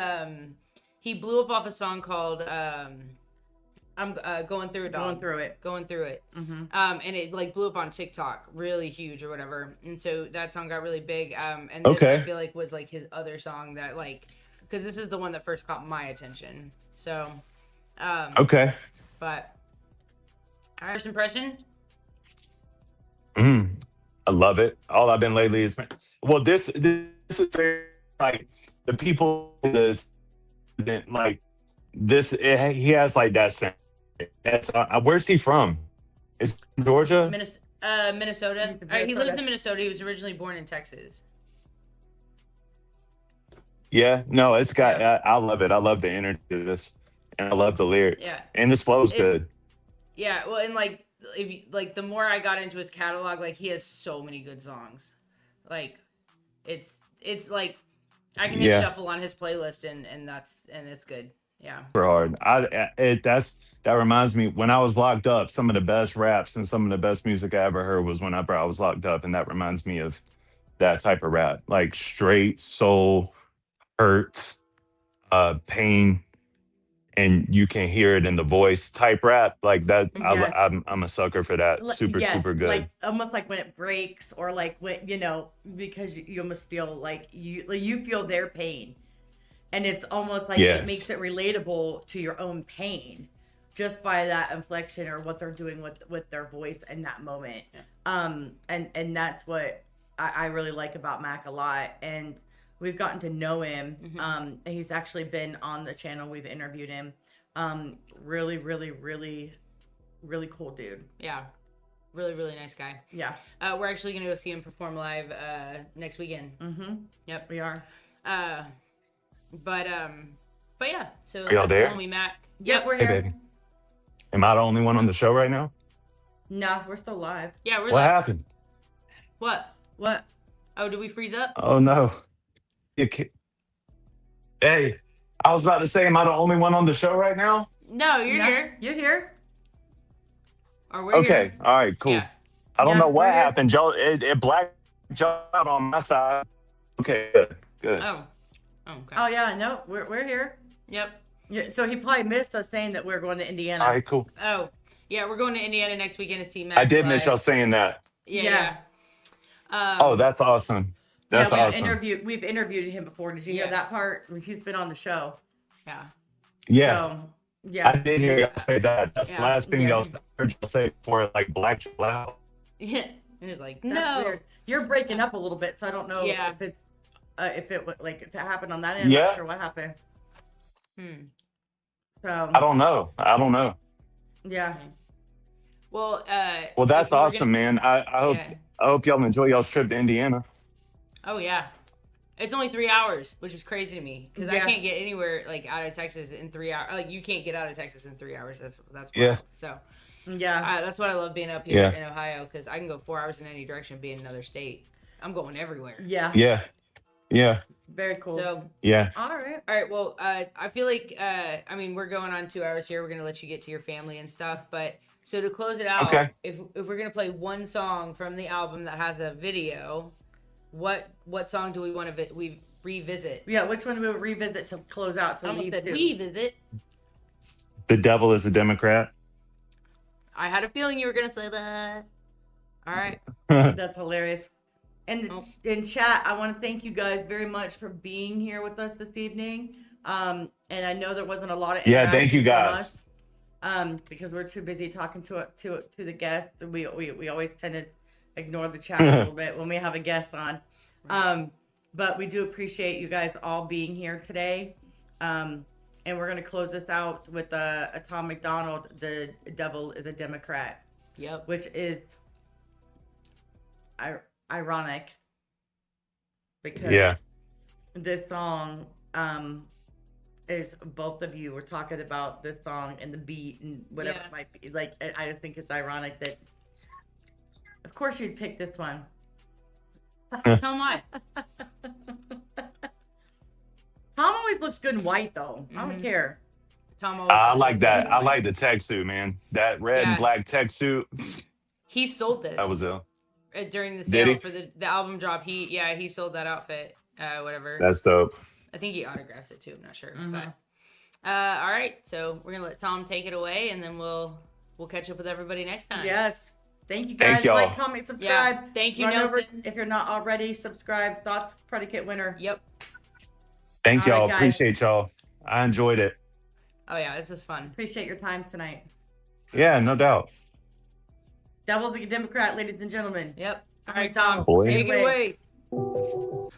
he blew up off a song called I'm going through it. Dog. Going through it. Mm-hmm. And it like blew up on TikTok, really huge or whatever. And so that song got really big. And this I feel like was like his other song that like, because this is the one that first caught my attention. So, okay. But first impression. I love it. All I've been lately is this is very like the people this like this. He has like that sound. That's where's he from? Is Georgia? Minnesota. He lives in Minnesota. He was originally born in Texas. Yeah, no, it's got. I love it. I love the energy of this, and I love the lyrics. Yeah, and this flow's good. Yeah, well, and like if you, like the more I got into his catalog, like he has so many good songs. Like it's like I can hit shuffle on his playlist and it's good. Yeah. Super hard. That reminds me when I was locked up, some of the best raps and some of the best music I ever heard was whenever I was locked up, and that reminds me of that type of rap, like straight soul, hurt, pain, and you can hear it in the voice type rap like that. Yes. I'm a sucker for that. Super good. Like almost like when it breaks, or like when because you almost feel like you feel their pain, and it's almost like it makes it relatable to your own pain just by that inflection or what they're doing with their voice in that moment. And that's what I really like about Mac a lot. And we've gotten to know him. And he's actually been on the channel. We've interviewed him. Really, really, really, really cool dude. Yeah. Really, really nice guy. Yeah. We're actually going to go see him perform live next weekend. Yep. We are. But yeah. So are y'all there? Homie Mac. Yep, we're here. Hey, baby. Am I the only one on the show right now? No, we're still live. Yeah, we're What live. happened? What? Oh, did we freeze up? Oh no. Hey, I was about to say, am I the only one on the show right now? No, you're here. You're here. Or we're here. Okay. All right, cool. Yeah. I don't know what we're here. happened. It blacked out on my side. Okay, good. Oh, okay. Oh yeah, no, we're here. Yep. Yeah, so he probably missed us saying that we're going to Indiana. All right, cool. Oh, yeah, we're going to Indiana next weekend to see Mac. I did miss y'all saying that. Yeah. Oh, that's awesome. That's awesome. We've interviewed him before. Did you hear that part? He's been on the show. Yeah. Yeah. So, yeah. I did hear y'all say that. That's the last thing y'all heard y'all say before it like blacked you out. Yeah. It was like, That's no. weird. You're breaking up a little bit, so I don't know if it's if it happened on that end. Yeah. I'm not sure what happened. So I don't know. Yeah. Well, that's awesome, man. I hope y'all enjoy y'all's trip to Indiana. Oh yeah, it's only 3 hours, which is crazy to me because I can't get anywhere like out of Texas in 3 hours. Like you can't get out of Texas in 3 hours. That's wild. So that's what I love being up here in Ohio, because I can go 4 hours in any direction, be in another state. I'm going everywhere. Yeah. Very cool. So all right. Well, I feel like I mean we're going on 2 hours here. We're gonna let you get to your family and stuff, but so to close it out, if we're gonna play one song from the album that has a video, what song do we want to revisit? Yeah, which one do we revisit to close out? To leave to? Revisit. The Devil is a Democrat. I had a feeling you were gonna say that. All right. That's hilarious. And in chat, I want to thank you guys very much for being here with us this evening. And I know there wasn't a lot of thank you from guys. us, because we're too busy talking to the guests. We always tend to ignore the chat a little bit when we have a guest on. But we do appreciate you guys all being here today. And we're gonna close this out with a Tom MacDonald, "The Devil is a Democrat." Yep. Which is ironic, because this song is both of you were talking about this song and the beat and whatever it might be. Like, I just think it's ironic that of course you'd pick this one. So am I. Tom always looks good in white though. I don't care. Tom always I like that. I like the tech suit, man. That red and black tech suit. He sold this. That was ill. During the sale for the album drop, he sold that outfit, whatever. That's dope. I think he autographs it too. I'm not sure, All right, so we're gonna let Tom take it away, and then we'll catch up with everybody next time. Yes. Thank you guys. Thank y'all. Like, comment, subscribe. Yeah. Thank you, Run over Nelson. if you're not already. Subscribe. Thoughts, Predicate winner. Yep. Thank All right, y'all. guys. Appreciate y'all. I enjoyed it. Oh yeah, this was fun. Appreciate your time tonight. Yeah, no doubt. Devil's a Democrat, ladies and gentlemen. Yep. All right, Tom. Boy. Take it away.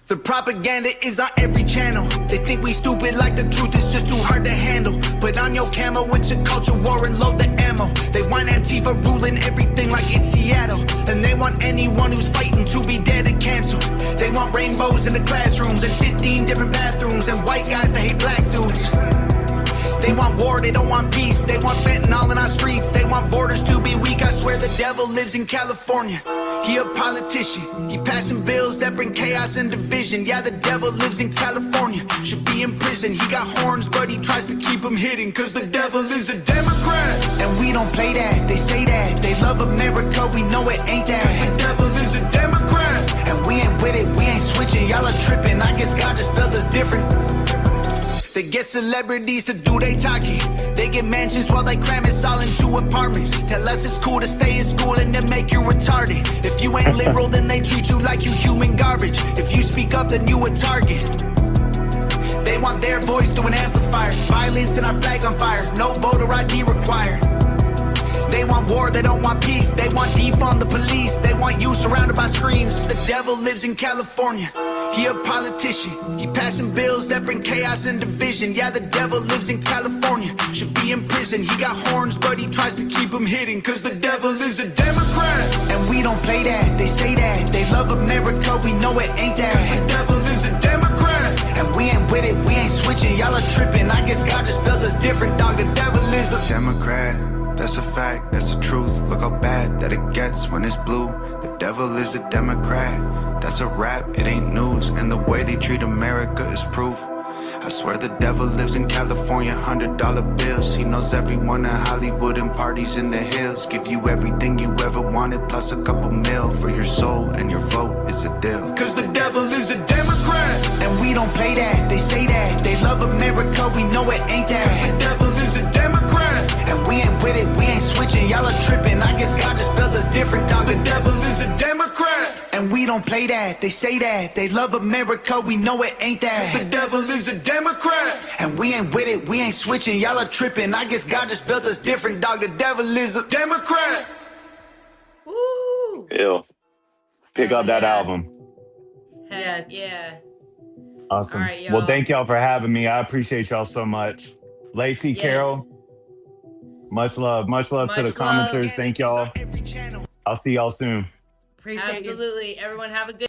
The propaganda is on every channel. They think we stupid like the truth is just too hard to handle. Put on your camo, it's a culture war and load the ammo. They want Antifa ruling everything like it's Seattle. And they want anyone who's fighting to be dead and canceled. They want rainbows in the classrooms and 15 different bathrooms and white guys that hate black dudes. They want war, they don't want peace. They want fentanyl in our streets. They want borders to be weak. I swear the devil lives in California. He a politician. He passing bills that bring chaos and division. Yeah, the devil lives in California. Should be in prison. He got horns, but he tries to keep them hidden. Cause the devil is a Democrat. And we don't play that. They say that. They love America. We know it ain't that. Cause the devil is a Democrat. And we ain't with it. We ain't switching. Y'all are tripping. I guess God just spelled us different. They get celebrities to do they talking. They get mansions while they cram us all into apartments. Tell us it's cool to stay in school and then make you retarded. If you ain't liberal, then they treat you like you human garbage. If you speak up, then you a target. They want their voice through an amplifier. Violence and our flag on fire. No voter ID required. They want war, they don't want peace. They want defund the police. They want you surrounded by screens. The devil lives in California. He a politician. He passing bills that bring chaos and division. Yeah, the devil lives in California. Should be in prison. He got horns, but he tries to keep them hidden. Cause the devil is a Democrat. And we don't play that. They say that. They love America. We know it ain't that. Cause the devil is a Democrat. And we ain't with it. We ain't switching. Y'all are tripping. I guess God just spelled us different, dog. The devil is a Democrat. That's a fact, that's the truth. Look how bad that it gets when it's blue. The devil is a Democrat. That's a rap, it ain't news. And the way they treat America is proof. I swear the devil lives in California, $100 bills. He knows everyone in Hollywood and parties in the hills. Give you everything you ever wanted, plus a couple mil for your soul and your vote. It's a deal. Cause the devil is a Democrat. And we don't play that, they say that. They love America, we know it ain't that. Cause the devil is a Democrat. And we ain't with it, we ain't switching. Y'all are tripping, I guess God just spelled us different, dog. The devil is a Democrat. And we don't play that, they say that. They love America, we know it ain't that. Cause the devil is a Democrat. And we ain't with it, we ain't switching. Y'all are tripping, I guess God just spelled us different, dog. The devil is a Democrat. Woo! Ew. Pick up that album. Heck yeah. Awesome. All right, y'all. Well, thank y'all for having me. I appreciate y'all so much. Lacey, Yes. Carol, much love. Much love to the Much commenters. love. Thank y'all. I'll see y'all soon. Appreciate you. Absolutely. Everyone have a good